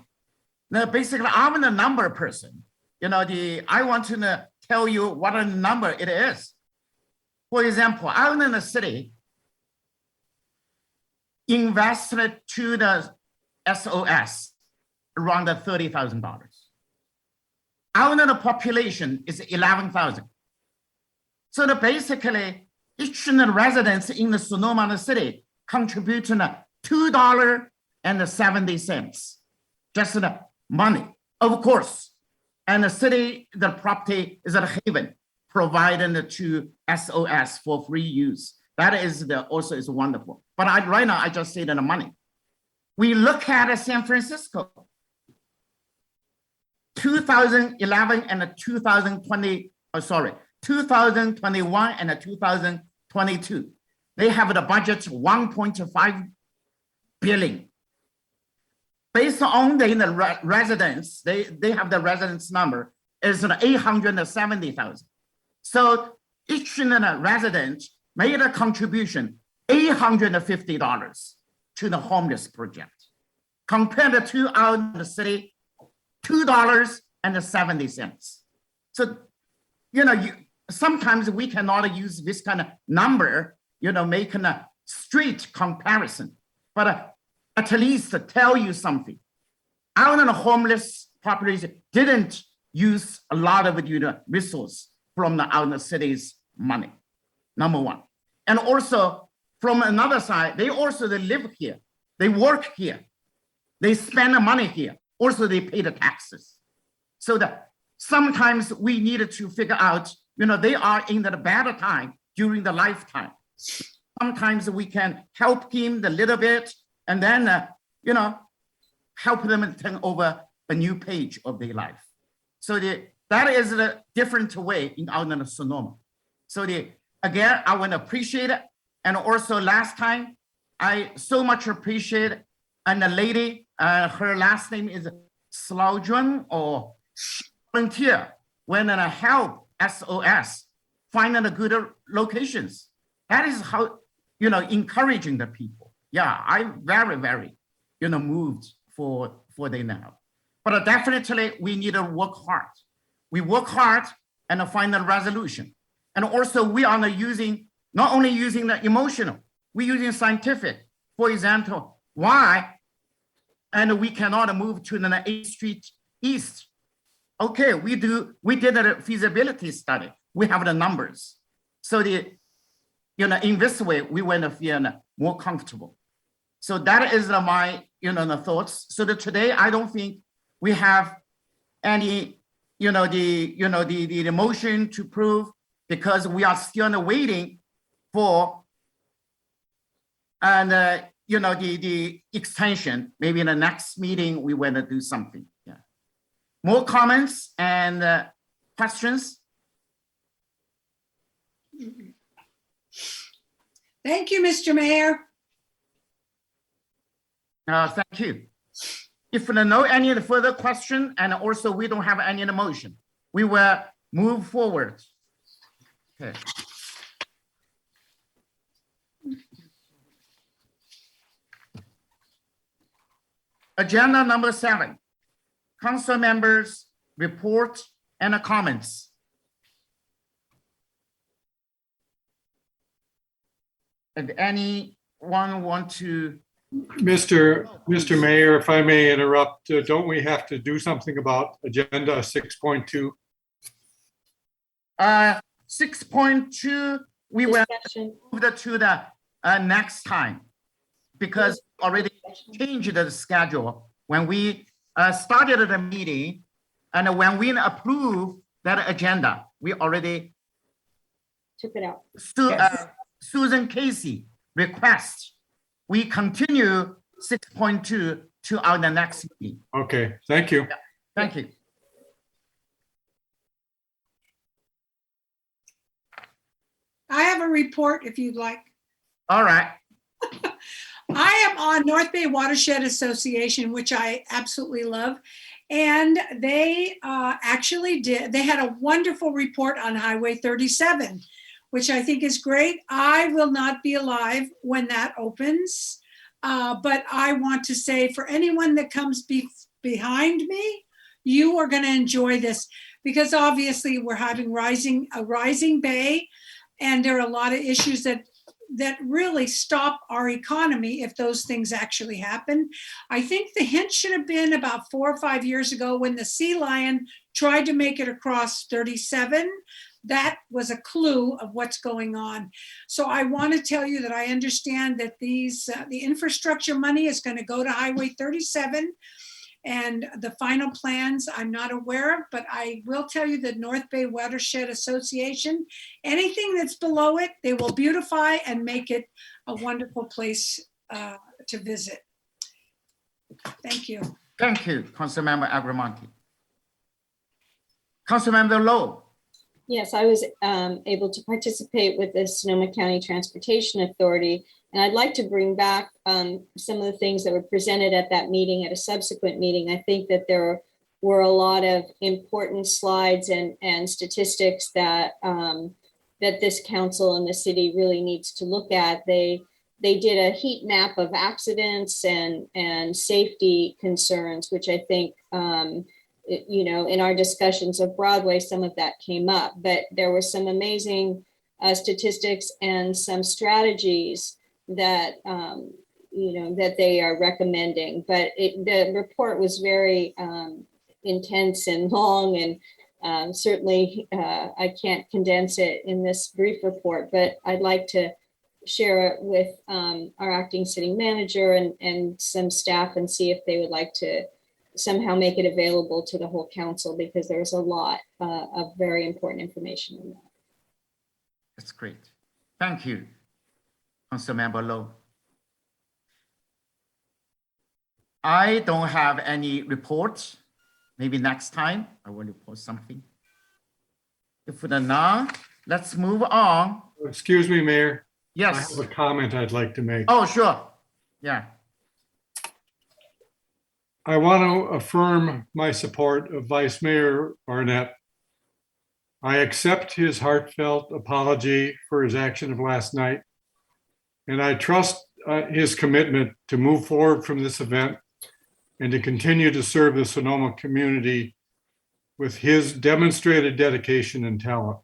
Now, basically, I'm the number person. I want to tell you what a number it is. For example, I'm in the city, invested to the SOS around $30,000. Our population is 11,000. So basically, each residents in the Sonoma city contribute $2.70, just the money, of course. And the city, the property is a haven, provided to SOS for free use. That is also is wonderful. But right now, I just say the money. We look at San Francisco, 2011 and 2021 and 2022. They have the budget 1.5 billion. Based on the residents, they have the residents number is 870,000. So each resident made a contribution $850 to the homeless project. Compared to out in the city, $2.70. So, sometimes we cannot use this kind of number, making a straight comparison, but at least tell you something. Out in the homeless population didn't use a lot of resource from the out in the city's money, number one. And also from another side, they live here, they work here, they spend the money here, also they pay the taxes. So that sometimes we needed to figure out, they are in the bad time during the lifetime. Sometimes we can help him a little bit and then, help them turn over a new page of their life. So that is a different way out in Sonoma. So again, I want to appreciate it. And also last time, I so much appreciate it. And the lady, her last name is Slaujun, or volunteer, when I help SOS finding the good locations. That is how, encouraging the people. Yeah, I'm very, very, moved for they now. But definitely we need to work hard. We work hard and find a resolution. And also we are not only using the emotional, we're using scientific. For example, why? And we cannot move to the 8th Street East. Okay, we did a feasibility study. We have the numbers. So in this way, we want to feel more comfortable. So that is my, the thoughts. So that today, I don't think we have any, the motion to prove, because we are still waiting for, and the extension. Maybe in the next meeting, we want to do something. Yeah. More comments and questions? Thank you, Mr. Mayor. Thank you. If there are no any further question, and also we don't have any motion, we will move forward. Okay. Agenda number 7, council members' report and comments. If anyone want to? Mr. Mayor, if I may interrupt, don't we have to do something about agenda 6.2? 6.2, we will move it to the next time, because already changed the schedule when we started the meeting, and when we approve that agenda, we already took it out. Susan Casey request we continue 6.2 to our next meeting. Okay, thank you. Yeah, thank you. I have a report if you'd like. All right. I am on North Bay Watershed Association, which I absolutely love. And they they had a wonderful report on Highway 37, which I think is great. I will not be alive when that opens. But I want to say, for anyone that comes behind me, you are going to enjoy this, because obviously we're having a rising bay, and there are a lot of issues that really stop our economy if those things actually happen. I think the hint should have been about 4 or 5 years ago when the Sea Lion tried to make it across 37. That was a clue of what's going on. So I want to tell you that I understand that the infrastructure money is going to go to Highway 37. And the final plans I'm not aware of, but I will tell you that North Bay Watershed Association, anything that's below it, they will beautify and make it a wonderful place to visit. Thank you. Thank you, Councilmember Agramonte. Councilmember Lowe. Yes, I was able to participate with the Sonoma County Transportation Authority, and I'd like to bring back some of the things that were presented at that meeting, at a subsequent meeting. I think that there were a lot of important slides and statistics that that this council and the city really needs to look at. They they did a heat map of accidents and safety concerns, which I think, you know, in our discussions of Broadway, some of that came up, but there were some amazing statistics and some strategies that, you know, that they are recommending. But the report was very intense and long, and certainly I can't condense it in this brief report, but I'd like to share it with our acting city manager and some staff and see if they would like to somehow make it available to the whole council, because there's a lot of very important information in that. That's great. Thank you, Councilmember Lowe. I don't have any reports. Maybe next time I will report something. If not, let's move on. Excuse me, Mayor. Yes. I have a comment I'd like to make. Oh, sure. Yeah. I want to affirm my support of Vice Mayor Barnett. I accept his heartfelt apology for his action of last night, and I trust his commitment to move forward from this event and to continue to serve the Sonoma community with his demonstrated dedication and talent.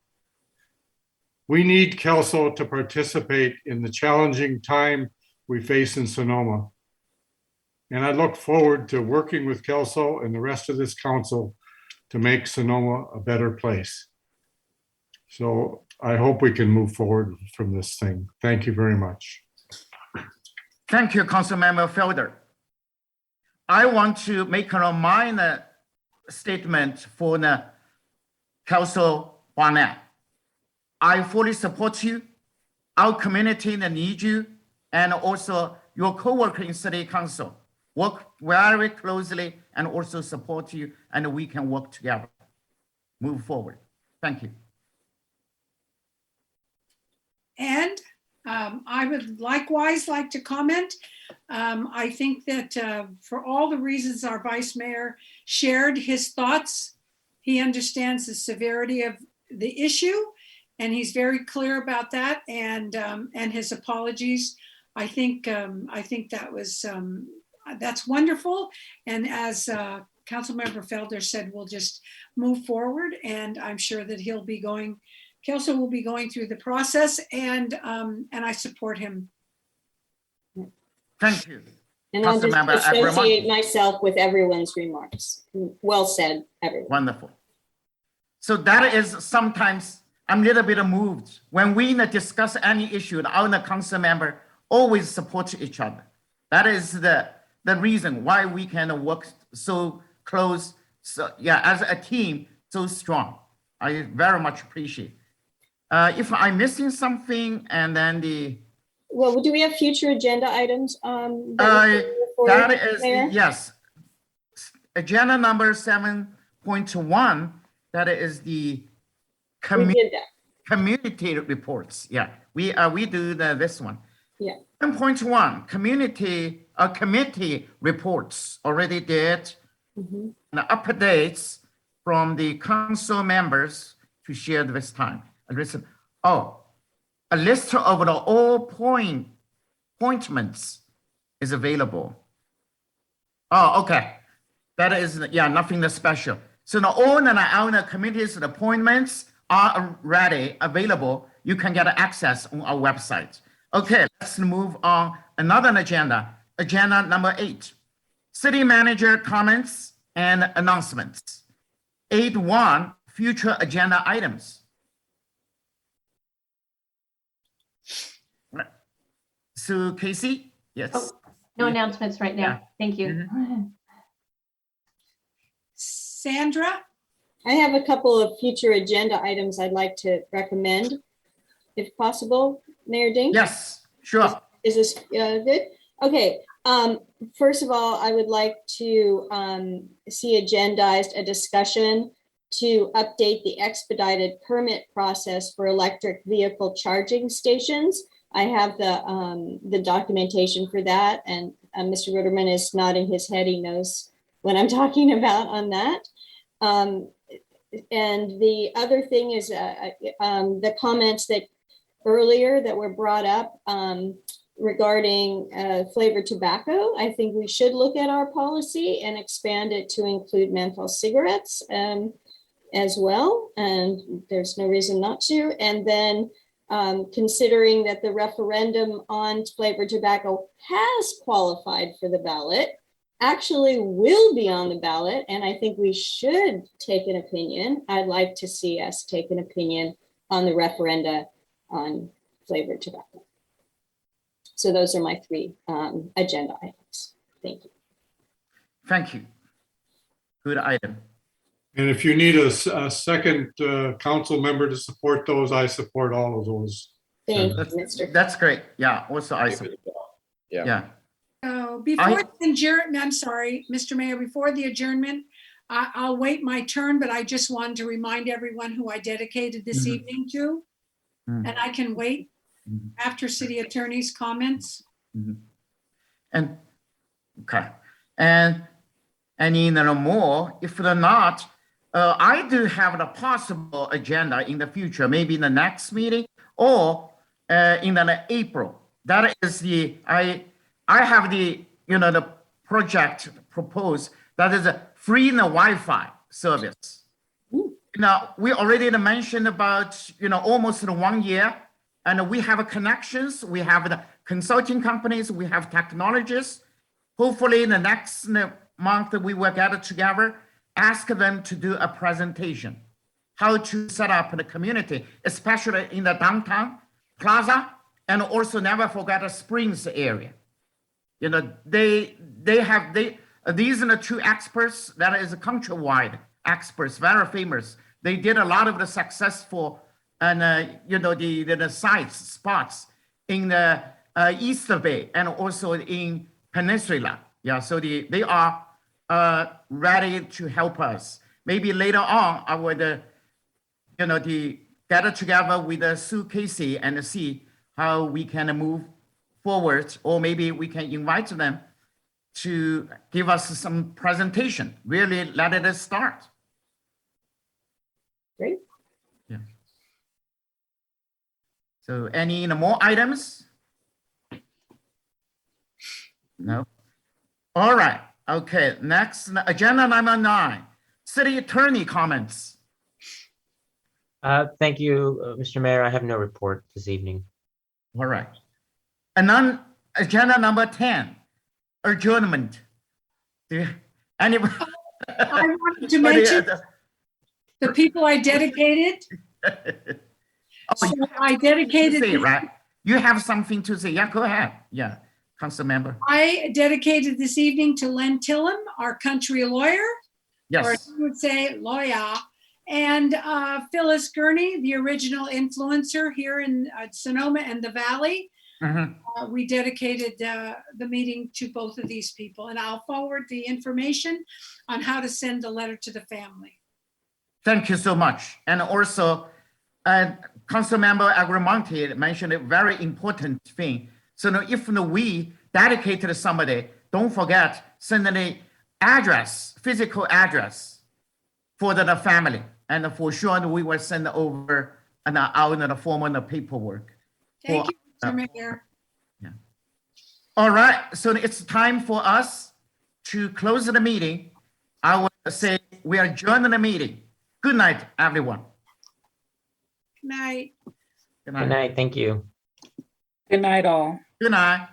We need Kelso to participate in the challenging time we face in Sonoma. And I look forward to working with Kelso and the rest of this council to make Sonoma a better place. So I hope we can move forward from this thing. Thank you very much. Thank you, Councilmember Felder. I want to make a minor statement for the Council Barnett. I fully support you. Our community needs you, and also your co-worker in City Council. Work very closely and also support you, and we can work together. Move forward. Thank you. And I would likewise like to comment. I think that for all the reasons our vice mayor shared his thoughts, he understands the severity of the issue, and he's very clear about that. And his apologies. I think that was that's wonderful. And as Councilmember Felder said, we'll just move forward, and I'm sure that Kelso will be going through the process, and I support him. Thank you. And I'll just associate myself with everyone's remarks. Well said, everyone. Wonderful. So that is sometimes I'm a little bit moved. When we discuss any issue, our council member always support each other. That is the reason why we can work so close, so yeah, as a team, so strong. I very much appreciate. If I'm missing something, and then well, do we have future agenda items? That is, yes. Agenda number 7.1, that is the community reports. Yeah, we do this one. Yeah. 7.1, committee reports already did. Mm-hmm. And updates from the council members to share this time. A list of the all appointments is available. Oh, okay. That is, yeah, nothing special. So all the committees appointments are already available. You can get access on our website. Okay, let's move on. Another agenda, agenda number 8. City manager comments and announcements. 8.1, future agenda items. So Casey, yes. Oh, no announcements right now. Yeah. Thank you. Mm-hmm. Sandra? I have a couple of future agenda items I'd like to recommend, if possible, Mayor Ding? Yes, sure. Is this good? Okay. First of all, I would like to see agendized a discussion to update the expedited permit process for electric vehicle charging stations. I have the documentation for that, and Mr. Ruderman is nodding his head. He knows what I'm talking about on that. And the other thing is the comments that earlier that were brought up regarding flavored tobacco, I think we should look at our policy and expand it to include menthol cigarettes as well. And there's no reason not to. And then considering that the referendum on flavored tobacco has qualified for the ballot, actually will be on the ballot. And I think we should take an opinion. I'd like to see us take an opinion on the referenda on flavored tobacco. So those are my three agenda items. Thank you. Thank you. Good item. And if you need a second council member to support those, I support all of those. Thank you, Mr. That's great. Yeah, also I support. Yeah. So before the adjournment, I'm sorry, Mr. Mayor, before the adjournment, I'll wait my turn, but I just wanted to remind everyone who I dedicated this evening to. And I can wait after city attorney's comments. And okay. And any more, if they're not, I do have a possible agenda in the future, maybe in the next meeting or in the April. That is the, I have the, the project proposed that is a free Wi-Fi service. Now, we already mentioned about, almost 1 year, and we have connections, we have the consulting companies, we have technologists. Hopefully in the next month, we will get together, ask them to do a presentation, how to set up the community, especially in the downtown plaza, and also never forget the Springs area. These are the two experts that is countrywide experts, very famous. They did a lot of the successful and the sites, spots in the East Bay and also in Peninsula. Yeah, so they are ready to help us. Maybe later on, I would, get together with Sue Casey and see how we can move forward, or maybe we can invite them to give us some presentation. Really let it start. Great. Yeah. So any more items? No. All right. Okay. Next, agenda number 9, city attorney comments. Thank you, Mr. Mayor. I have no report this evening. All right. And then agenda number 10, adjournment. Anybody? I wanted to mention the people I dedicated. So I dedicated. Say, right? You have something to say. Yeah, go ahead. Yeah, council member. I dedicated this evening to Len Tillum, our country lawyer. Yes. Or you would say lawyer. And Phyllis Gurney, the original influencer here in Sonoma and the Valley. We dedicated the meeting to both of these people, and I'll forward the information on how to send the letter to the family. Thank you so much. And also, Councilmember Agramonte mentioned a very important thing. So now if we dedicate to somebody, don't forget, send the address, physical address for the family. And for sure, we will send over out in the form of the paperwork. Thank you, Mr. Mayor. Yeah. All right, so it's time for us to close the meeting. I will say we adjourn the meeting. Good night, everyone. Good night. Good night. Good night. Thank you. Good night, all. Good night.